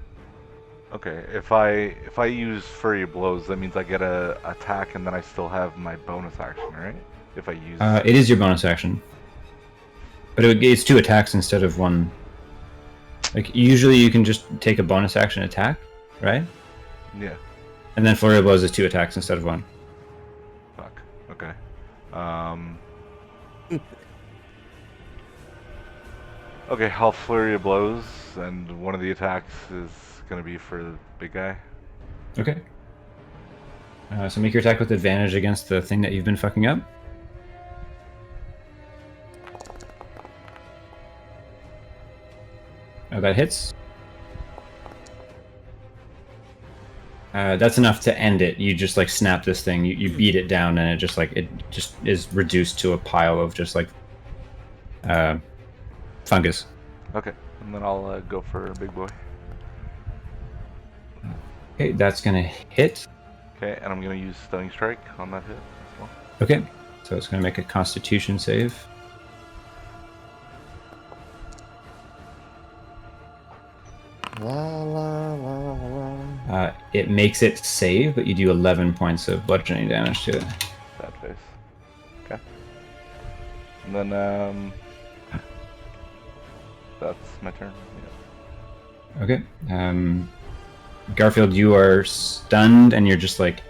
Okay, if I use Furry Blows, that means I get a attack, and then I still have my bonus action, right? If I use. It is your bonus action, but it's 2 attacks instead of 1. Like usually, you can just take a bonus action attack, right? Yeah. And then Flurry of Blows is 2 attacks instead of 1. Fuck. Okay. Okay, I'll flurry of blows, and one of the attacks is gonna be for the big guy. Okay. So make your attack with advantage against the thing that you've been fucking up. That hits. That's enough to end it. You just like snap this thing. You beat it down, and it just is reduced to a pile of just like fungus. Okay, and then I'll go for a big boy. Okay, that's gonna hit. Okay, and I'm gonna use Stunning Strike on that hit as well. Okay, so it's gonna make a Constitution save. La, la, la, la. It makes it save, but you do 11 points of bludgeoning damage to it. Sad face. Okay. And then that's my turn. Yeah. Okay. Garfield, you are stunned, and you're just like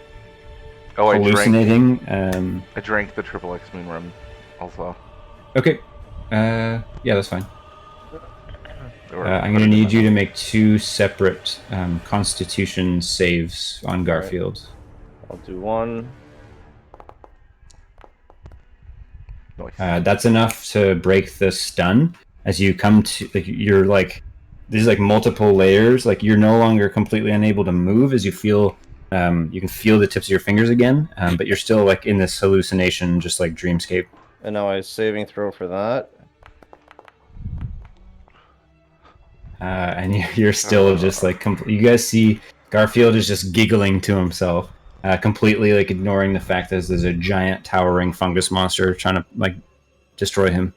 Oh, hallucinating. I drank the Triple X Moon Rum also. Okay. Yeah, that's fine. Or I'm going to need you to make 2 separate Constitution saves on Garfield. I'll do one. Nice. That's enough to break the stun. As you come to, like, you're like, there's like multiple layers. Like you're no longer completely unable to move as you feel. You can feel the tips of your fingers again, but you're still like in this hallucination, just like dreamscape. And now I saving throw for that. And you're still just like you guys see Garfield is just giggling to himself, completely like ignoring the fact that there's a giant towering fungus monster trying to like destroy him.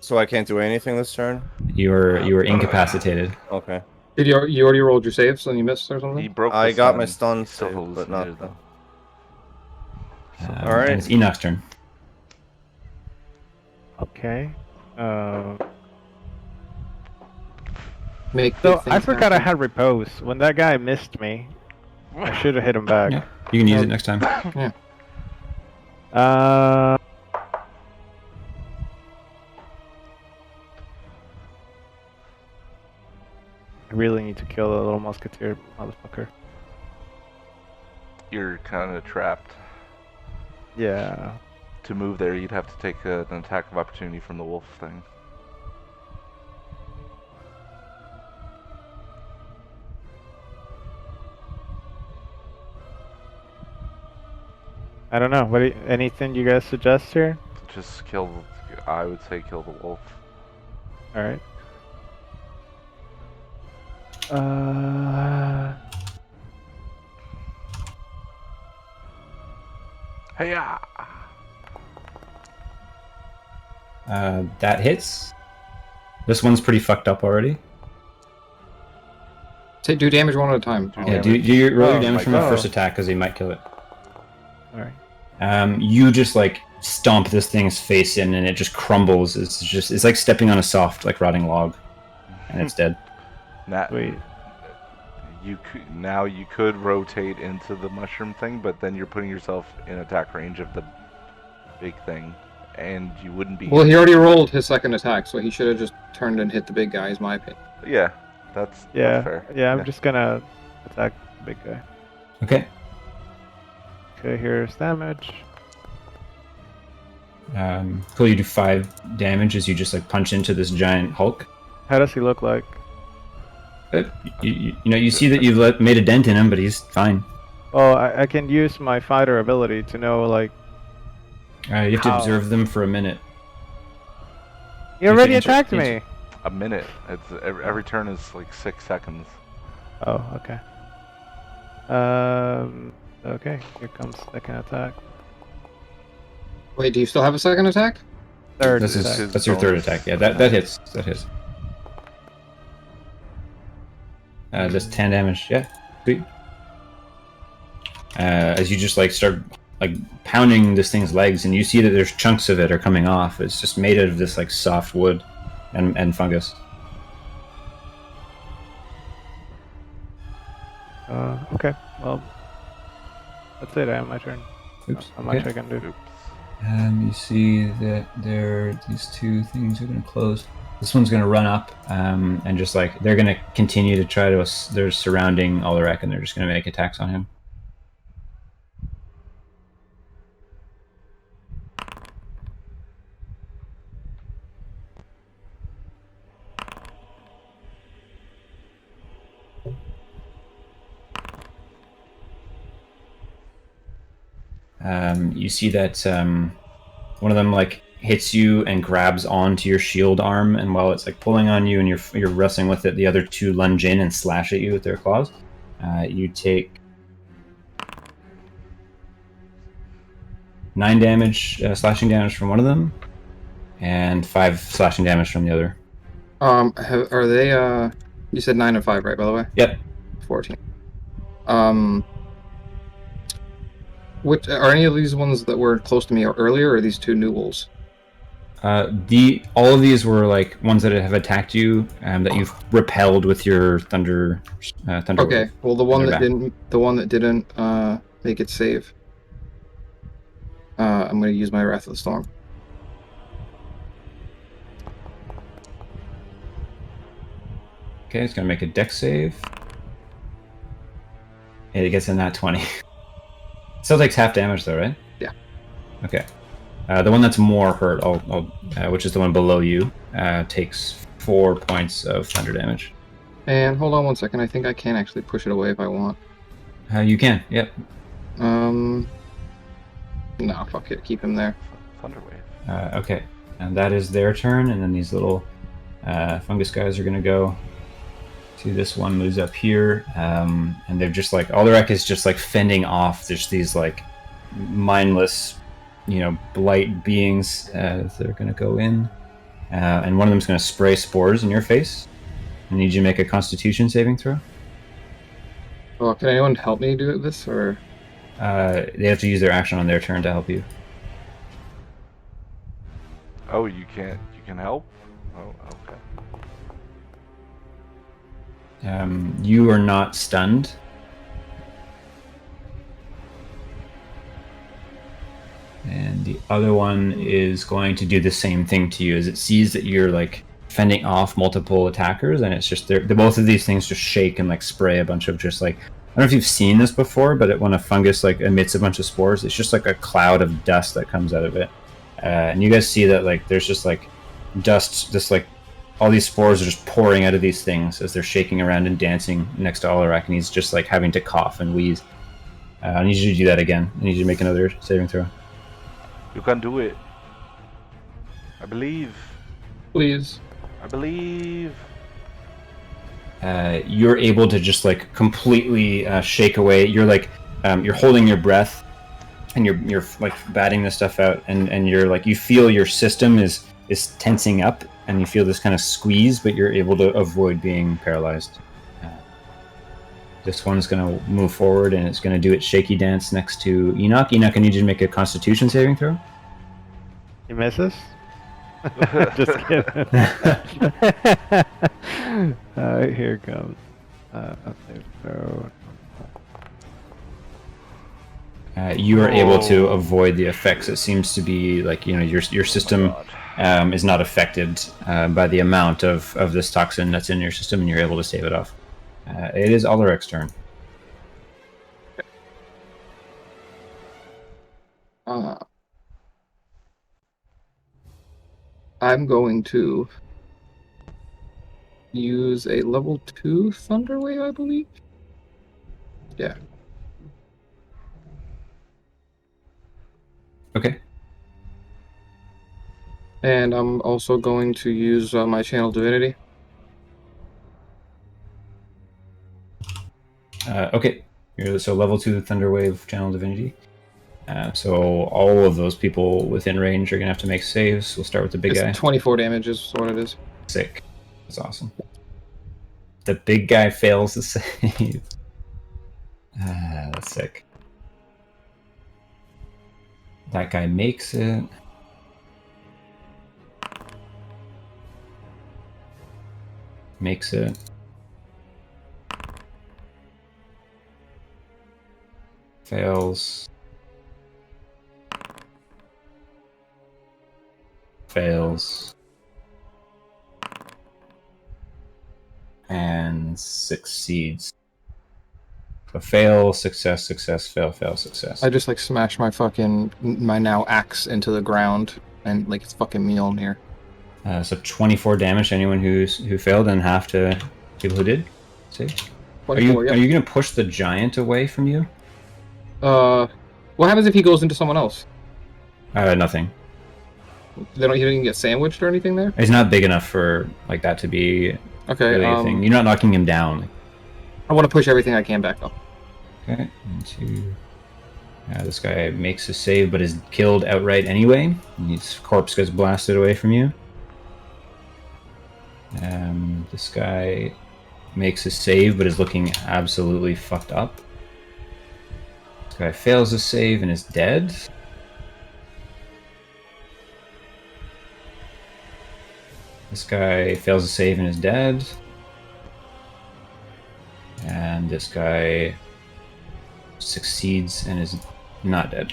So I can't do anything this turn? You are incapacitated. Okay. Did you already rolled your saves and you missed or something? He broke. I the got stun. my stun He's still save, but not hallucinated, the... though. Alright. And it's Enoch's turn. Okay. Make So big I things forgot I happen. had repose. When that guy missed me, I should have hit him back. Yeah, you can use it next time. Uh, I really need to kill the little musketeer motherfucker. You're kind of trapped. Yeah. To move there, you'd have to take an attack of opportunity from the wolf thing. I don't know. Anything you guys suggest here? Just kill. I would say kill the wolf. All right. Hey, That hits. This one's pretty fucked up already. Do damage one at a time. Yeah, do roll your Oh damage my from the God. first attack because he might kill it. All right. You just like stomp this thing's face in, and it just crumbles. It's like stepping on a soft, like rotting log, and it's dead. Wait. Now you could rotate into the mushroom thing, but then you're putting yourself in attack range of the big thing, and you wouldn't be. Well, he already rolled his second attack, so he should have just turned and hit the big guy, is my opinion. Yeah, that's fair. Yeah, I'm just gonna attack the big guy. Okay. Okay, here's damage. Cool. You do 5 damage as you just like punch into this giant Hulk. How does he look like? You see that you've made a dent in him, but he's fine. Oh, I can use my fighter ability to know, like... You have to How? observe them for a minute. He already inter- attacked inter- me! A minute. It's every turn is like 6 seconds. Oh, okay. Okay, here comes second attack. Wait, do you still have a second attack? Third That's attack. that's your third attack. Yeah, that hits. That hits. Just 10 damage. Yeah, sweet. As you just like start like pounding this thing's legs, and you see that there's chunks of it are coming off. It's just made out of this like soft wood and fungus. Okay, well, that's it. I have my turn. Oops. How much Okay. I can do? Oops. You see that these 2 things are going to close. This one's going to run up and just like they're going to continue to try to. They're surrounding Ulrich and they're just going to make attacks on him. You see that one of them like hits you and grabs onto your shield arm, and while it's like pulling on you and you're wrestling with it, the other two lunge in and slash at you with their claws. You take 9 damage, slashing damage from one of them, and 5 slashing damage from the other. Are they? You said 9 and 5, right? By the way. Yep. 14. Which are any of these ones that were close to me earlier, or are these two new wolves? All of these were like ones that have attacked you that you've repelled with your thunder. Okay. Well, the one that didn't make it save. I'm going to use my Wrath of the Storm. Okay, it's gonna make a dex save. And it gets in that 20. Still takes half damage though, right? Yeah. Okay. The one that's more hurt, which is the one below you, takes 4 points of thunder damage. And hold on one second. I think I can actually push it away if I want. You can. Yep. No, fuck it. Keep him there. Thunder wave. Okay. And that is their turn, and then these little fungus guys are gonna go to this one who's up here, and they're just like Ulrich is just like fending off just these like mindless, blight beings. They're gonna go in, and one of them's gonna spray spores in your face. I need you to make a Constitution saving throw. Well, can anyone help me do this, or? They have to use their action on their turn to help you. Oh, you can't. You can help. Oh, okay. You are not stunned. And the other one is going to do the same thing to you as it sees that you're like fending off multiple attackers, and it's just both of these things just shake and like spray a bunch of just like, I don't know if you've seen this before, but when a fungus like emits a bunch of spores, it's just like a cloud of dust that comes out of it. And you guys see that like there's just like dust, just like all these spores are just pouring out of these things as they're shaking around and dancing next to Ulrich, and he's just like having to cough and wheeze. I need you to do that again. I need you to make another saving throw. You can do it. I believe. Please. I believe. You're able to just like completely shake away. You're like you're holding your breath, and you're like batting this stuff out, and you're like you feel your system is tensing up, and you feel this kind of squeeze, but you're able to avoid being paralyzed. This one's going to move forward, and it's going to do its shaky dance next to Enoch. Enoch, I need you to make a Constitution saving throw. He misses? Just kidding. Here it comes. Okay, so... You are able to avoid the effects. It seems to be like, your system is not affected by the amount of this toxin that's in your system, and you're able to save it off. It is Ulrich's turn. I'm going to use a level 2 Thunder Wave, I believe. Yeah. Okay. And I'm also going to use my Channel Divinity. Okay. So level 2 Thunder Wave Channel Divinity. So all of those people within range are going to have to make saves. We'll start with the big guy. 24 damage is what it is. Sick. That's awesome. The big guy fails the save. That's sick. That guy makes it. Makes it. Fails. Fails. and succeeds. So fail, success, success, fail, fail, success. I just like smash my now axe into the ground and like it's fucking Mjolnir. So 24 damage to anyone who failed, and half to people who did. See? Are you gonna push the giant away from you? What happens if he goes into someone else? Nothing. He didn't get sandwiched or anything there? He's not big enough for like that to be really a thing. You're not knocking him down. I want to push everything I can back up. Okay, this guy makes a save but is killed outright anyway. His corpse gets blasted away from you. This guy makes a save but is looking absolutely fucked up. This guy fails a save and is dead. This guy fails a save and is dead. And this guy succeeds and is not dead.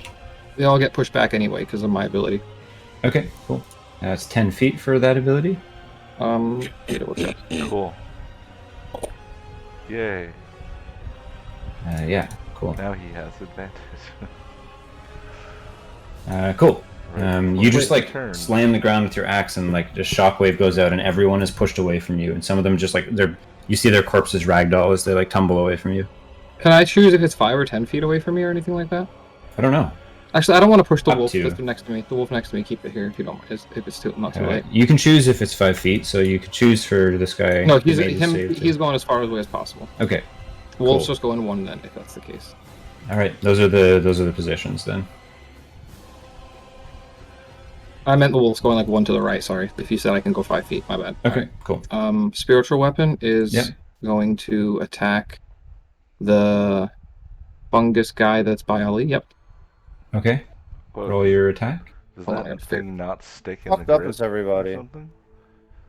They all get pushed back anyway because of my ability. Okay, cool. That's 10 feet for that ability. Cool. Yay. Yeah, cool. Now he has advantage. Cool. Right. You just like slam the ground with your axe, and like the shockwave goes out, and everyone is pushed away from you. And some of them just like you see their corpses ragdoll as they like tumble away from you. Can I choose if it's 5 or 10 feet away from me or anything like that? I don't know. Actually, I don't want to push the Up wolf to you. that's next to me. The wolf next to me, keep it here if you don't mind. If it's not too late. You can choose if it's 5 feet, so you could choose for this guy. No, who made his save he's going as far away as possible. Okay. The wolf's Cool. just going 1 then, if that's the case. All right. Those are the positions then. I meant the wolf's going like 1 to the right. Sorry, if you said I can go 5 feet, my bad. Okay. Cool. Spiritual weapon is going to attack the fungus guy that's by Ali. Yep. Okay. What, Roll your attack. does Hold on, that thing not stick in Fucked the up grip is everybody. or something?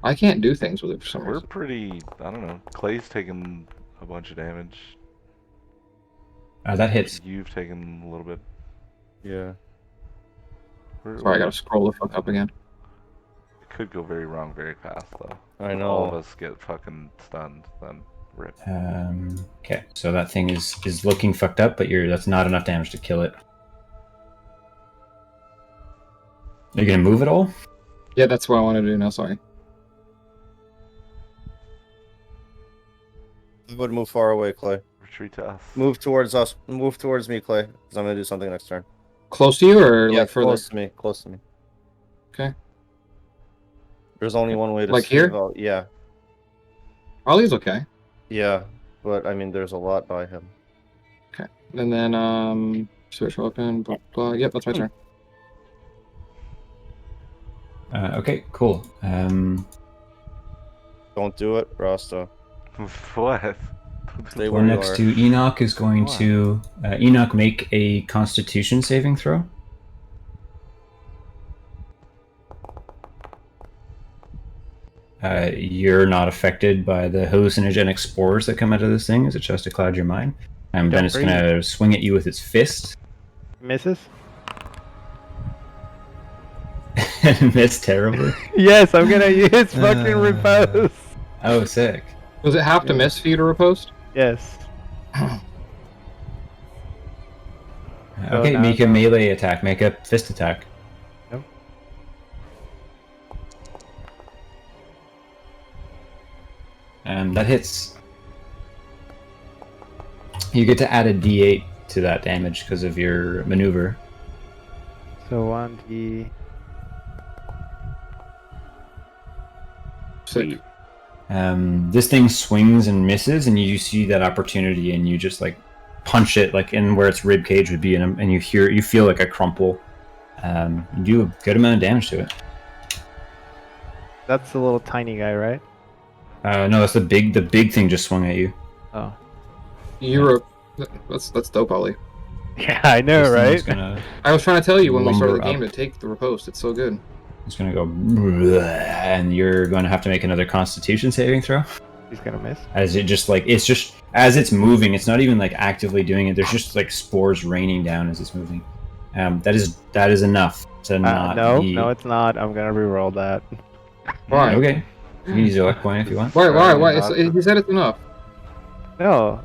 I can't do things with it for some We're reason. pretty, I don't know. Clay's taken a bunch of damage. That hits. You've taken a little bit. Yeah. Sorry, I gotta scroll the fuck up again. It could go very wrong very fast, though. I If know. all of us get fucking stunned, then rip. Okay. So that thing is looking fucked up, but that's not enough damage to kill it. Are you gonna move at all? Yeah, that's what I want to do now. Sorry. I would move far away, Clay. Retreat to us. Move towards us. Move towards me, Clay. Because I'm gonna do something next turn. Close to you or Yeah, like further? close to me. Close to me. Okay. There's only one way to Like save here? out. Yeah. Ollie's okay. Yeah. But I mean, there's a lot by him. And then spiritual weapon. Blah blah. Yep, that's my turn. Okay. Cool. Don't do it, Rasta. What? Stay We're where you next are. to Enoch is going What? to Enoch make a Constitution saving throw. You're not affected by the hallucinogenic spores that come out of this thing, as it tries to cloud your mind. And then it's gonna swing at you with its fist. Misses? And miss terribly. Yes, I'm gonna use fucking repose. Oh, sick. Does it have to miss for you to riposte? Yes. Okay, now make a go. melee attack. Make a fist attack. Yep. And that hits. You get to add a d8 to that damage because of your maneuver. So 1d. Sick. This thing swings and misses, and you see that opportunity, and you just like punch it like in where its rib cage would be, and you feel like a crumple. You do a good amount of damage to it. That's the little tiny guy, right? No, that's the big thing just swung at you. Oh. That's dope, Ollie. Yeah, I know, This right? thing's gonna, I was trying to tell you when we started the Lumber game up. to take the riposte. It's so good. it's gonna go, and you're going to have to make another Constitution saving throw. He's gonna miss. As it just like it's just as it's moving, it's not even like actively doing it. There's just like spores raining down as it's moving. That is enough to not. No, be... no, it's not. I'm gonna re-roll that. Why? Okay. You can use your luck point if you want. Why? He said it's enough. No,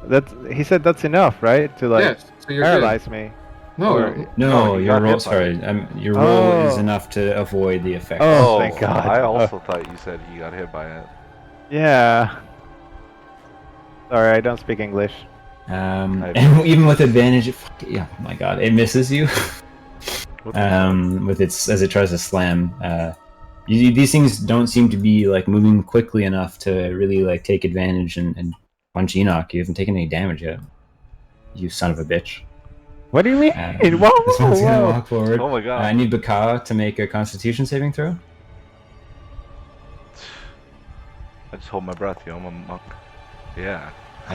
he said that's enough, right? To like Yes, so you're paralyze me. No, Or- No, he your got roll. hit by it. Sorry, your roll is Oh. enough to avoid the effect. Oh, thank God. I also thought you said he got hit by it. Yeah. Sorry, I don't speak English. And even with advantage, yeah, my God, it misses you. With its as it tries to slam. These things don't seem to be like moving quickly enough to really like take advantage and punch Enoch. You haven't taken any damage yet. You son of a bitch. What do you mean? Whoa, This one's whoa, gonna whoa. walk forward. Oh my God. I need Baka to make a Constitution saving throw. I just hold my breath, yo. I'm a monk. Yeah.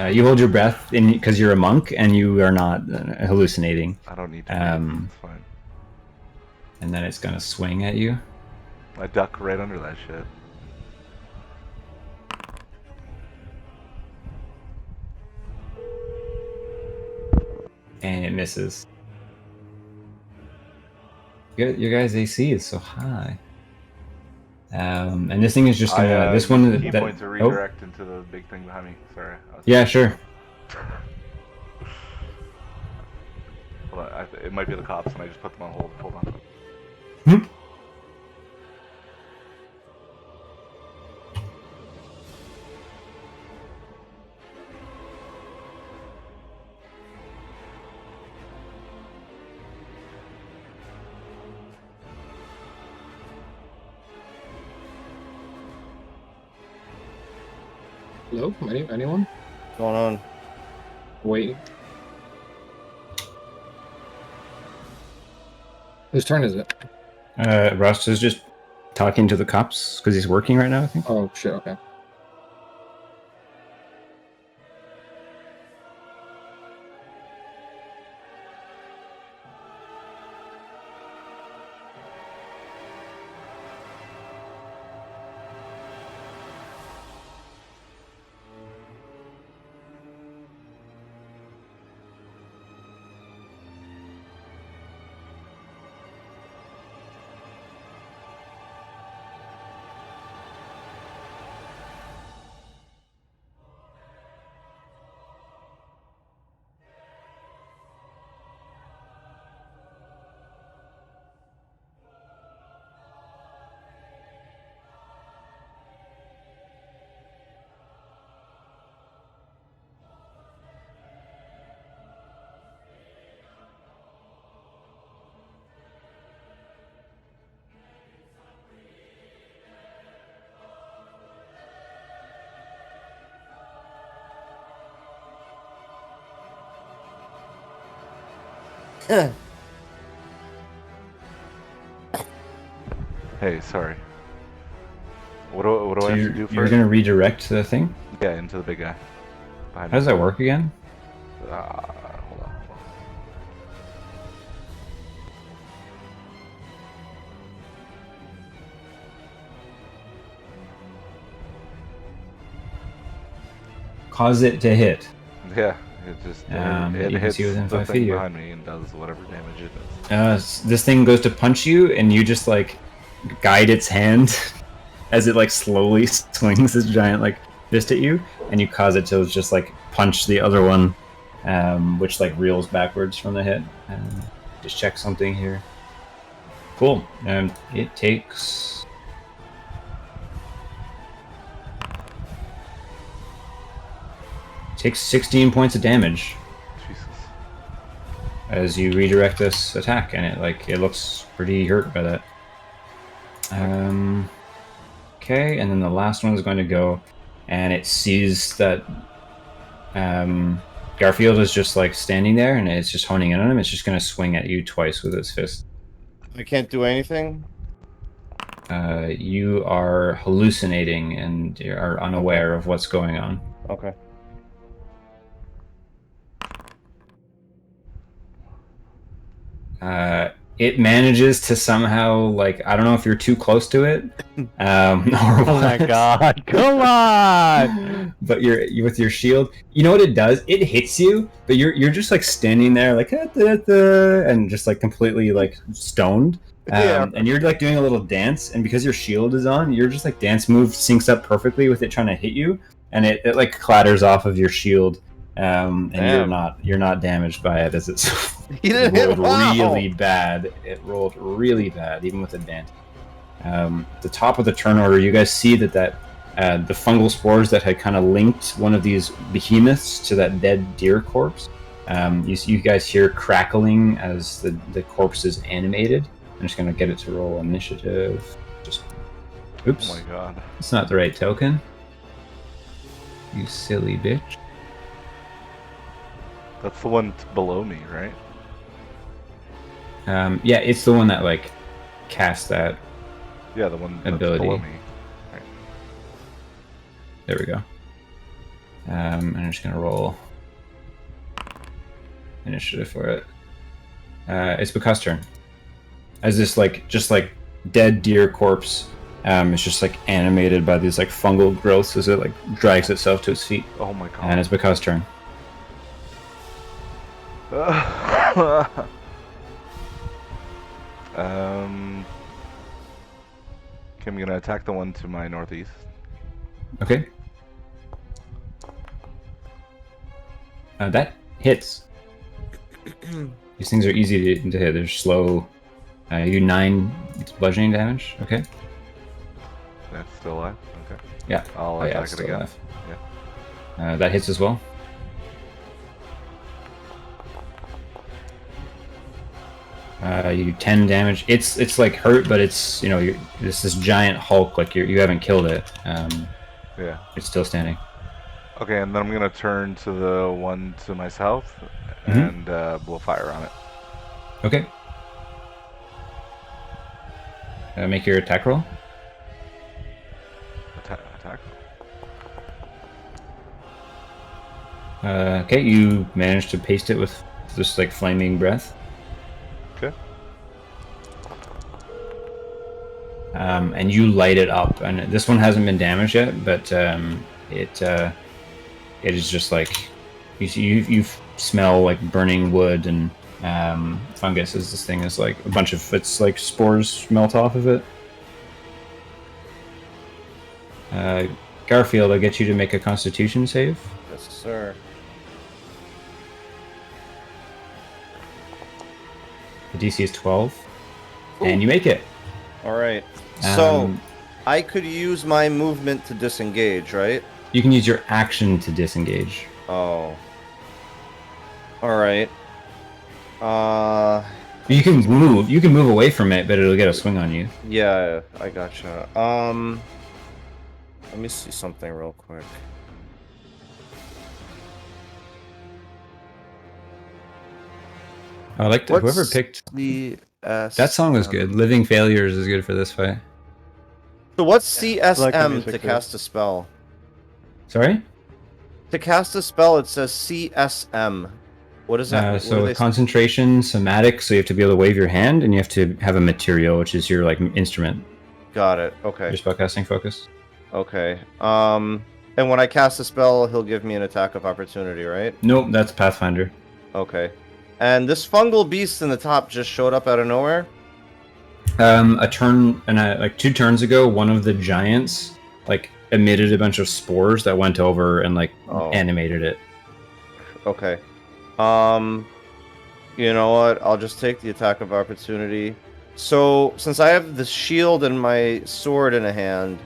You hold your breath because you're a monk and you are not hallucinating. I don't need to. It's fine. And then it's gonna swing at you. I duck right under that shit. And it misses. Your guys' AC is so high. And this thing is just gonna. This one. Key point to redirect into the big thing behind me. Sorry. Yeah, sure. Hold on, it might be the cops, and I just put them on hold. Hold on. Hello? Anyone? What's going on? Wait. Whose turn is it? Ross is just talking to the cops because he's working right now, I think. Oh shit, okay. Hey, sorry. What do I have to do You're first? gonna redirect the thing? Yeah, into the big guy. Behind How does me. that work again? Hold on. Cause it to hit. Yeah, it just You it can hits see within the 5 thing feet. behind me and does whatever damage it does. This thing goes to punch you, and you just like guide its hand as it like slowly swings this giant like fist at you, and you cause it to just like punch the other one, which like reels backwards from the hit. Just check something here. Cool. It takes. Takes 16 points of damage Jesus. as you redirect this attack, and it looks pretty hurt by that. Okay, and then the last one is going to go, and it sees that Garfield is just like standing there, and it's just honing in on him. It's just going to swing at you twice with its fist. I can't do anything. You are hallucinating and you are unaware of what's going on. Okay. It manages to somehow, like, I don't know if you're too close to it, or Oh my what. God! Come on! But you're with your shield. You know what it does? It hits you, but you're just like standing there, like and just like completely like stoned. Yeah. And you're like doing a little dance, and because your shield is on, your just like dance move syncs up perfectly with it trying to hit you, and it like clatters off of your shield, and Damn. you're not damaged by it as it's He it didn't hit. rolled Wow. really bad. It rolled really bad, even with advantage. The top of the turn order, you guys see that the fungal spores that had kind of linked one of these behemoths to that dead deer corpse. You guys hear crackling as the corpse is animated. I'm just gonna get it to roll initiative. Just, oops, Oh my god. it's not the right token. You silly bitch. That's the one below me, right? Yeah, it's the one that like cast that. Yeah, the one that's Ability. below me. There we go. I'm just gonna roll initiative for it. It's Baka's turn. As this like just like dead deer corpse, it's just like animated by these like fungal growths as it like drags itself to its feet, Oh my god. and it's Baka's turn. Okay, I'm gonna attack the one to my northeast. Okay. That hits. These things are easy to hit. They're slow. You do 9 bludgeoning damage. Okay. That's still alive. Okay. Yeah. I'll Oh yeah, attack it's it still again. alive. That hits as well. You do 10 damage. It's like hurt, but it's it's this giant hulk. Like you haven't killed it. Yeah. It's still standing. Okay, and then I'm gonna turn to the one to my south and blow fire on it. Okay. Make your attack roll. Attack. Okay, you managed to paste it with this like flaming breath. Okay. And you light it up, and this one hasn't been damaged yet, but it is just like you smell like burning wood and fungus as this thing is like a bunch of its like spores melt off of it. Garfield, I'll get you to make a Constitution save. Yes, sir. The DC is 12, and you make it. All right. So Um, I could use my movement to disengage, right? You can use your action to disengage. Oh. All right. You can move. You can move away from it, but it'll get a swing on you. Yeah, I gotcha. Let me see something real quick. I like to, whoever picked that song was good. Living Failures is good for this fight. So what's CSM like the music to too. cast a spell? Sorry. To cast a spell, it says CSM. What is that? What do So they say? concentration, somatic. So you have to be able to wave your hand, and you have to have a material, which is your like instrument. Got it. Okay. Your spellcasting focus. Okay. And when I cast a spell, he'll give me an attack of opportunity, right? Nope, that's Pathfinder. Okay. And this fungal beast in the top just showed up out of nowhere? A turn and like 2 turns ago, one of the giants like emitted a bunch of spores that went over and like animated it. Okay. You know what? I'll just take the attack of opportunity. So, since I have the shield and my sword in a hand,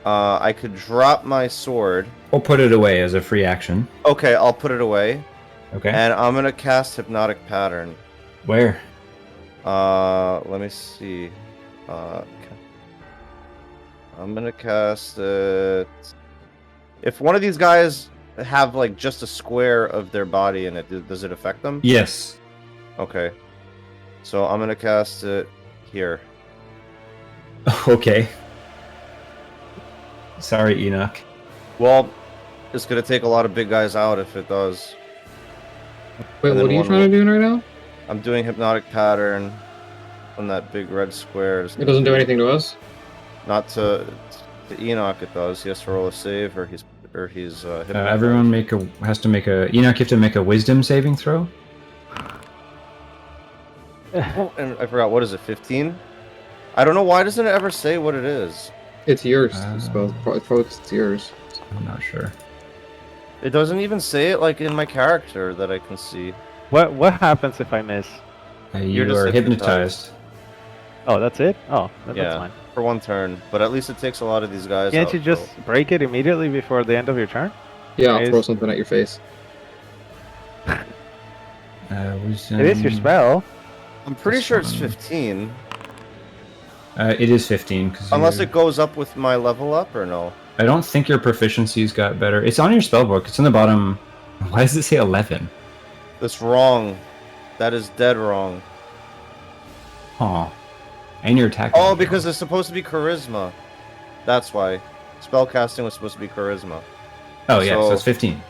I could drop my sword. Or put it away as a free action. Okay, I'll put it away. Okay. And I'm gonna cast Hypnotic Pattern. Where? Let me see. I'm gonna cast it. If one of these guys have like just a square of their body in it, does it affect them? Yes. Okay. So I'm gonna cast it here. Okay. Sorry, Enoch. Well, it's gonna take a lot of big guys out if it does. Wait, And what then are you one trying to do right now? I'm doing Hypnotic Pattern on that big red square. It doesn't do anything to us. Not to Enoch. It does. He has to roll a save, or he's hypnotized. Everyone has to make a. Enoch, you have to make a Wisdom saving throw. Oh, and I forgot, what is it, 15? I don't know, why doesn't it ever say what it is? It's yours. Spell. It's yours. I'm not sure. It doesn't even say it like in my character that I can see. What happens if I miss? You just are hypnotized. hypnotized. Oh, that's it? Oh, that's Yeah, fine. for 1 turn. But at least it takes a lot of these guys Can't out, you just break it immediately before the end of your turn? Yeah, I'll Is- throw something at your face. It is your spell. I'm pretty This sure it's one. 15. It is 15. Unless it goes up with my level up, or no? I don't think your proficiencies got better. It's on your spell book. It's in the bottom. Why does it say 11? That's wrong. That is dead wrong. Huh. And your attack. Oh, roll. because it's supposed to be charisma. That's why. Spellcasting was supposed to be charisma. Oh yeah, so so- it's 15.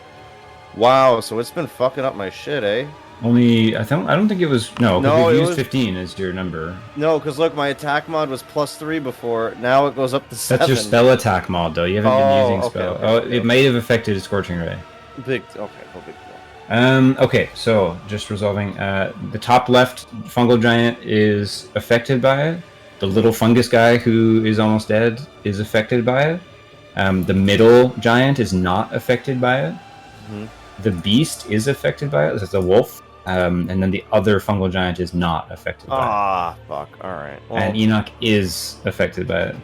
Wow, so it's been fucking up my shit, eh? Only I don't think it was no. No, No, it we used was- 15 as your number. No, because look, my attack mod was +3 before. Now it goes up to 7. That's your spell attack mod though. You haven't been Oh, using okay, spell. okay, oh, okay, it might have affected Scorching Ray. Big. Okay, no big deal. Okay, so just resolving. The top left fungal giant is affected by it. The little fungus guy who is almost dead is affected by it. The middle giant is not affected by it. Mhm. The beast is affected by it. It's a wolf. And then the other fungal giant is not affected by Ah, fuck. All right. it. Well, And Enoch is affected by it.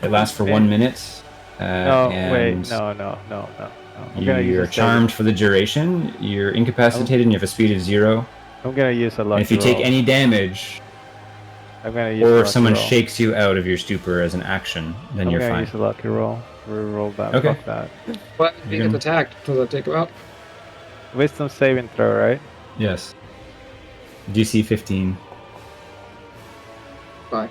It lasts for 1 minute. No, wait, and no. I'm gonna use You're a save. charmed for the duration. You're incapacitated and you have a speed of 0. I'm gonna use a lucky And if you take roll. any damage, I'm gonna use a or if lucky someone roll. shakes you out of your stupor as an action, then I'm you're gonna fine. use a lucky roll. Reroll that. Okay. Fuck that. What? If You're he gets gonna- attacked, does that take him out? Wisdom saving throw, right? Yes. DC 15. Bye.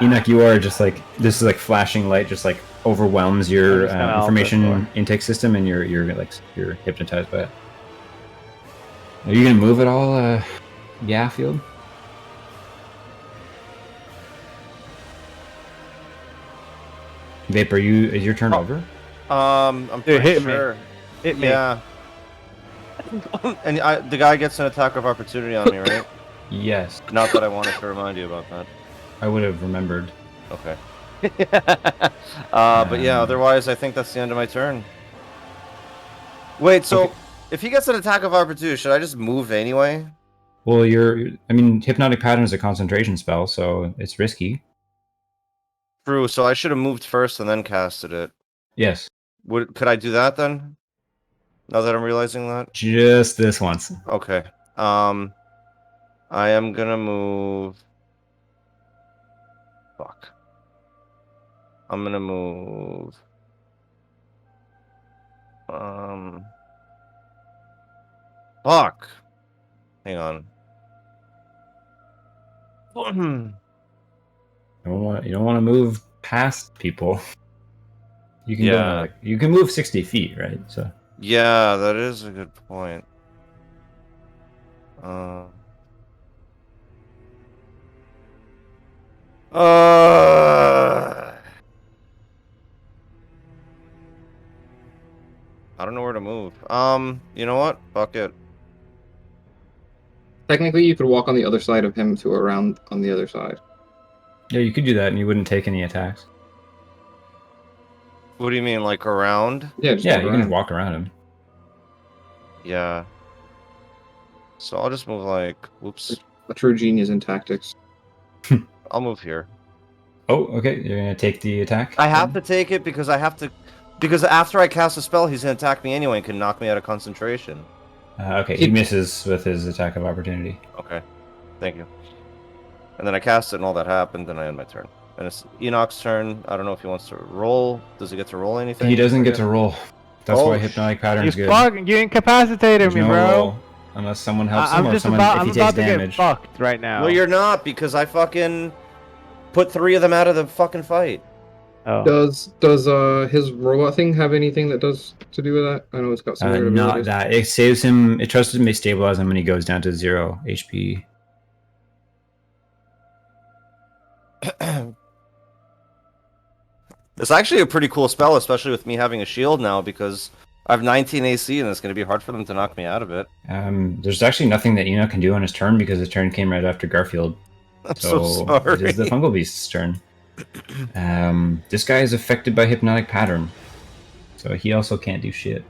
Enoch, you are just like this is like flashing light, just like overwhelms your I'm just gonna information Alpha intake system, and you're you're hypnotized by it. Are you gonna move at all, yeah, Field? Vape, is your turn over? I'm Dude, pretty hit me. sure. Hit me. Yeah. And the guy gets an attack of opportunity on me, right? Yes, Not that I wanted to remind you about that. I would have remembered. Okay. But yeah, Um, otherwise, I think that's the end of my turn. Wait, so Okay. if he gets an attack of opportunity, should I just move anyway? Well, I mean, hypnotic pattern is a concentration spell, so it's risky. True. So I should have moved first and then casted it. Yes, Could I do that then? Now that I'm realizing that. just this once. Okay. I am gonna move. Fuck. I'm gonna move. Fuck. Hang on. You don't want to move past people. You can go Yeah. like you can move 60 feet, right? So Yeah, that is a good point. Uh, I don't know where to move. You know what? Fuck it. Technically, you could walk on the other side of him to around on the other side. yeah, you could do that, and you wouldn't take any attacks. What do you mean, like around? Yeah, just Yeah, walk you around. can walk around him. Yeah. So I'll just move like, whoops. A true genius in tactics. I'll move here. Oh, okay. You're gonna take the attack. I have to take it because I have to, because after I cast a spell, he's gonna attack me anyway and can knock me out of concentration. Okay, he misses with his attack of opportunity. Okay. Thank you. And then I cast it and all that happened, and I end my turn. And it's Enoch's turn. I don't know if he wants to roll. Does he get to roll anything? He doesn't get to roll. That's Oh, why hypnotic pattern You is good. fucking, you incapacitated There's me, no bro. roll unless someone helps him I'm or just someone about, if I'm he about takes to damage. get fucked right now. Well, you're not, because I fucking put 3 of them out of the fucking fight. Oh. Does his robot thing have anything that does to do with that? I know it's got some weird Not abilities. that. It saves him. It trusts him to stabilize him when he goes down to 0 HP. It's actually a pretty cool spell, especially with me having a shield now, because I have 19 AC, and it's going to be hard for them to knock me out of it. There's actually nothing that Enoch can do on his turn because his turn came right after Garfield. I'm so sorry. It is the Fungal Beast's turn. This guy is affected by Hypnotic Pattern, so he also can't do shit.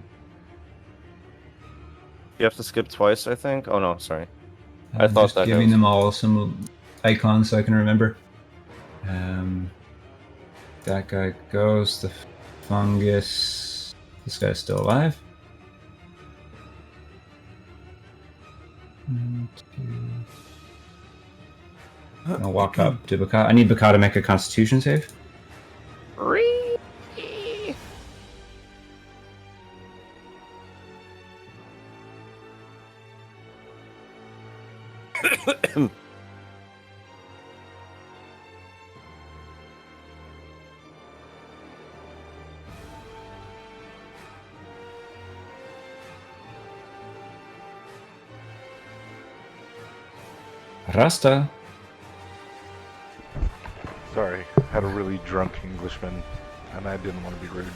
You have to skip twice, I think. Oh no, sorry. I thought just that giving was... them all some icons so I can remember. That guy goes. The fungus. This guy's still alive. 1, 2. I'll walk up to Baka. I need Baka to make a Constitution save. Rasta. Sorry, had a really drunk Englishman, and I didn't want to be rude.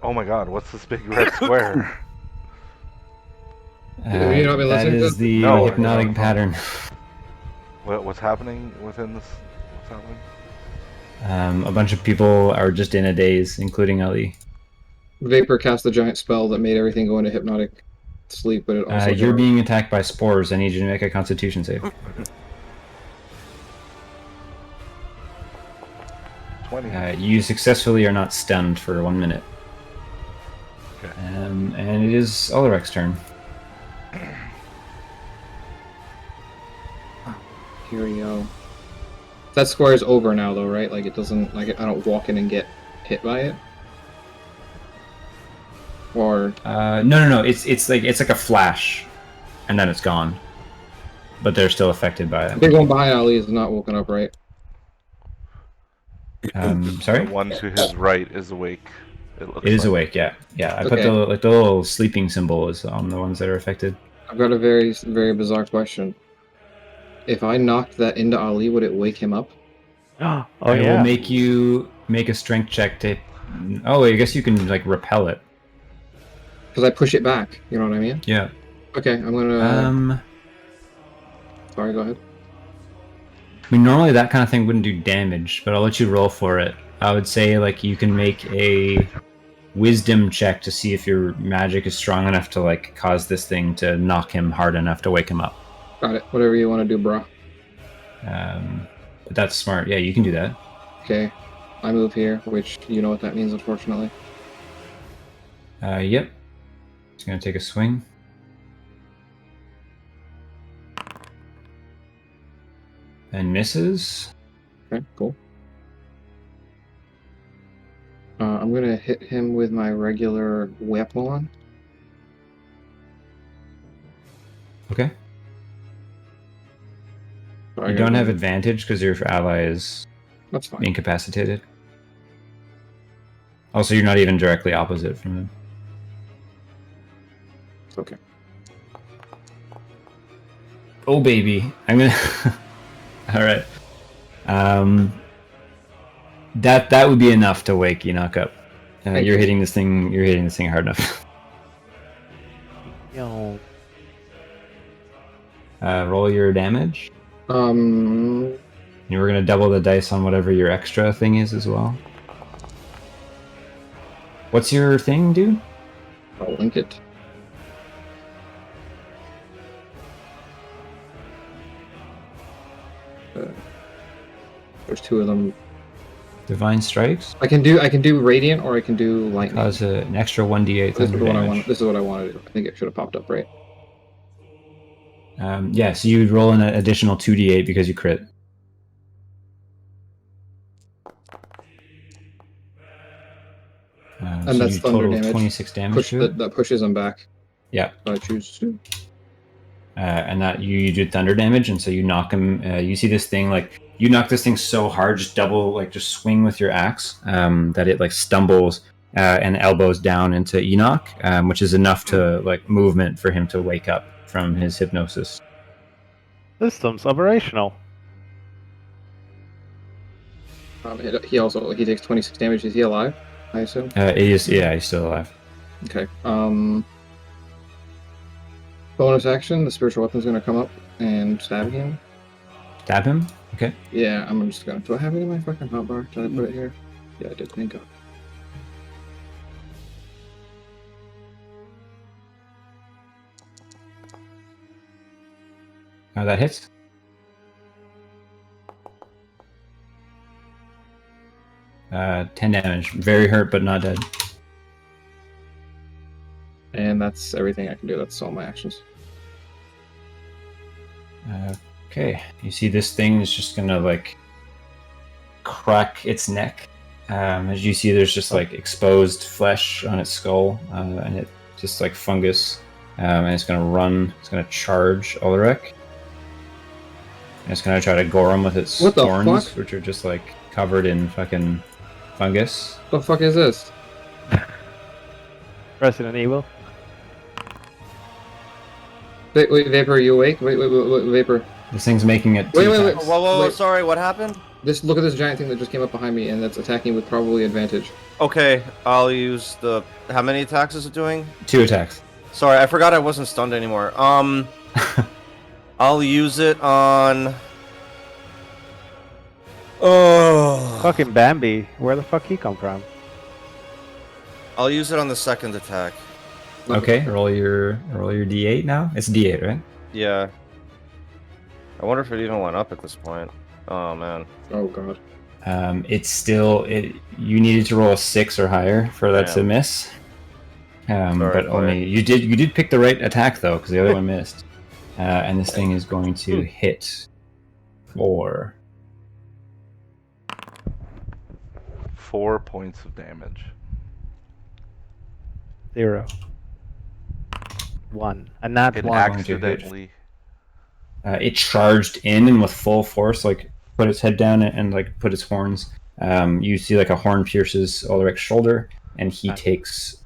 Oh my god, what's this big red square? Have you not been That listening to is the No, hypnotic no. pattern. What's happening within this? What's happening? A bunch of people are just in a daze, including Ali. Vapor cast a giant spell that made everything go into hypnotic sleep, but it also... You're being attacked by spores. I need you to make a Constitution save. 20. You successfully are not stunned for 1 minute. Okay. And it is Ulrich's turn. Here we go. That square is over now, though, right? Like, it doesn't... Like, I don't walk in and get hit by it? Or... No. It's like a flash, and then it's gone. But they're still affected by The it. big one behind Ali is not woken up, right? Sorry? The one to his right is awake. It is awake, yeah. I put Okay. the little sleeping symbol is on the ones that are affected. I've got a very, very bizarre question. If I knocked that into Ali, would it wake him up? Oh I yeah. will make you make a strength check to... Oh, I guess you can, like, repel it. Because I push it back, you know what I mean? Yeah. Okay, I'm gonna... Sorry, go ahead. I mean, normally that kind of thing wouldn't do damage, but I'll let you roll for it. I would say, like, you can make a wisdom check to see if your magic is strong enough to, like, cause this thing to knock him hard enough to wake him up. Got it. Whatever you want to do, bro. But that's smart. Yeah, you can do that. Okay. I move here, which you know what that means, unfortunately. Yep. He's gonna take a swing. And misses. Okay, cool. I'm gonna hit him with my regular weapon. Okay. Sorry, You don't have advantage because your ally is That's fine. incapacitated. Also, you're not even directly opposite from him. It's okay. Oh baby, I'm gonna. All right. That would be enough to wake Enoch up. Thank You're you. hitting this thing. You're hitting this thing hard enough. Yo. Roll your damage. Um, You were gonna double the dice on whatever your extra thing is as well. What's your thing, dude? I'll link it. There's two of them. Divine strikes. I can do radiant or I can do lightning. Cause an extra 1d8 This is thunder what I damage. want. This is what I wanted to do. I think it should have popped up, right? Yeah, so you'd roll an additional 2d8 because you crit. And so that's you thunder total damage. 26 damage to it. That pushes them back. Yeah. If I choose to. And that you do thunder damage, and so you knock him. You see this thing, like, you knock this thing so hard, just swing with your axe, that it, like, stumbles and elbows down into Enoch, which is enough to, like, movement for him to wake up from his hypnosis. System's operational. He takes 26 damage. Is he alive? I assume. He's still alive. Okay. Bonus action, the spiritual weapon's gonna come up and stab him. Stab him. Okay. Yeah, I'm just gonna. Do I have it in my fucking hotbar? Did I put it here? Yeah, I did. Thank God. That hits. Uh, 10 damage. Very hurt, but not dead. And that's everything I can do. That's all my actions. Okay. You see this thing is just gonna like crack its neck. As you see, there's just like exposed flesh on its skull, and it just like fungus. And it's gonna run. It's gonna charge Ulrich. And it's gonna try to gore him with its What the horns, fuck? which are just like covered in fucking fungus. What the fuck is this? Resident Evil. Wait, Vapor, are you awake? Wait, Vapor. This thing's making it. Wait, two wait, wait. attacks. Whoa, Wait. sorry, what happened? Look at this giant thing that just came up behind me, and that's attacking with probably advantage. Okay, I'll use the... How many attacks is it doing? 2 attacks. Sorry, I forgot I wasn't stunned anymore. I'll use it on... Oh... Fucking Bambi. Where the fuck he come from? I'll use it on the second attack. Okay, roll your d8 now. It's d8, right? Yeah. I wonder if it even went up at this point. Oh, man. Oh god. It's still you needed to roll a 6 or higher for that to Damn. miss. Sorry, But only you did pick the right attack though, because the other one missed. And this thing is going to hit for 4 points of damage. 0. 1. And not It 1. accidentally. it charged in and with full force, like put its head down and like put its horns. You see like a horn pierces Ulrich's shoulder, and he takes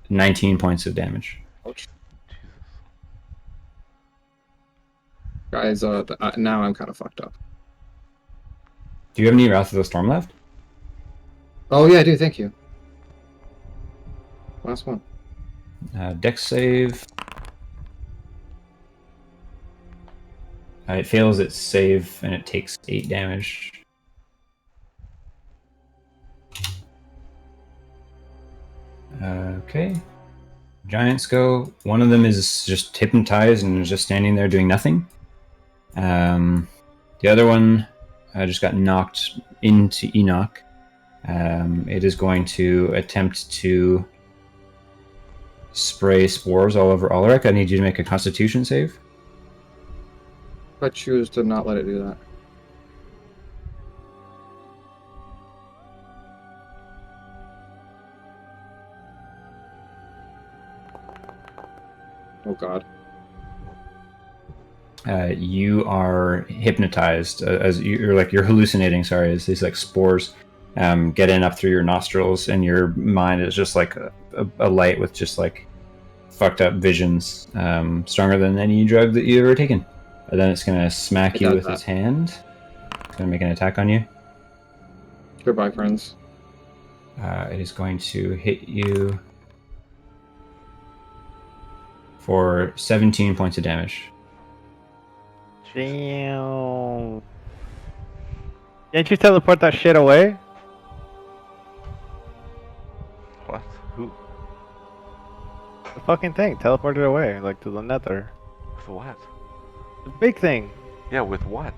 19 points of damage. Guys, now I'm kind of fucked up. Do you have any Wrath of the Storm left? Oh yeah, I do. Thank you. Last one. Dex save. It fails its save and it takes 8 damage. Okay. Giants go. One of them is just hypnotized and is just standing there doing nothing. The other one just got knocked into Enoch. It is going to attempt to spray spores all over Ulrich. I need you to make a Constitution save. I choose to not let it do that. Oh god. You are hypnotized as you're hallucinating. Sorry, as these like spores get in up through your nostrils, and your mind is just like a light with just like fucked up visions, stronger than any drug that you've ever taken. And then it's gonna smack you with its hand. It's gonna make an attack on you. Goodbye, friends. It is going to hit you for 17 points of damage. Damn. Can't you teleport that shit away? What? Who? The fucking thing. Teleport it away, like to the nether. With what? The big thing. Yeah, with what?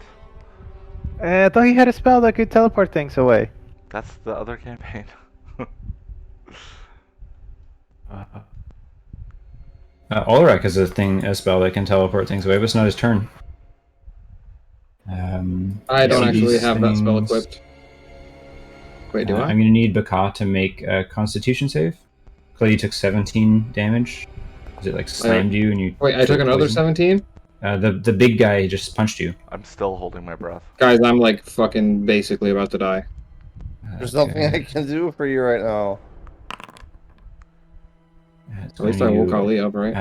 I thought he had a spell that could teleport things away. That's the other campaign. Ulrich has a spell that can teleport things away, but it's not his turn. I don't see actually these have that spell things- equipped. Wait, do I? I'm going to need Baka to make a Constitution save. Clay, you took 17 damage. Is it like slammed you and you? Wait, I took another poison? 17? The big guy just punched you. I'm still holding my breath. Guys, I'm like fucking basically about to die. There's nothing I can do for you right now. It's At least gonna I woke do- Ali up, right?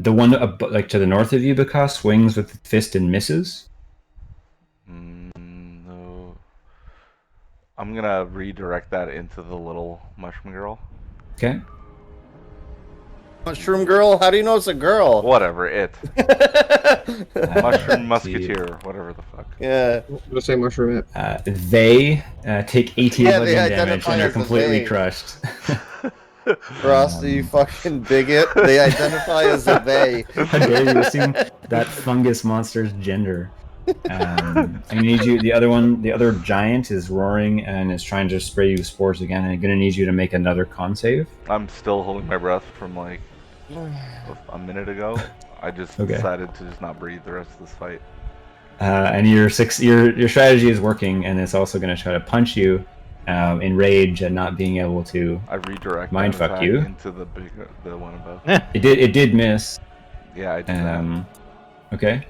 The one like to the north of you, Baka, swings with the fist and misses. No. I'm gonna redirect that into the little mushroom girl. Okay. Mushroom girl? How do you know it's a girl? Whatever, it. Mushroom let's see. musketeer, whatever the fuck. Yeah. Let's say mushroom it. They take 18 Yeah, bludgeoning they damage identify and are as a completely they. crushed. Frosty, you fucking bigot. They identify as a they. How dare you assume that fungus monster's gender? I'm gonna need you. The other giant is roaring and is trying to spray you with spores again. And I'm gonna need you to make another con save. I'm still holding my breath from like a minute ago. I just Okay. decided to just not breathe the rest of this fight. And your strategy is working, and it's also gonna try to punch you in rage at not being able to. I redirect Mind that fuck attack you. into the one above. It did miss. Yeah, I did that. Okay.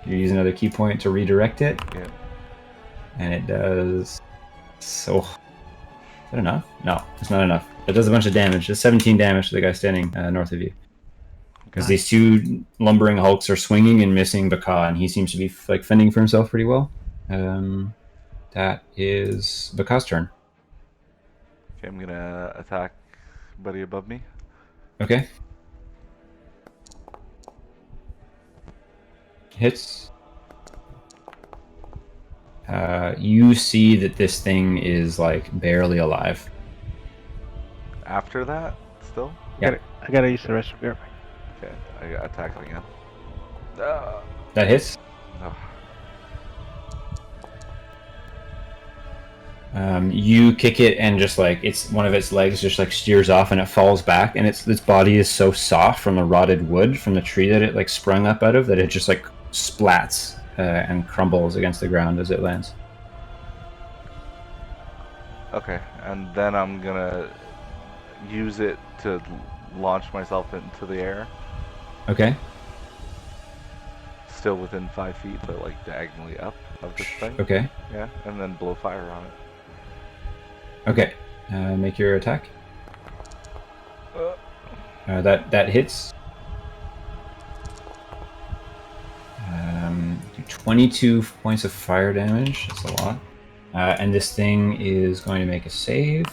You use another key point to redirect it. Yeah. And it does. So. Is that enough? No, it's not enough. It does a bunch of damage. Just 17 damage to the guy standing north of you. Because these two lumbering hulks are swinging and missing Baka, and he seems to be like fending for himself pretty well. That is Baka's turn. Okay, I'm gonna attack buddy above me. Okay. Hits. You see that this thing is like barely alive. After that, still? Yeah. I gotta use the rest of your. Okay, I attack it again. That hits. Ugh. You kick it and just like it's one of its legs just like steers off and it falls back, and its body is so soft from the rotted wood from the tree that it like sprung up out of that it just like splats and crumbles against the ground as it lands. Okay, and then I'm gonna use it to launch myself into the air. Okay. Still within 5 feet, but like diagonally up of this thing. Okay. Yeah, and then blow fire on it. Okay. Make your attack. That hits. 22 points of fire damage. That's a lot. And this thing is going to make a save.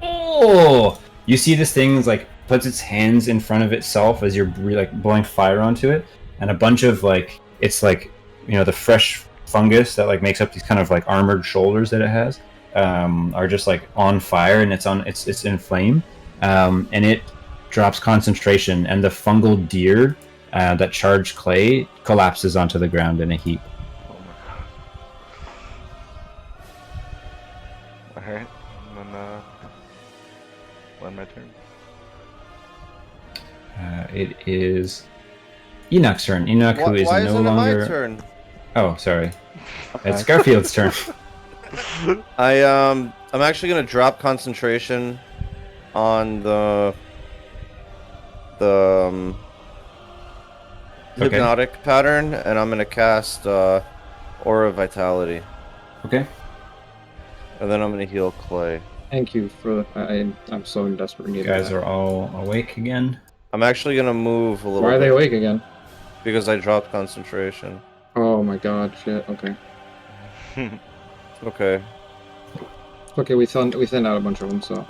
Oh! You see this thing's like puts its hands in front of itself as you're like blowing fire onto it, and a bunch of like it's like the fresh fungus that like makes up these kind of like armored shoulders that it has are just like on fire, and it's in flame, and it drops concentration, and the fungal deer that charged Clay collapses onto the ground in a heap. Oh my god. Alright, and then end my turn. It is Enoch's turn. Enoch, who is why no isn't longer. it my turn? Oh, sorry. It's Garfield's turn. I'm actually gonna drop concentration on the hypnotic pattern, and I'm gonna cast Aura Vitality, Okay. and then I'm gonna heal Clay. Thank you for I'm so in desperate need You guys of that. are all awake again. I'm actually gonna move a little Why are they bit awake again? because I dropped concentration. Oh my god, shit, okay. Okay. Okay, we thinned out a bunch of them, so.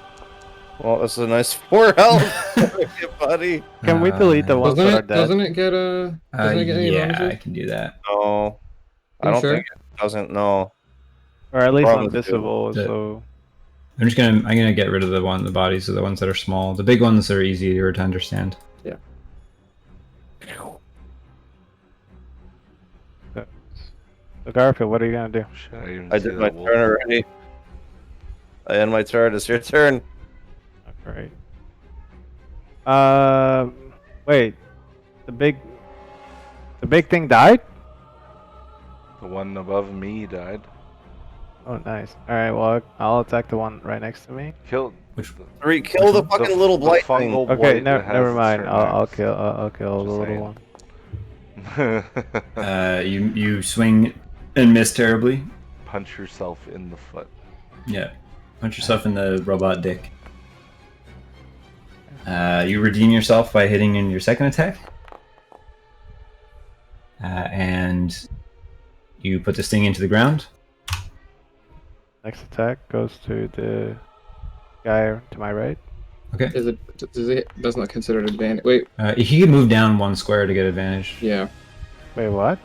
Well, that's a nice 4 health, buddy. Can we delete the ones that are dead? Doesn't it get any yeah, bonuses? I can do that. No, I You don't sure? think it doesn't. No. Or at least Probably invisible, do. so... I'm gonna get rid of the bodies of the ones that are small. The big ones are easier to understand. Yeah. So Garfield, what are you gonna do? Should I even I see did that my wolf? turn already. I end my turn. It's your turn. Alright. Wait. The big thing died? The one above me died. Oh, nice. Alright, well, I'll attack the one right next to me. Killed. Which- Three, kill the fucking little blight thing. fungal Okay, blight that has never its mind. turn I'll next. kill the Just little saying. one. You swing and miss terribly. Punch yourself in the foot. Yeah. Punch yourself in the robot dick. You redeem yourself by hitting in your second attack. And You put this thing into the ground. Next attack goes to the guy to my right. Okay. Does not consider it advantage. Wait, He can move down 1 square to get advantage. yeah. Wait, what?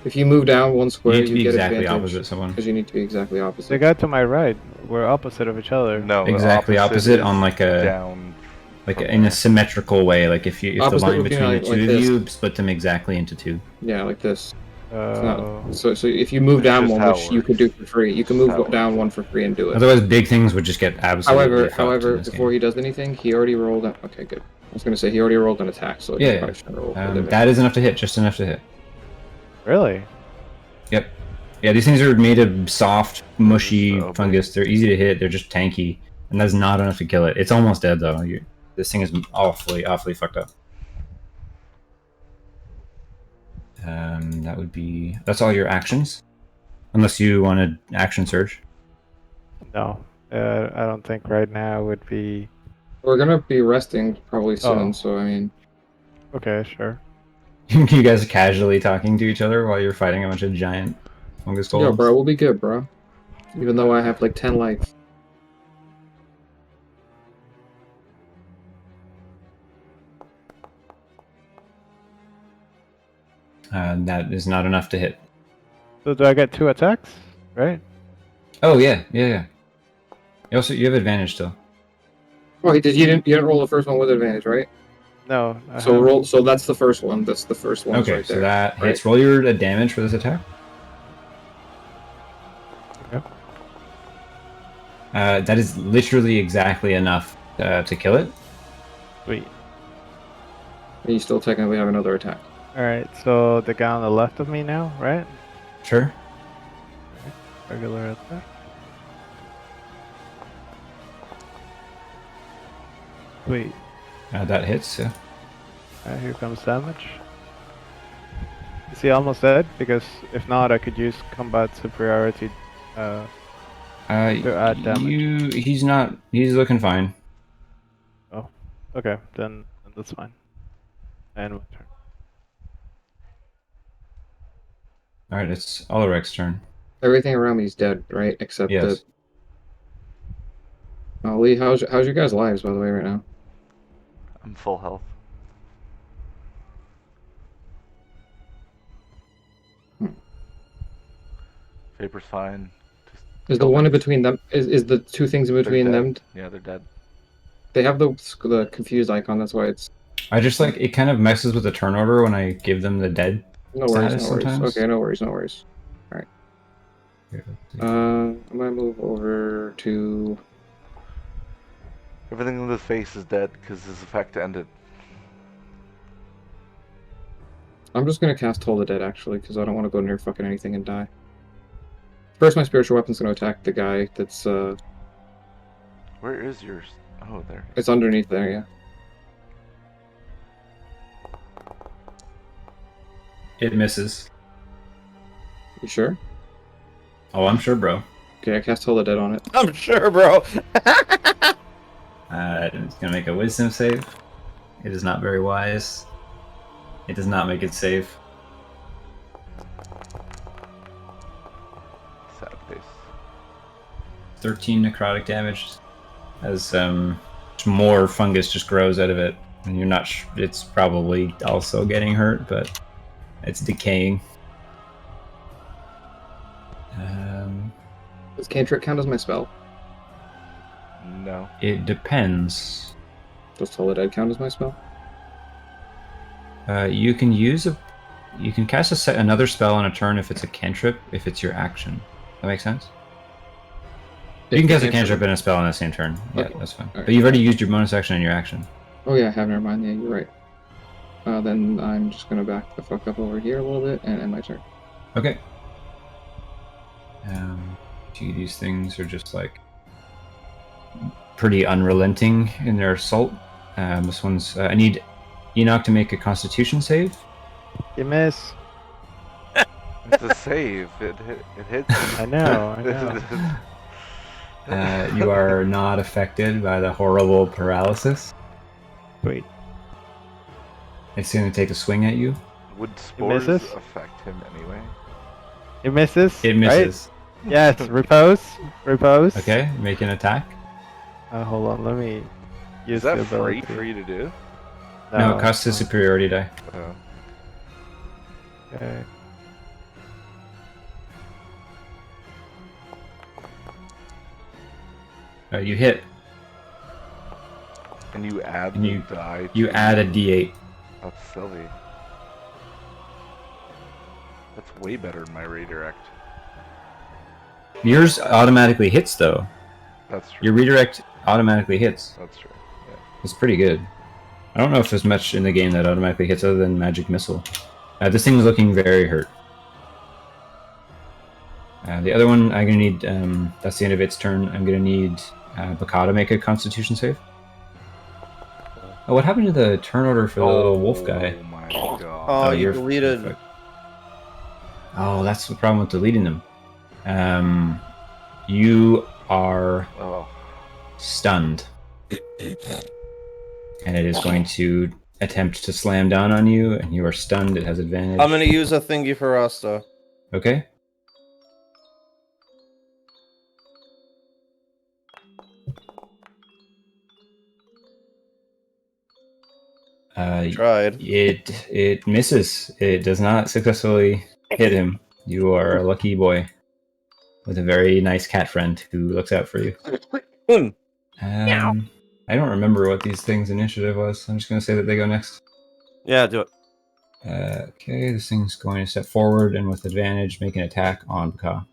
If you move down 1 You square, need to be get exactly advantage. opposite someone. Because you need to be exactly The opposite. guy to my right. We're opposite of each other. No, Exactly opposite is on like a down. in a symmetrical way. Like if the Opposite line would be between like- the like two of this. you split them exactly into 2. Yeah, like this. Oh. So if you move down just 1, how which it you could do for free, you can move Just how it down works. 1 for free and do it. Otherwise, big things would just get absolutely fucked in However, this before game. he does anything, he already rolled. Okay, good. I was gonna say he already rolled an attack, so Yeah, he probably shouldn't roll. with advantage. that is enough to hit. Just enough to hit. Really? Yep. Yeah, these things are made of soft, mushy So big. fungus. They're easy to hit. They're just tanky, and that's not enough to kill it. It's almost dead though. This thing is awfully fucked up. That would be. That's all your actions, unless you want an action surge. No. I don't think right now would be. We're gonna be resting probably soon, Oh. so I mean, Okay, sure. You guys casually talking to each other while you're fighting a bunch of giant fungus golems. yo, bro, we'll be good, bro. Even though I have like 10 life. That is not enough to hit. So do I get 2 attacks? Right? Oh yeah. You you have advantage still. Oh, you didn't roll the first one with advantage, right? No. I So haven't. roll. So that's the first one. That's the first one Okay, right so there. that right? hits. Roll your damage for this attack. Okay. That is literally exactly enough to kill it. Sweet. And you still technically have another attack. Alright, so the guy on the left of me now, right? Sure. Regular attack. Sweet. That hits. Yeah. Alright, here comes damage. Is he almost dead? Because if not, I could use combat superiority. To add damage. He's not. He's looking fine. Okay, then that's fine. And my turn. All right, it's Ulrich's turn. Everything around me is dead, right? Except Yes. Oh, Lee, how's your guys' lives, by the way, right now? I'm full health. Vapor's fine. Just Is the one in between them? Is the 2 things in they're between dead. them? Yeah, they're dead. They have the confused icon. That's why it's I just like it kind of messes with the turn order when I give them the dead. no worries. Status No worries. sometimes. Okay, no worries. No worries. I'm gonna move over to. Everything in his face is dead because his effect ended. I'm just gonna cast Toll the Dead actually, because I don't want to go near fucking anything and die. First, my spiritual weapon's gonna attack the guy that's Where is yours? Oh, there. it's underneath there, yeah. It misses. You sure? Oh, I'm sure, bro. Okay, I cast Toll the Dead on it. I'm sure, bro. It's gonna make a wisdom save. It is not very wise. It does not make it safe. Sad face. 13 necrotic damage as more fungus just grows out of it, and you're not it's probably also getting hurt, but it's decaying. Does Cantrip count as my spell? No. It depends. Does Toll the Dead count as my spell? You can cast another spell on a turn if it's a cantrip, if it's your action. That makes sense? You can cast a cantrip and a spell on the same turn. Yeah, Okay. that's fine. Alright. But you've already used your bonus action and your action. Oh yeah, I have. Never mind. Yeah, you're right. Then I'm just gonna back the fuck up over here a little bit and end my turn. Okay. Gee, these things are just like pretty unrelenting in their assault. This one's. I need Enoch to make a Constitution save. You miss. It's a save. It hits. I know. You are not affected by the horrible paralysis. Sweet. It's going to take a swing at you. Would spores misses? affect him anyway? It misses. It misses. Right? Yes. Repose. Repose. Okay, make an attack. Hold on. Let me use Is that the free ability. for you to do? No, it it's costs a not. superiority die. Oh. Okay. You hit. And you add And the you- die. You to- add a d8. That's silly. That's way better than my redirect. Yours automatically hits though. That's true. Your redirect automatically hits. That's true. Yeah. It's pretty good. I don't know if there's much in the game that automatically hits other than magic missile. This thing is looking very hurt. The other one, I'm gonna need. That's the end of its turn. I'm gonna need Baka to make a Constitution save. Oh, what happened to the turn order for the little wolf guy? Oh my god. Oh, you you're deleted. fucked. Oh, that's the problem with deleting them. You are Oh. stunned, and it is going to attempt to slam down on you, and you are stunned. It has advantage. I'm gonna use a thingy for Rasta. Okay. Tried. It misses. It does not successfully hit him. You are a lucky boy with a very nice cat friend who looks out for you. I don't remember what these things' initiative was. I'm just going to say that they go next. Yeah, do it. Okay, this thing's going to step forward and with advantage make an attack on Baka.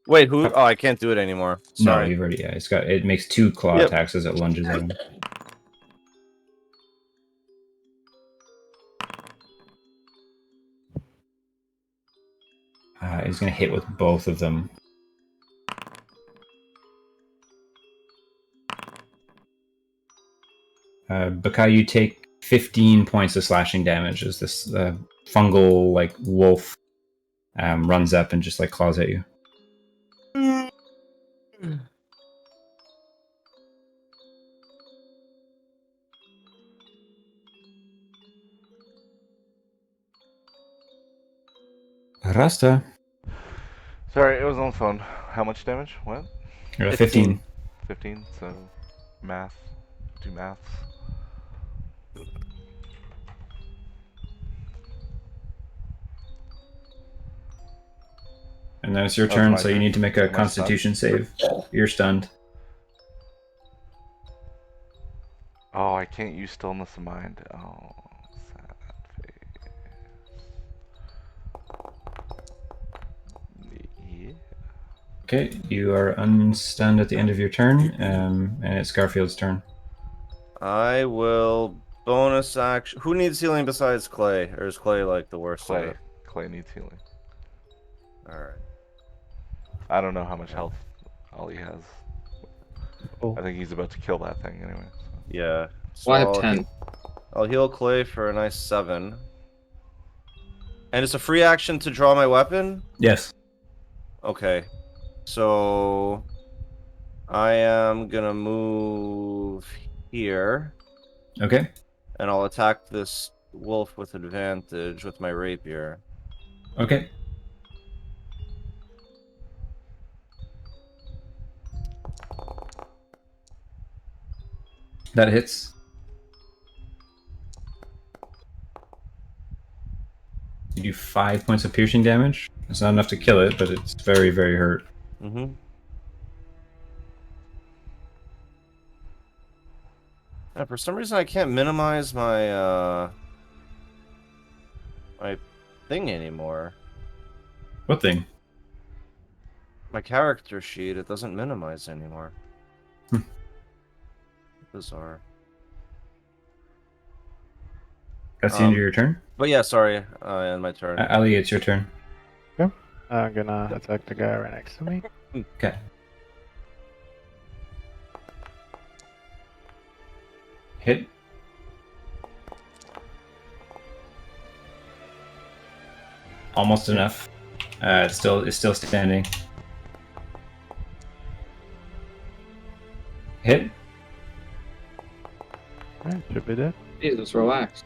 Wait, who? Oh, I can't do it anymore. No, Sorry. you've already. Yeah, it makes 2 claw Yep. attacks as it lunges at him. He's going to hit with both of them. Baka, you take 15 points of slashing damage as this fungal like wolf runs up and just like claws at you. Rasta. Sorry, it was on the phone. How much damage? What? 15. 15, so math. Do maths. And then it's your Oh, turn, my so you turn. need to make a Am I Constitution save. You're stunned. Oh, I can't use stillness of mind. Oh, sad face. Yeah. Okay, you are unstunned at the end of your turn, and it's Garfield's turn. I will bonus action. Who needs healing besides Clay? Or is Clay like the worst? of Clay. it? Clay needs healing. Alright. I don't know how much health Ollie has. Cool. I think he's about to kill that thing anyway. So. Yeah. So Well, I have I'll 10. I'll heal Clay for a nice 7. And it's a free action to draw my weapon? Yes. Okay. So I am gonna move here. Okay. And I'll attack this wolf with advantage with my rapier. Okay. That hits. You do 5 points of piercing damage. It's not enough to kill it, but it's very, very hurt. Mm-hmm. Yeah, for some reason I can't minimize my my thing anymore. What thing? My character sheet, it doesn't minimize anymore. Bizarre. That's the end of your turn? But yeah, sorry, end my turn. Ali, it's your turn. I'm gonna attack the guy right next to me. Okay. Hit. Almost enough. It's still standing. Hit. Alright, should be dead. Jesus, relax.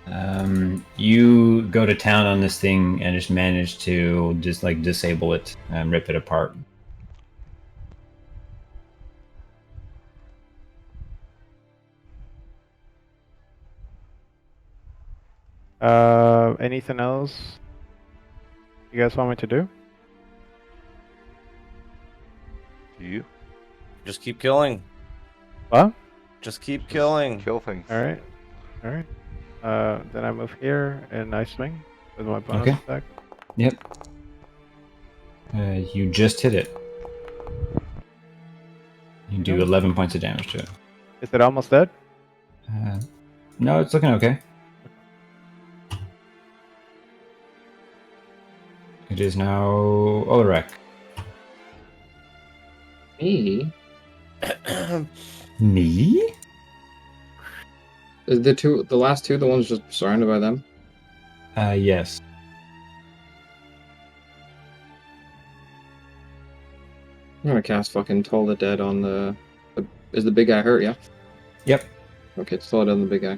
You go to town on this thing and just manage to just like disable it and rip it apart. Anything else you guys want me to do? You Just keep killing. What? Just keep killing. kill things. Alright. Alright. Then I move here and I swing with my bonus Okay. attack. Yep. You just hit it. You do 11 points of damage to it. Is it almost dead? No, it's looking okay. It is now Ulrich. Me? Me? Is the last two the ones just surrounded by them? Yes. I'm gonna cast fucking Toll the Dead on the... Is the big guy hurt, yeah? Yep. Okay, it's Toll the Dead on the big guy.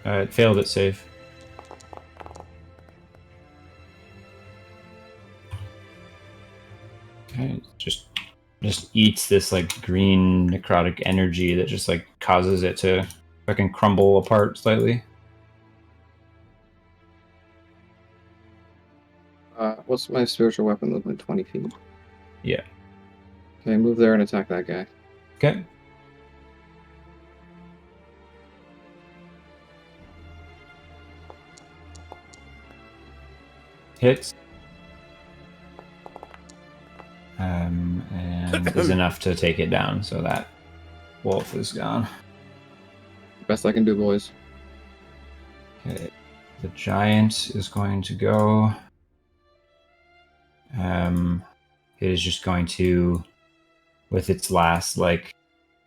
It failed its save. Okay, it just eats this like green necrotic energy that just like causes it to fucking crumble apart slightly. What's my spiritual weapon look like? 20 feet. Yeah. Okay, move there and attack that guy. Okay. Hits. And is enough to take it down, so that wolf is gone. Best I can do, boys. Okay. The giant is going to go. It is just going to, with its last like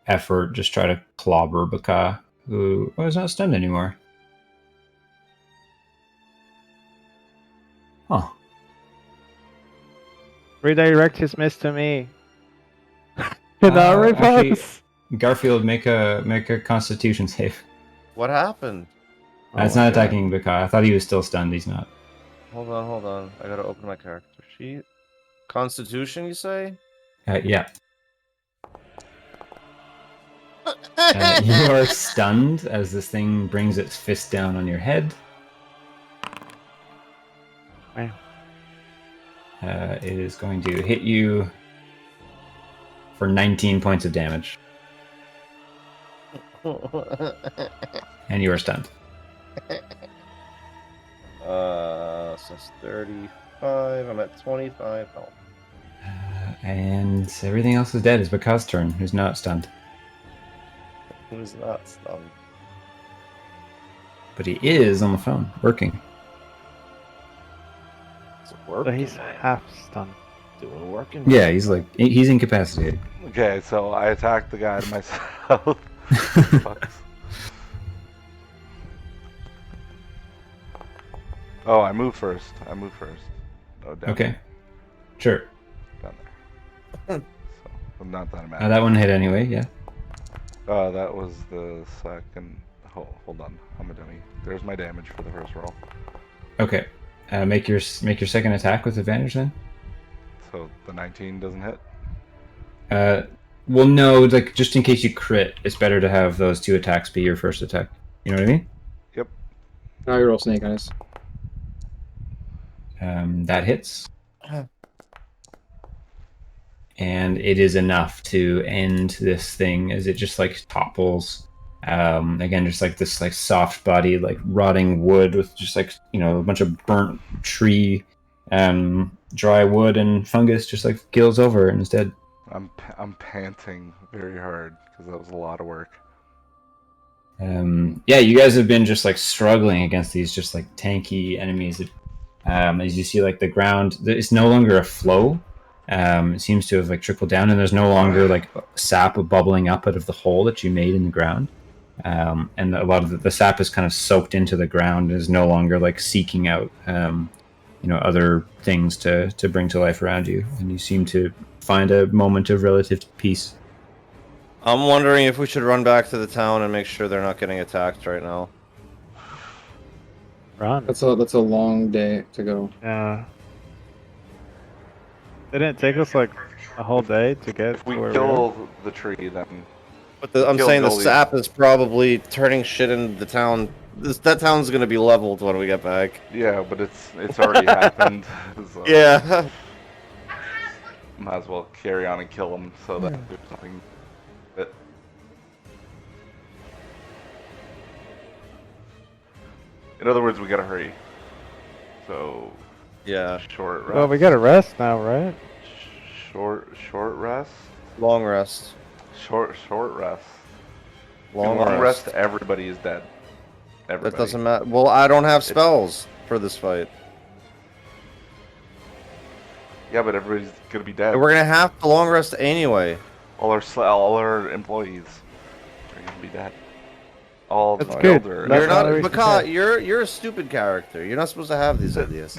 effort, just try to clobber Baka, who is not stunned anymore. Huh. Redirect his miss to me. Now Actually, repulse. Garfield, make a Constitution save. What happened? It's my not God. attacking Baka. I thought he was still stunned. He's not. Hold on. I gotta open my character sheet. Constitution, you say? Yeah. You are stunned as this thing brings its fist down on your head. Wow. It is going to hit you for 19 points of damage, and you are stunned. So it's 35. I'm at 25 health. And everything else is dead. It's Baka's turn, who's not stunned. Who's not stunned? But he is on the phone, working. Is it work? So he's half stunned. doing working. Yeah, he's incapacitated. Okay, so I attacked the guy to my south. Fucks. Oh, I move first. Oh, down Okay. Sure. there. Down there. So, not that I'm at. That one hit anyway, yeah. That was the second. Hold on, I'm a dummy. There's my damage for the first roll. Okay. Make your second attack with advantage then. So the 19 doesn't hit. Well, no, like just in case you crit, it's better to have those two attacks be your first attack. You know what I mean? Yep. Now you roll snake eyes. That hits. And it is enough to end this thing as it just like topples. Again, just like this like soft body, like rotting wood with just like, you know, a bunch of burnt tree, dry wood and fungus just like gills over and is dead. I'm panting very hard because that was a lot of work. Yeah, you guys have been just like struggling against these just like tanky enemies. As you see, like the ground, it's no longer a flow. It seems to have like trickled down, and there's no longer like sap bubbling up out of the hole that you made in the ground. And a lot of the sap is kind of soaked into the ground and is no longer like seeking out other things to bring to life around you, and you seem to find a moment of relative peace. I'm wondering if we should run back to the town and make sure they're not getting attacked right now. Run. That's a long day to go. Yeah. Didn't it take us like a whole day to get If we to where kill the tree, then But I'm Kill saying the Gully. sap is probably turning shit into the town. That town's gonna be leveled when we get back. yeah, but it's already happened. So Yeah. might as well carry on and kill them so that there's nothing. That... In other words, we gotta hurry. So Yeah. short rest. Well, we gotta rest now, right? Short rest. Long rest. Short rest. Long rest. Everybody is dead. Everybody. That doesn't matter. Well, I don't have spells for this fight. Yeah, but everybody's gonna be dead. And we're gonna have to long rest anyway. All our employees are gonna be dead. All That's the good. elder. That's You're not, not a Maka, reason you're a stupid character. You're not supposed to have these ideas.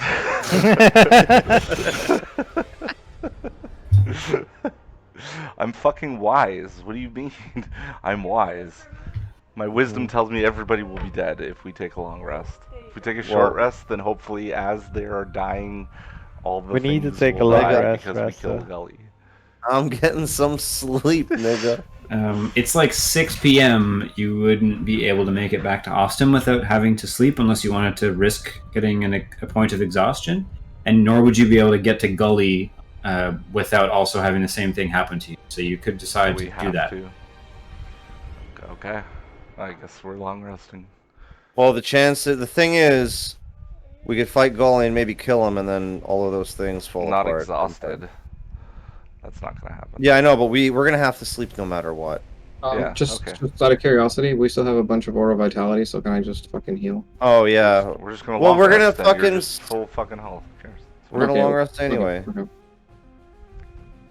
I'm fucking wise. What do you mean? I'm wise. My wisdom tells me everybody will be dead if we take a long rest. If we take a short rest, then hopefully as they are dying, all the We need to things take a will long die rest, because we Rasta. killed Gully. I'm getting some sleep, nigga. It's like 6 p.m. You wouldn't be able to make it back to Austin without having to sleep unless you wanted to risk getting a point of exhaustion, and nor would you be able to get to Gully without also having the same thing happen to you. So you could decide We to have do that. to. Okay. I guess we're long resting. Well, the thing is, we could fight Gully and maybe kill him, and then all of those things fall Not apart. exhausted. That's not gonna happen. Yeah, I know, but we're gonna have to sleep no matter what. Yeah, Just okay. out of curiosity, we still have a bunch of Aura Vitality, so can I just fucking heal? Oh yeah, We're just gonna. Well, long we're gonna rest, then. You're fucking just full fucking health. Who cares? we're gonna Okay, long rest anyway.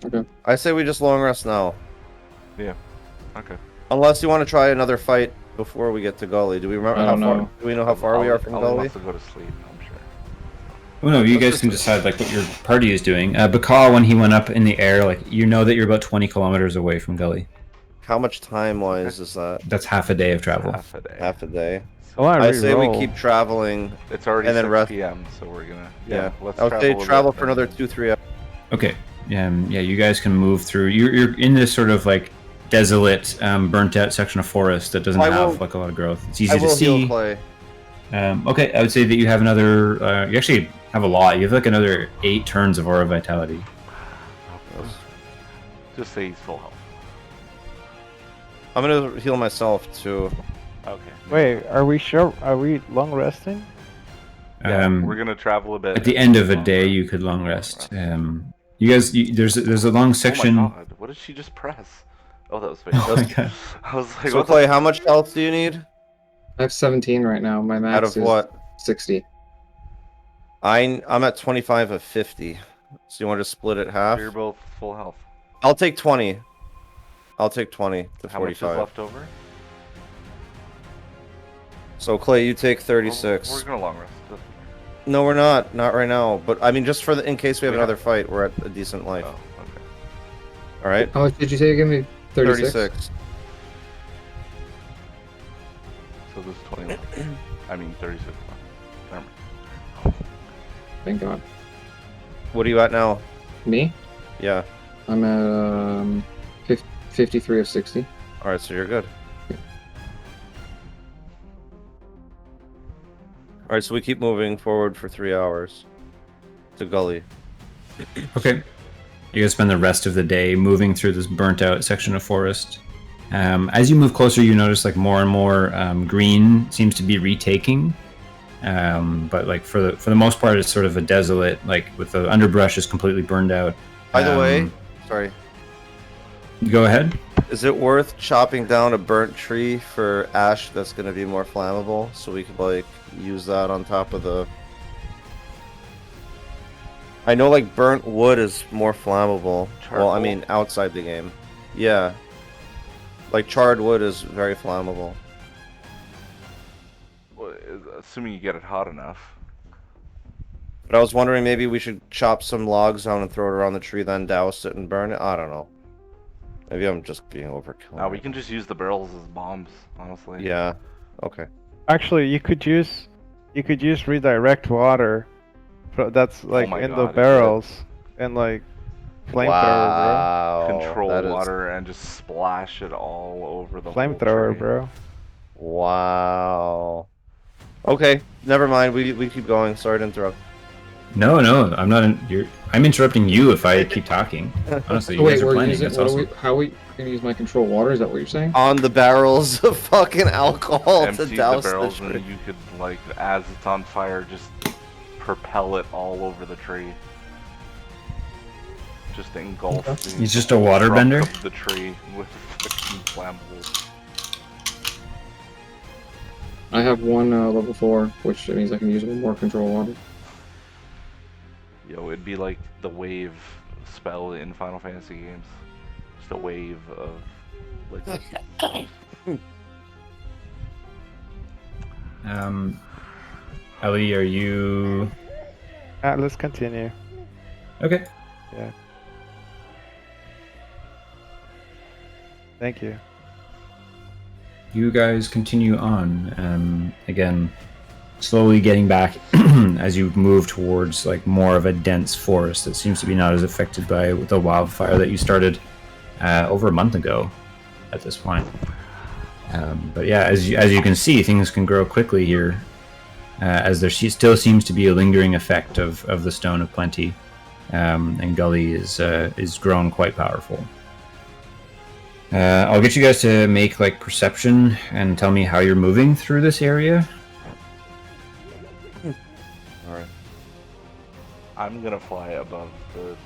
Okay. I say we just long rest now. Okay. Unless you want to try another fight before we get to Gully. Do we remember I how don't far? know. Do we know how far we are from I'll Gully? wants to go to sleep. I'm sure. Well, no, you guys can decide like what your party is doing. Bakal, when he went up in the air, like you know that you're about 20 kilometers away from Gully. How much time wise is that? That's half a day of travel. Half a day. Half a day. I want I to say we re-roll. keep traveling. It's already And then 6 rest. p.m. So we're gonna. Yeah. Let's I would say a travel bit for another and- 2-3 hours. Okay. Yeah, you guys can move through. You're in this sort of like desolate, burnt out section of forest that doesn't I have will- like a lot of growth. It's I easy to will heal see. Clay. Okay, I would say that you have another. You actually have a lot. You have like another 8 turns of aura vitality. Just say he's full health. I'm gonna heal myself too. Okay. Wait, are we sure? Are we long resting? Yeah, Um, we're gonna travel a bit. at the end of a Long day, rest. you could long rest. You guys, there's a long section. Oh my god! What did she just press? Oh, that was fake. Oh my god. I was like, So what Clay, how much health do you need? I have 17 right now. My max Out of is what? 60. I'm at 25 of 50. So you want to split it So half? you're both full health. I'll take 20. I'll take 20 to How much is 45. left over? So Clay, you take We're 36. gonna long rest. No, we're not. Not right now. But I mean, just for in case we have We another fight, we're at a decent life. Oh, okay. All right. How much did you say again? Me 36? 36. So there's 20 left. I mean 36 left. Never mind. Thank God. What are you at now? Me? Yeah. I'm at 53 of 60. All right. So you're good. All right. So we keep moving forward for 3 hours to Gully. Okay. You guys spend the rest of the day moving through this burnt out section of forest. As you move closer, you notice like more and more green seems to be retaking. But like for the most part, it's sort of a desolate, like with the underbrush is completely burned out. By the way, sorry. Go ahead. Is it worth chopping down a burnt tree for ash that's going to be more flammable so we could like use that on top of the... I know like burnt wood is more flammable. Well, I Charcoal? mean outside the game. Yeah. Like charred wood is very flammable. Well, assuming you get it hot enough. But I was wondering maybe we should chop some logs down and throw it around the tree, then douse it and burn it. I don't know. Maybe I'm just being overkill. Now we can just use the barrels as bombs, honestly. Yeah. Okay. Actually, you could use redirect water. That's like my in God, the barrels and like flamethrower, Wow. Control that is- water and just splash it all over the bro. whole Flamethrower, tree. bro. Wow. Okay, never mind. We keep going. Sorry to interrupt. No, I'm not. I'm interrupting you if I keep talking. Honestly, you guys are planning. That's awesome. How are we gonna use my control water? Is that what you're saying? On the barrels of fucking alcohol Empty to the douse barrels the and tree. then you could, like, as it's on fire, just propel it all over the tree. Just engulf the He's just a water trunk bender? of the tree with fucking flammables. I have one level 4, which means I can use one more control water. Yo, it'd be like the wave spell in Final Fantasy games. Just a wave of liquid. Ellie, are you Let's continue. okay? Yeah. Thank you. You guys continue on. Again, slowly getting back as you move towards like more of a dense forest that seems to be not as affected by the wildfire that you started over a month ago at this point. But yeah, as you can see, things can grow quickly here, as there still seems to be a lingering effect of the Stone of Plenty, and Gully is grown quite powerful. I'll get you guys to make like perception and tell me how you're moving through this area. Alright. I'm gonna fly above the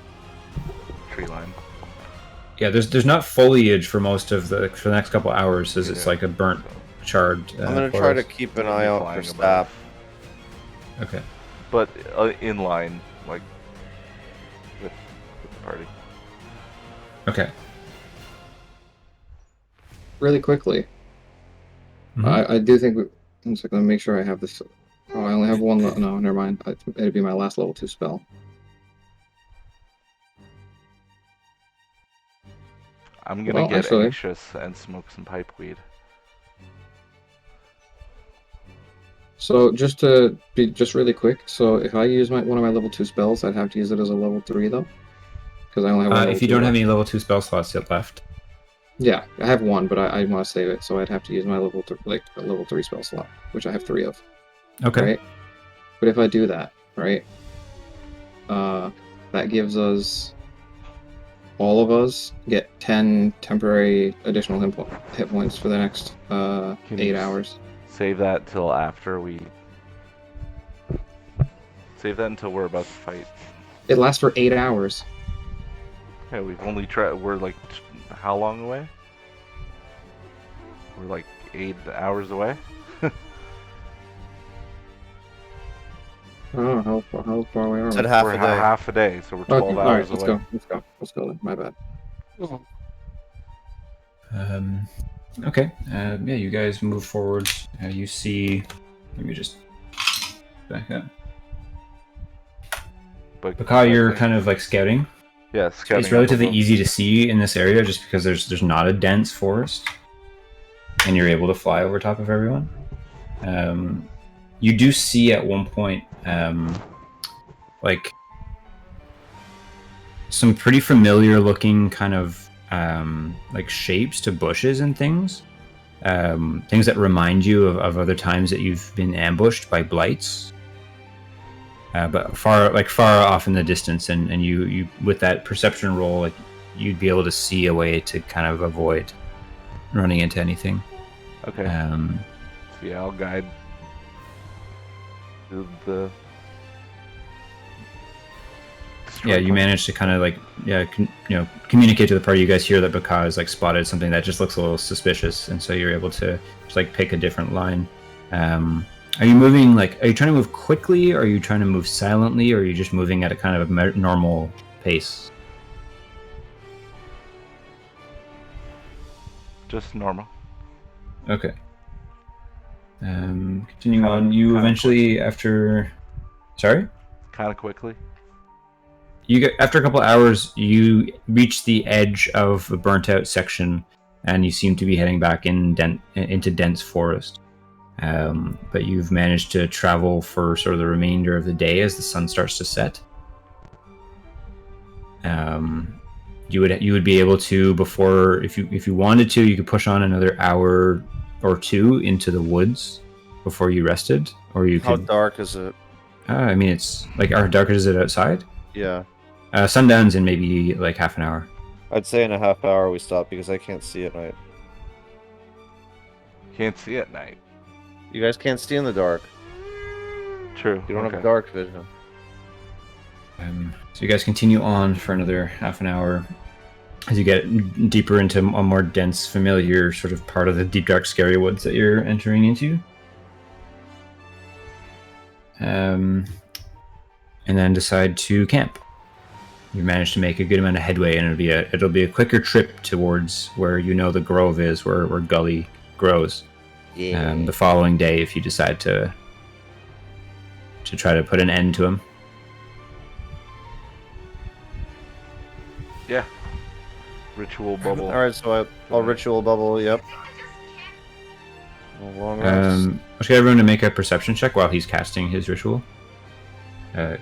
tree line. Yeah, there's not foliage for the next couple hours, as it's Yeah. like a burnt, charred. I'm gonna try to forest. keep an I'll eye be out for flying staff. Okay. But in line, like, with the party. Okay. Really quickly, Mhm. I do think. One second, let me make sure I have this. Oh, I only have one. No, never mind. It'd be my last level 2 spell. I'm gonna Well, get actually- anxious and smoke some pipe weed. So just to be really quick, so if I use one of my level 2 spells, I'd have to use it as a level 3 though, because I only have one. If you don't have any level 2 spell slots yet left. Yeah, I have one, but I want to save it, so I'd have to use my level a level 3 spell slot, which I have 3 of. Okay. Right? But if I do that, right, that gives us, all of us get 10 temporary additional hit points for the next 8 hours. Save that till after we. Save that until we're about to fight. It lasts for 8 hours. Yeah, we've only tried. We're like, how long away? We're like 8 hours away. I don't know how far away are we? Said half we're a day. half a day, so we're 12 Okay, hours alright, away. let's go then, my bad. Okay. Yeah, you guys move forward. You see. Let me just back up. But Baka, you're kind of like scouting. yeah, scouting It's relatively above. easy to see in this area just because there's not a dense forest, and you're able to fly over top of everyone. You do see at one point like some pretty familiar looking kind of like shapes to bushes and things. Things that remind you of other times that you've been ambushed by blights. But far off in the distance, and you with that perception roll, like you'd be able to see a way to kind of avoid running into anything. Okay. So yeah, I'll guide the. Yeah, you manage to kind of like communicate to the party. You guys hear that Baka has like spotted something that just looks a little suspicious, and so you're able to just like pick a different line. Are you moving are you trying to move quickly, or are you trying to move silently, or are you just moving at a kind of normal pace? Just normal. Okay. Continuing on, you eventually after. Sorry. kind of quickly. You get after a couple hours, you reach the edge of the burnt out section, and you seem to be heading back into dense forest. But you've managed to travel for sort of the remainder of the day as the sun starts to set. You would be able to, before, if you wanted to, you could push on another hour or two into the woods before you rested, or you How could. dark is it? I mean, it's like, how dark is it outside? Yeah. Sundown's in maybe like half an hour. I'd say in a half hour we stop because I can't see at night. Can't see at night. You guys can't see in the dark. True. You don't okay. have dark vision. So you guys continue on for another half an hour as you get deeper into a more dense, familiar sort of part of the deep, dark, scary woods that you're entering into. And then decide to camp. You managed to make a good amount of headway, and it'll be a quicker trip towards where you know the grove is, where Gully grows. Yeah. The following day, if you decide to try to put an end to him. Yeah. Ritual bubble. All right, so I'll ritual bubble. Yep. A long rest. Let's get everyone to make a perception check while he's casting his ritual.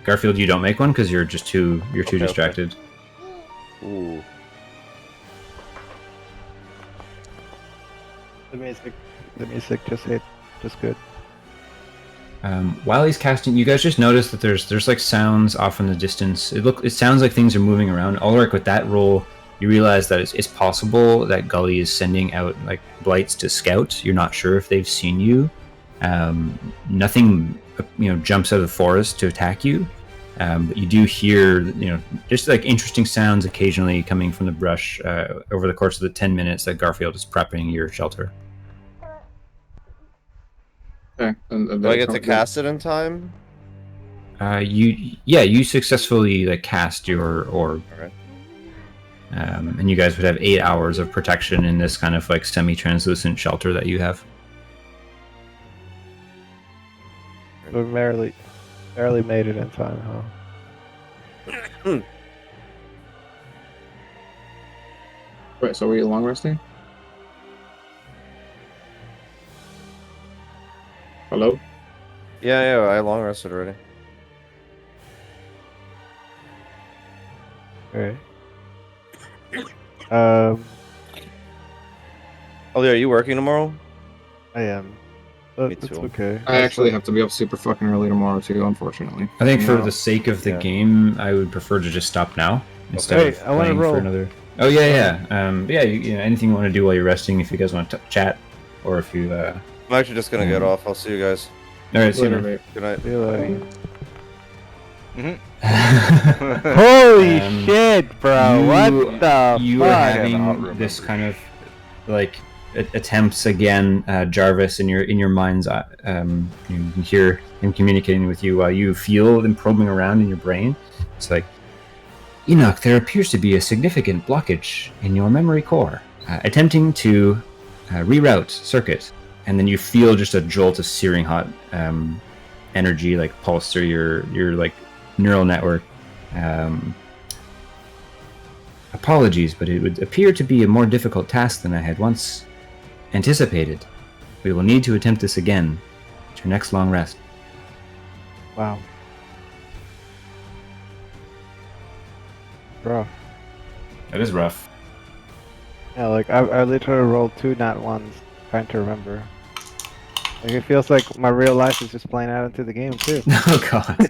Garfield, you don't make one because you're too distracted. Ooh. The music just hit, just good. While he's casting, you guys just notice that there's like sounds off in the distance. It sounds like things are moving around. Ulrich, with that roll, you realize that it's possible that Gully is sending out like blights to scout. You're not sure if they've seen you. Nothing, jumps out of the forest to attack you. But you do hear, just like interesting sounds occasionally coming from the brush over the course of the 10 minutes that Garfield is prepping your shelter. Okay. Do I get to cast it in time? You successfully like cast your orb. Okay. And you guys would have 8 hours of protection in this kind of like semi-translucent shelter that you have. We barely made it in time, huh? Wait, so are we long resting? Hello? Yeah, I long rested already. Alright. Oh, yeah, are you working tomorrow? I am. But Me it's too. okay. I actually have to be up super fucking early tomorrow too, unfortunately. I think for No. the sake of the Yeah. game, I would prefer to just stop now instead Hey, of I wanna playing roll. for another. Oh yeah. Anything you want to do while you're resting, if you guys want to chat, or if you. I'm actually just gonna get off. I'll see you guys. All right, see you. Later, man. mate. Good night. Feel like... Mm-hmm. Holy Um, shit, bro! What the You are fuck? having Cannot this remember. kind of like attempts again, Jarvis, in your mind's eye. You can hear him communicating with you while you feel them probing around in your brain. It's like, Enoch, there appears to be a significant blockage in your memory core. Attempting to reroute circuit, and then you feel just a jolt of searing hot energy like pulse through your like neural network. Apologies, but it would appear to be a more difficult task than I had once anticipated. We will need to attempt this again at your next long rest. Wow. Bro. That is rough. Yeah, like I literally rolled 2 nat ones trying to remember. Like it feels like my real life is just playing out into the game too. Oh god.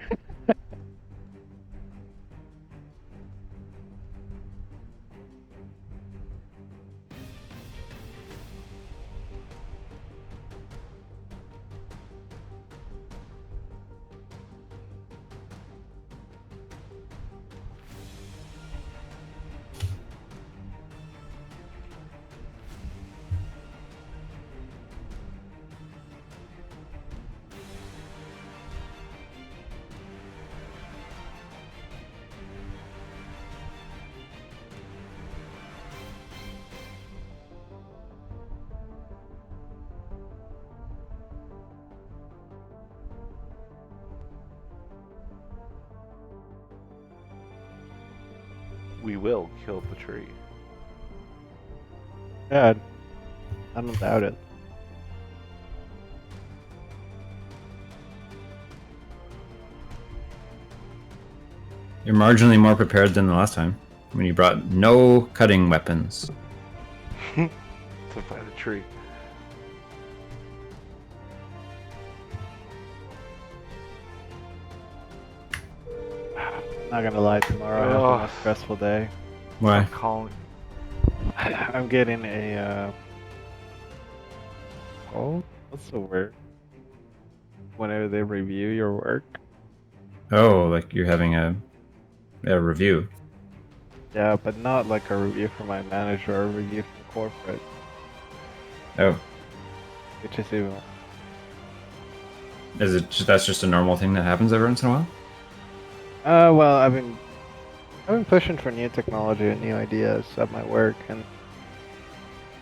we will kill the tree. Yeah, I don't doubt it. You're marginally more prepared than the last time when you brought no cutting weapons. To fight a tree. Not gonna lie, tomorrow I have the most stressful day. Why? I'm calling. I'm getting a oh, what's the word? Whenever they review your work. Oh, like you're having a review. Yeah, but not like a review from my manager or a review from corporate, Oh, which is even. is it that's just a normal thing that happens every once in a while? Well, I've been pushing for new technology and new ideas at my work, and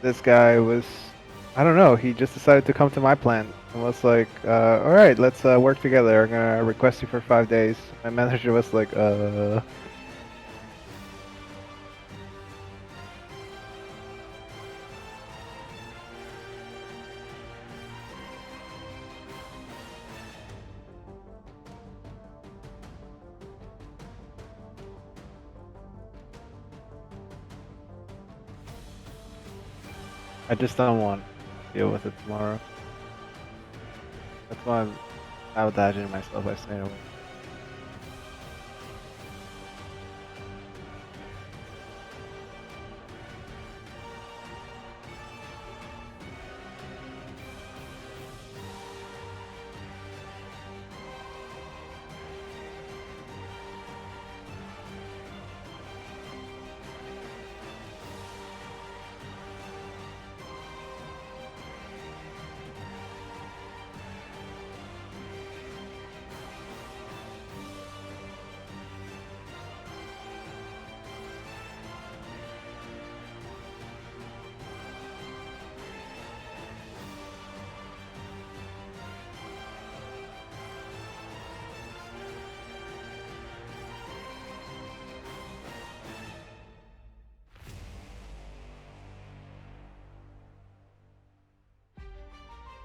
this guy was, I don't know, he just decided to come to my plant and was like, all right, let's work together. I'm gonna request you for 5 days. My manager was like, I just don't want to deal with it tomorrow. That's why I'm sabotaging myself by staying away.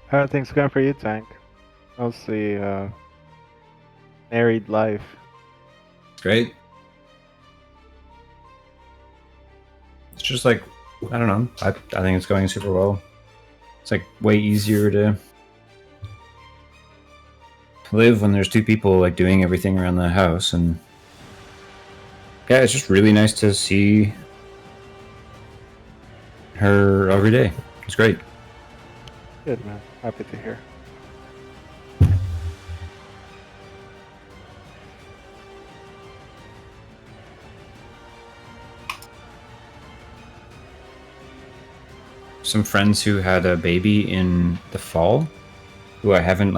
How are things going for you, Tank? How's the married life? It's great. It's just like, I don't know. I think it's going super well. It's like way easier to live when there's two people like doing everything around the house, and yeah, it's just really nice to see her every day. It's great. Good, man. Happy to hear. Some friends who had a baby in the fall, who I haven't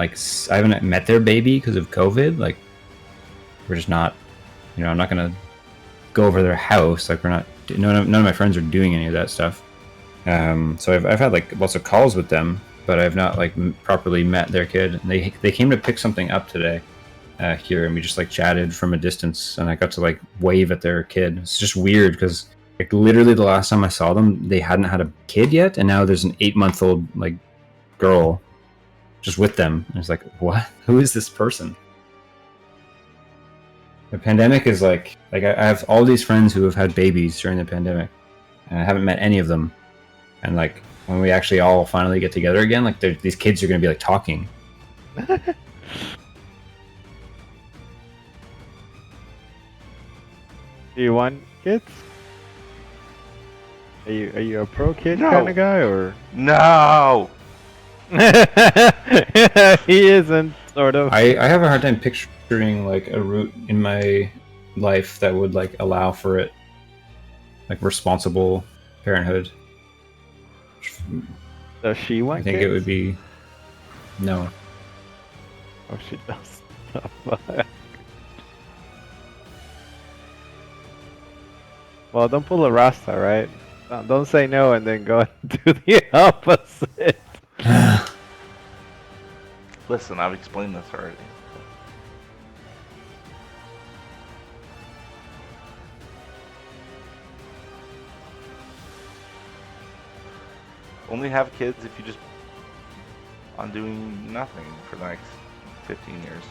met their baby because of COVID. Like, we're just not, I'm not gonna go over their house. Like, we're not. None of my friends are doing any of that stuff. So I've had like lots of calls with them, but I've not like properly met their kid. And they came to pick something up today here, and we just like chatted from a distance, and I got to like wave at their kid. It's just weird because like literally the last time I saw them, they hadn't had a kid yet, and now there's an 8-month-old like girl just with them. And it's like, what? Who is this person? The pandemic is like I have all these friends who have had babies during the pandemic, and I haven't met any of them. And like when we actually all finally get together again, like these kids are going to be like talking. Do you want kids? Are you a pro kid No. kind of guy, or No! he isn't, sort of? I have a hard time picturing like a route in my life that would like allow for it, like responsible parenthood. Does she want I think kids? it would be no. Oh, she does. Well, don't pull a Rasta, right? Don't say no and then go and do the opposite. Listen, I've explained this already. only have kids if you just on doing nothing for the next 15 years.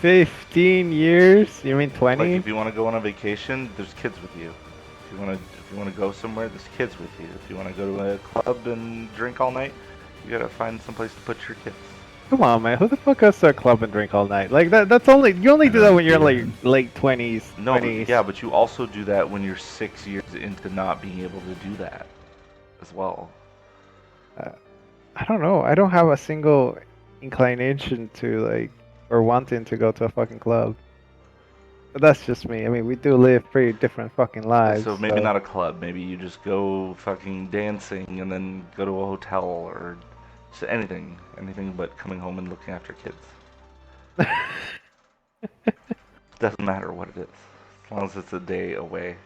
15 years? You mean 20? Like if you want to go on a vacation, there's kids with you. If you want to go somewhere, there's kids with you. If you want to go to a club and drink all night, you gotta find some place to put your kids. Come on, man. Who the fuck goes to a club and drink all night? Like that's only you only do that when you're like late 20s. No, 20s. yeah, but you also do that when you're 6 years into not being able to do that as well. I don't know. I don't have a single inclination to like or wanting to go to a fucking club. But that's just me. I mean, we do live pretty different fucking lives. So maybe not a club. Maybe you just go fucking dancing and then go to a hotel or just anything but coming home and looking after kids. Doesn't matter what it is, as long as it's a day away.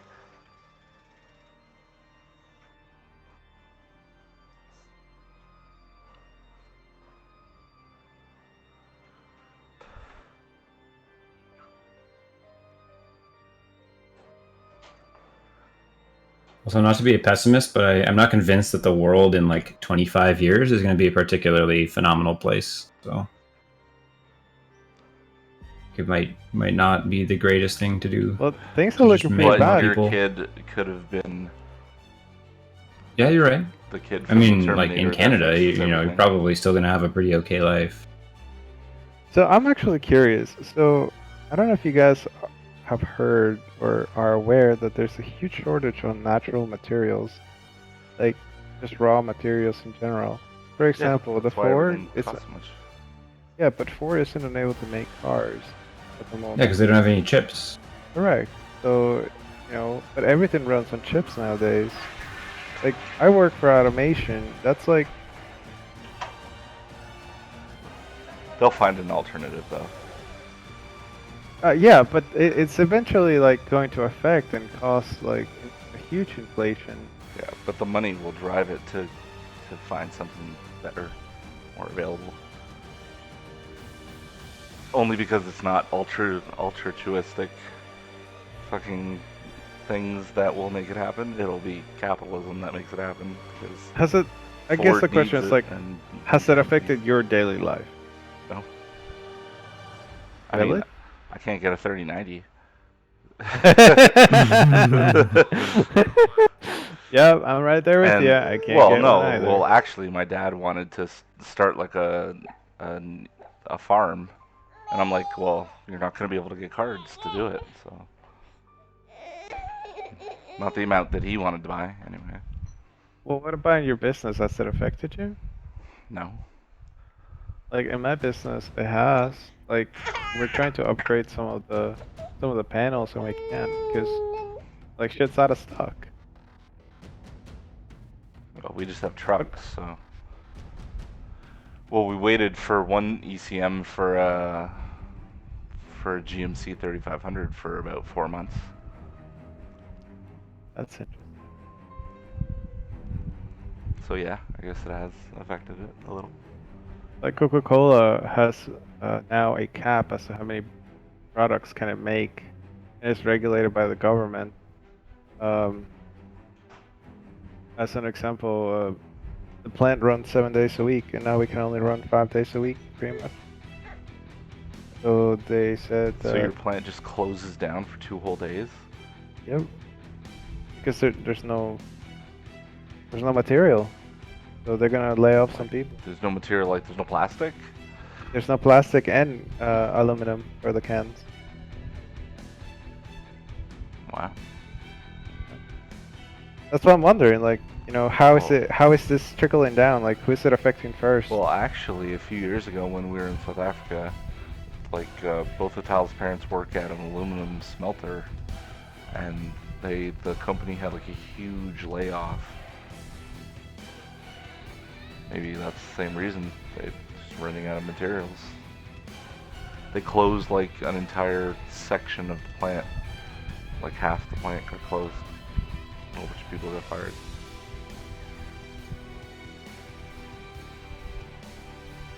Also, not to be a pessimist, but I'm not convinced that the world in like 25 years is going to be a particularly phenomenal place. So it might not be the greatest thing to do. Well, things are looking pretty But bad. your kid could have been. Yeah, you're right. The kid. I From mean, the like in Terminator Canada, that fixes you're everything. probably still going to have a pretty okay life. So I'm actually curious. So I don't know if you guys have heard or are aware that there's a huge shortage on natural materials, like just raw materials in general. For example, the That's why Ford, everything it's costs so much. yeah, but Ford isn't unable to make cars at the moment. Yeah, because they don't have any chips. Correct. So, but everything runs on chips nowadays. Like, I work for automation. That's like, They'll find an alternative though. yeah, but it's eventually like going to affect and cause like a huge inflation. Yeah, but the money will drive it to find something better, more available. Only because it's not altruistic fucking things that will make it happen. It'll be capitalism that makes it happen. Because Has it? I guess the Ford question needs is it like, and has it affected your daily life? No. I mean, Really? I can't get a 3090. Yeah, I'm right there with And, you. I can't well, get no. one either. Well, actually, my dad wanted to start like a farm, and I'm like, well, you're not gonna be able to get cards to do it, so not the amount that he wanted to buy, anyway. Well, what about in your business? Has it affected you? No. Like in my business, it has. Like we're trying to upgrade some of the panels and we can't because like shit's out of stock. Well, we just have trucks, so. Well, we waited for one ECM for a GMC 3500 for about 4 months. That's interesting. So yeah, I guess it has affected it a little. Like Coca-Cola has now a cap as to how many products can it make, and it's regulated by the government. As an example, the plant runs 7 days a week, and now we can only run 5 days a week, pretty much. So they said. So your plant just closes down for 2 whole days? Yep. Because there's no material, so they're gonna lay off some people. There's no material, like there's no plastic? There's no plastic and aluminum for the cans. Wow. That's what I'm wondering. Like, how is this trickling down? Like, who's it affecting first? Well, actually, a few years ago when we were in South Africa, like both of Tal's parents work at an aluminum smelter, and the company had like a huge layoff. Maybe that's the same reason. They're just running out of materials. They closed like an entire section of the plant. Like half the plant got closed. A whole bunch of people got fired.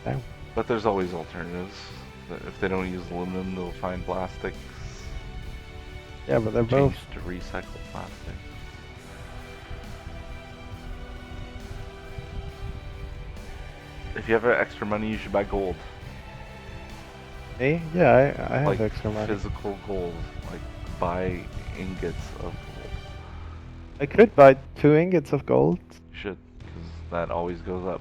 Damn. But there's always alternatives. If they don't use aluminum, they'll find plastics. Yeah, but they're both. Change to recycled plastic. If you have extra money, you should buy gold. Me? Yeah, I have Like extra money. physical gold. Like buy ingots of gold. I could buy 2 ingots of gold. You should, because that always goes up.